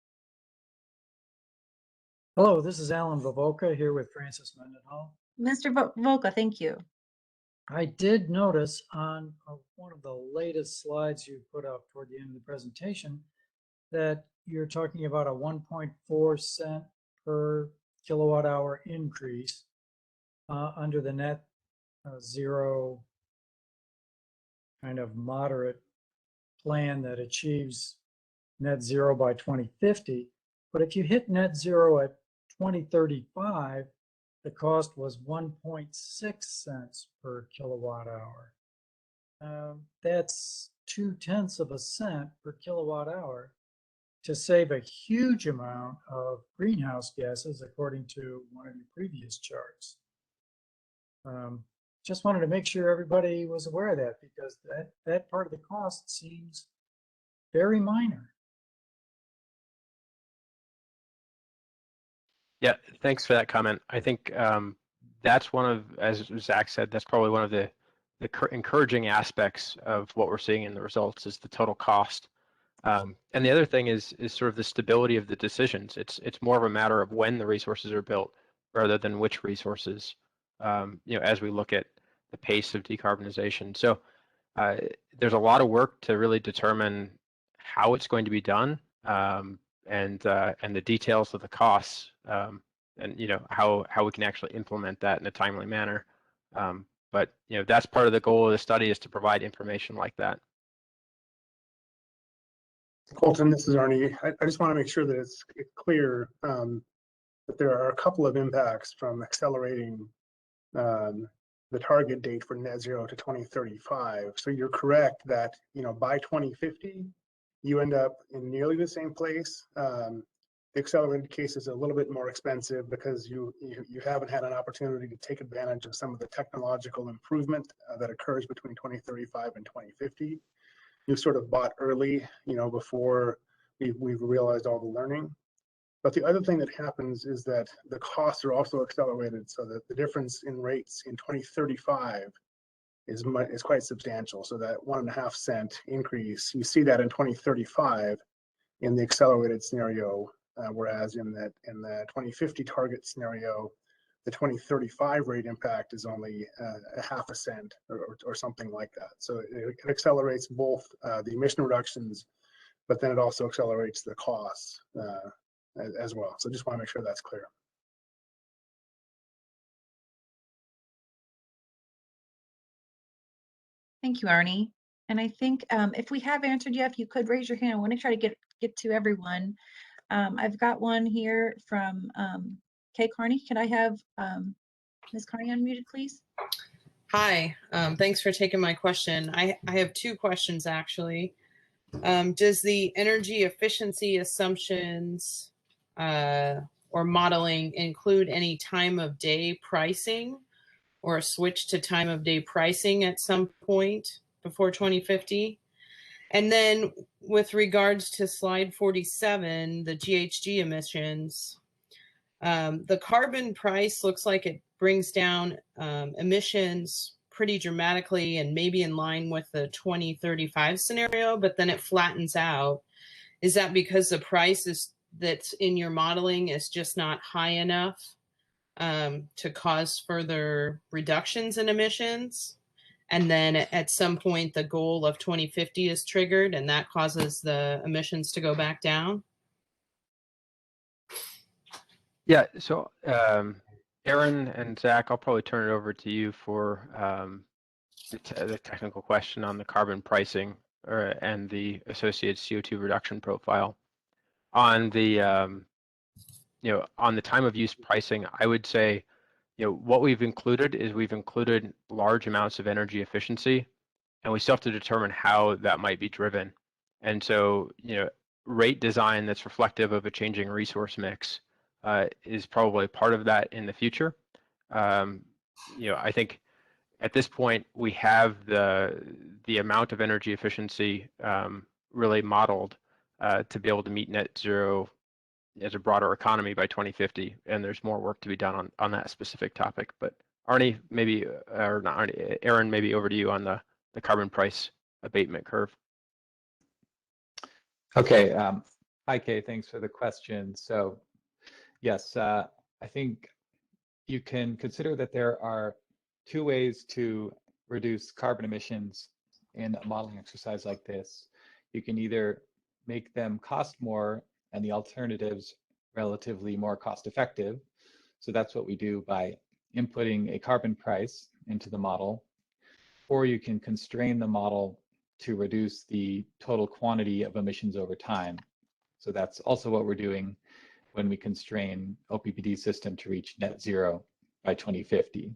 K: Hello, this is Alan Vavoka here with Francis Mendenhall.
E: Mr. Vavoka, thank you.
K: I did notice on one of the latest slides you put up toward the end of the presentation that you're talking about a 1.4 cent per kilowatt hour increase under the net zero kind of moderate plan that achieves net zero by 2050. But if you hit net zero at 2035, the cost was 1.6 cents per kilowatt hour. That's 0.2 of a cent per kilowatt hour to save a huge amount of greenhouse gases, according to one of your previous charts. Just wanted to make sure everybody was aware of that, because that part of the cost seems very minor.
D: Yeah, thanks for that comment. I think that's one of, as Zach said, that's probably one of the encouraging aspects of what we're seeing in the results is the total cost. And the other thing is sort of the stability of the decisions. It's more of a matter of when the resources are built rather than which resources, as we look at the pace of decarbonization. So there's a lot of work to really determine how it's going to be done, and the details of the costs, and how we can actually implement that in a timely manner. But that's part of the goal of the study, is to provide information like that.
H: Colton, this is Arnie. I just want to make sure that it's clear that there are a couple of impacts from accelerating the target date for net zero to 2035. So you're correct that by 2050 you end up in nearly the same place. The accelerated case is a little bit more expensive because you haven't had an opportunity to take advantage of some of the technological improvement that occurs between 2035 and 2050. You sort of bought early, before we've realized all the learning. But the other thing that happens is that the costs are also accelerated, so that the difference in rates in 2035 is quite substantial. So that 1.5 cent increase, you see that in 2035 in the accelerated scenario, whereas in the 2050 target scenario, the 2035 rate impact is only 0.5 cent or something like that. So it accelerates both the emission reductions, but then it also accelerates the costs as well. So just want to make sure that's clear.
E: Thank you, Arnie. And I think if we have answered you, if you could raise your hand, I want to try to get to everyone. I've got one here from Kay Carney. Can I have Ms. Carney unmuted, please?
L: Hi, thanks for taking my question. I have two questions, actually. Does the energy efficiency assumptions or modeling include any time of day pricing or a switch to time of day pricing at some point before 2050? And then with regards to slide 47, the GHG emissions, the carbon price looks like it brings down emissions pretty dramatically and maybe in line with the 2035 scenario, but then it flattens out. Is that because the price that's in your modeling is just not high enough to cause further reductions in emissions? And then at some point, the goal of 2050 is triggered and that causes the emissions to go back down?
D: Yeah, so Aaron and Zach, I'll probably turn it over to you for the technical question on the carbon pricing and the associated CO2 reduction profile. On the on the time of use pricing, I would say what we've included is we've included large amounts of energy efficiency, and we still have to determine how that might be driven. And so rate design that's reflective of a changing resource mix is probably part of that in the future. I think at this point we have the amount of energy efficiency really modeled to be able to meet net zero as a broader economy by 2050, and there's more work to be done on that specific topic. But Arnie, maybe, or not Arnie, Aaron, maybe over to you on the carbon price abatement curve.
G: Okay. Hi, Kay. Thanks for the question. So, yes, I think you can consider that there are two ways to reduce carbon emissions in a modeling exercise like this. You can either make them cost more and the alternatives relatively more cost effective. So that's what we do by inputting a carbon price into the model, or you can constrain the model to reduce the total quantity of emissions over time. So that's also what we're doing when we constrain OPPD system to reach net zero by 2050.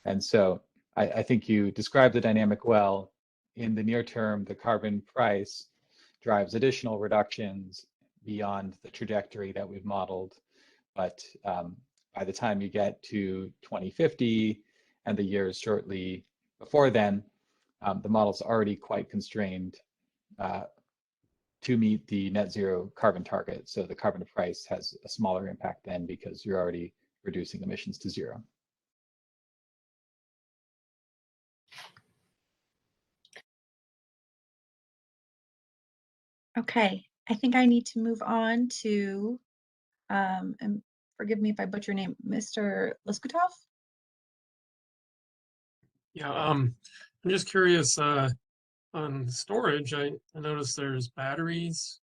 G: And so I think you described the dynamic well. In the near term, the carbon price drives additional reductions beyond the trajectory that we've modeled. But by the time you get to 2050 and the years shortly before then, the model's already quite constrained to meet the net zero carbon target. So the carbon price has a smaller impact then because you're already reducing emissions to zero.
E: Okay, I think I need to move on to forgive me if I butcher your name, Mr. Liskutov?
M: Yeah, I'm just curious on storage. I noticed there's batteries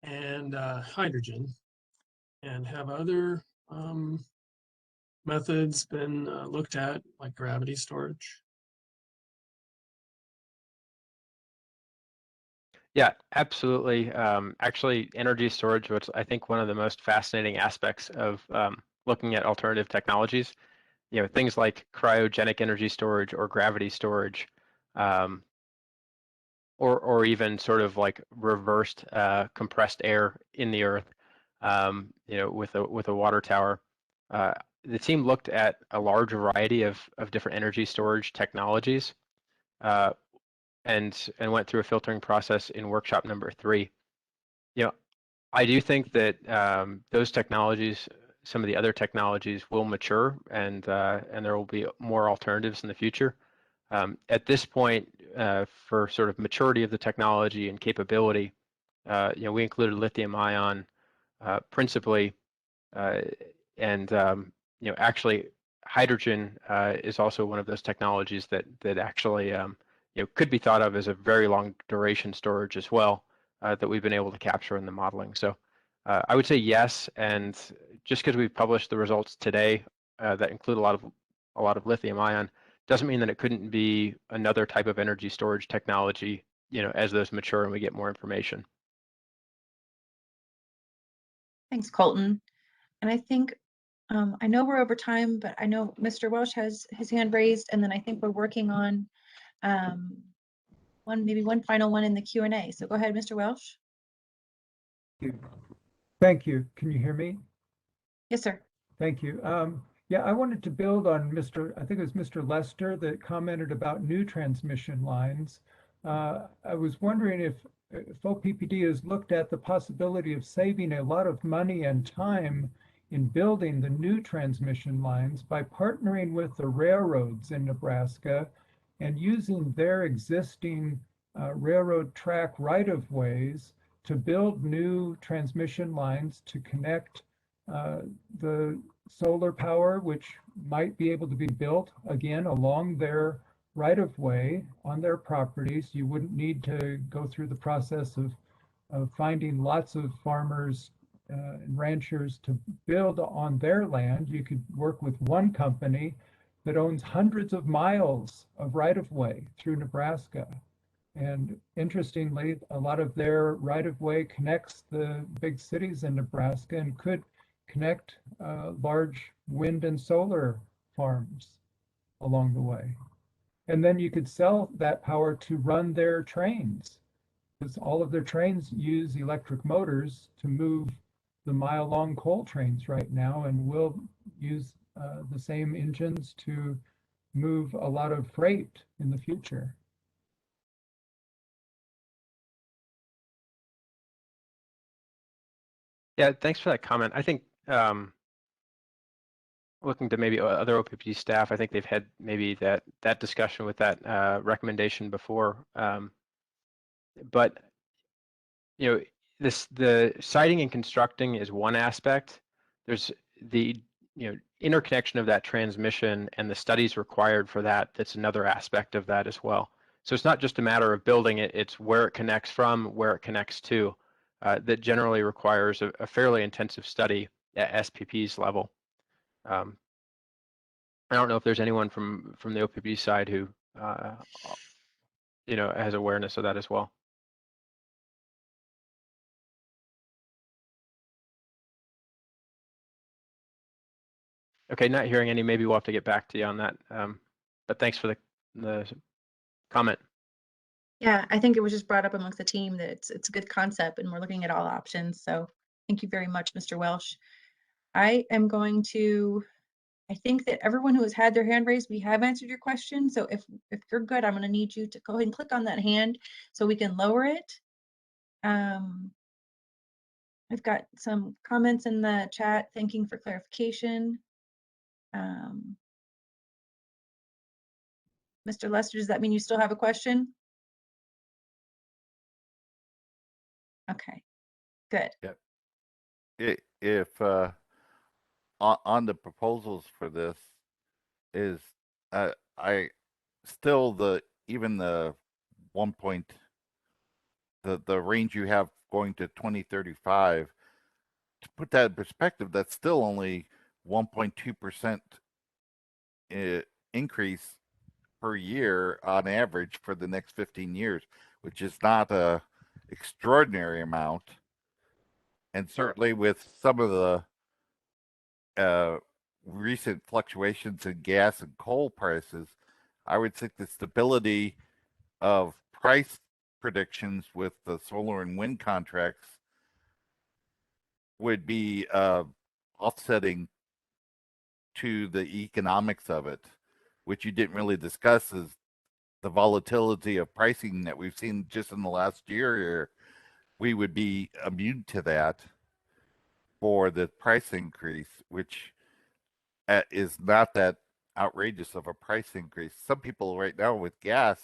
M: and hydrogen, and have other methods been looked at, like gravity storage?
D: Yeah, absolutely. Actually, energy storage, which I think one of the most fascinating aspects of looking at alternative technologies, things like cryogenic energy storage or gravity storage, or even sort of like reversed compressed air in the earth, with a water tower. The team looked at a large variety of different energy storage technologies, and went through a filtering process in workshop number 3. I do think that those technologies, some of the other technologies, will mature, and there will be more alternatives in the future. At this point, for sort of maturity of the technology and capability, we included lithium-ion principally, and actually hydrogen is also one of those technologies that actually could be thought of as a very long duration storage as well, that we've been able to capture in the modeling. So I would say yes, and just because we've published the results today that include a lot of lithium-ion, doesn't mean that it couldn't be another type of energy storage technology, as those mature and we get more information.
E: Thanks, Colton. And I think, I know we're over time, but I know Mr. Welsh has his hand raised, and then I think we're working on maybe one final one in the Q&A. So go ahead, Mr. Welsh.
I: Thank you. Can you hear me?
E: Yes, sir.
I: Thank you. Yeah, I wanted to build on I think it was Mr. Lester that commented about new transmission lines. I was wondering if OPPD has looked at the possibility of saving a lot of money and time in building the new transmission lines by partnering with the railroads in Nebraska and using their existing railroad track right-of-ways to build new transmission lines to connect the solar power, which might be able to be built again along their right-of-way on their properties. You wouldn't need to go through the process of finding lots of farmers and ranchers to build on their land. You could work with one company that owns hundreds of miles of right-of-way through Nebraska. And interestingly, a lot of their right-of-way connects the big cities in Nebraska and could connect large wind and solar farms along the way. And then you could sell that power to run their trains, because all of their trains use electric motors to move the mile-long coal trains right now, and will use the same engines to move a lot of freight in the future.
D: Yeah, thanks for that comment. I think looking to maybe other OPPD staff, I think they've had maybe that discussion with that recommendation before. But the siting and constructing is one aspect. There's the interconnection of that transmission and the studies required for that. That's another aspect of that as well. So it's not just a matter of building it; it's where it connects from, where it connects to. That generally requires a fairly intensive study at SPP's level. I don't know if there's anyone from the OPPD side who has awareness of that as well. Okay, not hearing any. Maybe we'll have to get back to you on that. But thanks for the comment.
E: Yeah, I think it was just brought up amongst the team that it's a good concept, and we're looking at all options. So thank you very much, Mr. Welsh. I think that everyone who has had their hand raised, we have answered your question. So if you're good, I'm going to need you to go ahead and click on that hand so we can lower it. I've got some comments in the chat thanking for clarification. Mr. Lester, does that mean you still have a question? Okay, good.
J: Yep. If on the proposals for this is I still even the 1 point the range you have going to 2035, to put that in perspective, that's still only 1.2% increase per year on average for the next 15 years, which is not a extraordinary amount. And certainly with some of the recent fluctuations in gas and coal prices, I would think the stability of price predictions with the solar and wind contracts would be offsetting to the economics of it, which you didn't really discuss, is the volatility of pricing that we've seen just in the last year. We would be immune to that for the price increase, which is not that outrageous of a price increase. Some people right now with gas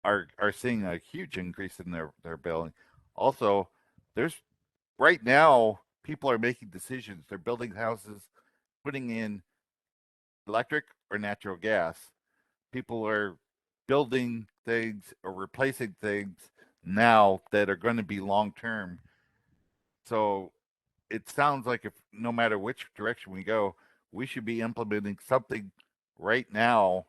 J: are seeing a huge increase in their billing. Also, there's right now people are making decisions. They're building houses, putting in electric or natural gas. People are building things or replacing things now that are going to be long term. So it sounds like if no matter which direction we go, we should be implementing something right now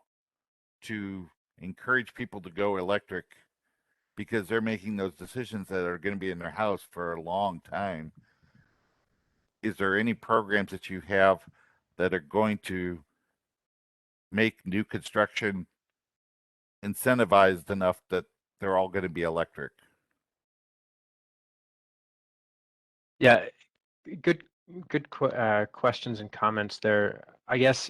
J: to encourage people to go electric, because they're making those decisions that are going to be in their house for a long time. Is there any programs that you have that are going to make new construction incentivized enough that they're all going to be electric?
D: Yeah, good questions and comments there. I guess,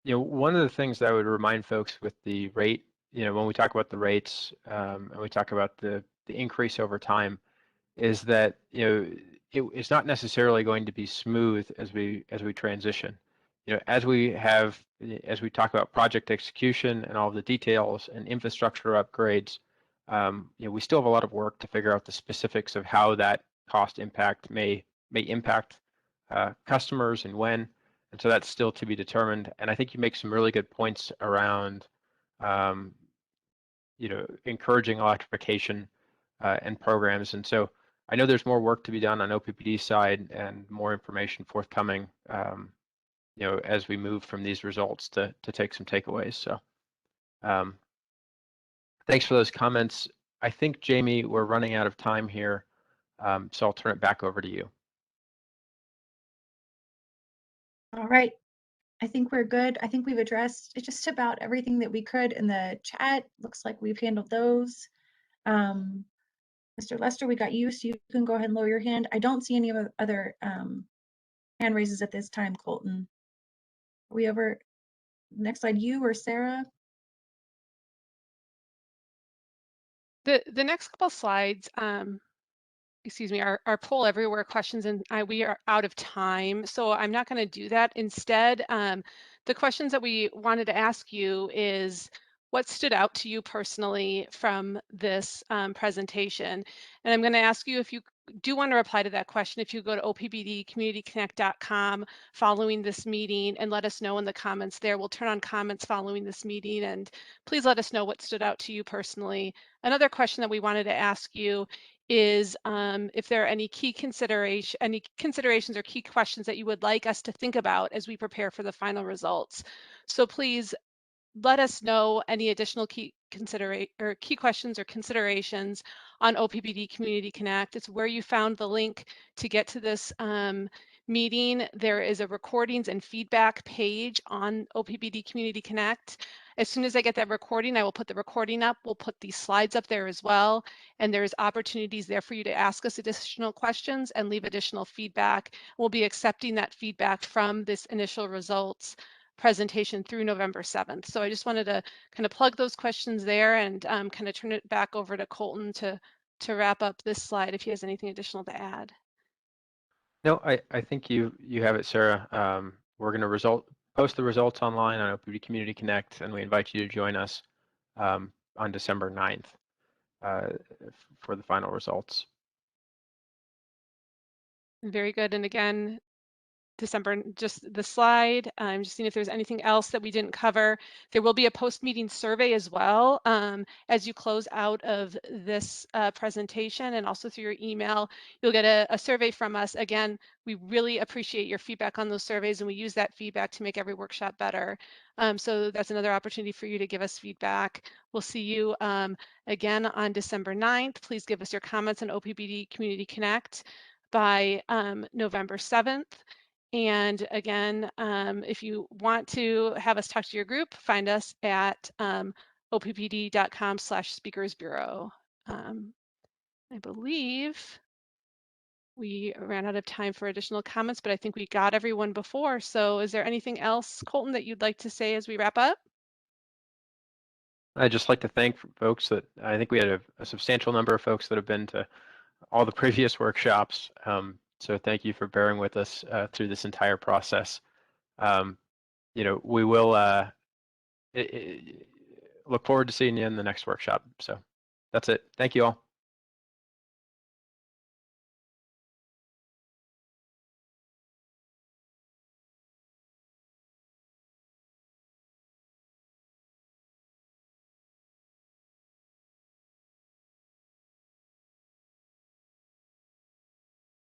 D: one of the things that I would remind folks with the rate, when we talk about the rates and we talk about the increase over time, is that it's not necessarily going to be smooth as we transition. As we talk about project execution and all the details and infrastructure upgrades, we still have a lot of work to figure out the specifics of how that cost impact may impact customers and when. And so that's still to be determined. And I think you make some really good points around, encouraging electrification and programs. And so I know there's more work to be done on OPPD side and more information forthcoming, as we move from these results to take some takeaways. So thanks for those comments. I think, Jamie, we're running out of time here, so I'll turn it back over to you.
E: All right. I think we're good. I think we've addressed just about everything that we could in the chat. Looks like we've handled those. Mr. Lester, we got you, so you can go ahead and lower your hand. I don't see any other hand raises at this time, Colton. Are we over? Next slide, you or Sarah?
C: The next couple slides, excuse me, our poll everywhere questions, and we are out of time, so I'm not going to do that. Instead, the questions that we wanted to ask you is, what stood out to you personally from this presentation? And I'm going to ask you, if you do want to reply to that question, if you go to oppdcommunityconnect.com following this meeting and let us know in the comments there. We'll turn on comments following this meeting, and please let us know what stood out to you personally. Another question that we wanted to ask you is if there are any considerations or key questions that you would like us to think about as we prepare for the final results. So please let us know any additional key questions or considerations on OPPD Community Connect. It's where you found the link to get to this meeting. There is a recordings and feedback page on OPPD Community Connect. As soon as I get that recording, I will put the recording up. We'll put these slides up there as well. And there's opportunities there for you to ask us additional questions and leave additional feedback. We'll be accepting that feedback from this initial results presentation through November 7th. So I just wanted to kind of plug those questions there and kind of turn it back over to Colton to wrap up this slide if he has anything additional to add.
D: No, I think you have it, Sarah. We're going to post the results online on OPPD Community Connect, and we invite you to join us on December 9th for the final results.
C: Very good. And again, December, just the slide. I'm just seeing if there's anything else that we didn't cover. There will be a post-meeting survey as well as you close out of this presentation, and also through your email, you'll get a survey from us. Again, we really appreciate your feedback on those surveys, and we use that feedback to make every workshop better. So that's another opportunity for you to give us feedback. We'll see you again on December 9th. Please give us your comments on OPPD Community Connect by November 7th. And again, if you want to have us talk to your group, find us at oppd.com/speakersbureau. I believe we ran out of time for additional comments, but I think we got everyone before. So is there anything else, Colton, that you'd like to say as we wrap up?
D: I'd just like to thank folks that I think we had a substantial number of folks that have been to all the previous workshops. So thank you for bearing with us through this entire process. You know, we will look forward to seeing you in the next workshop. So that's it. Thank you all.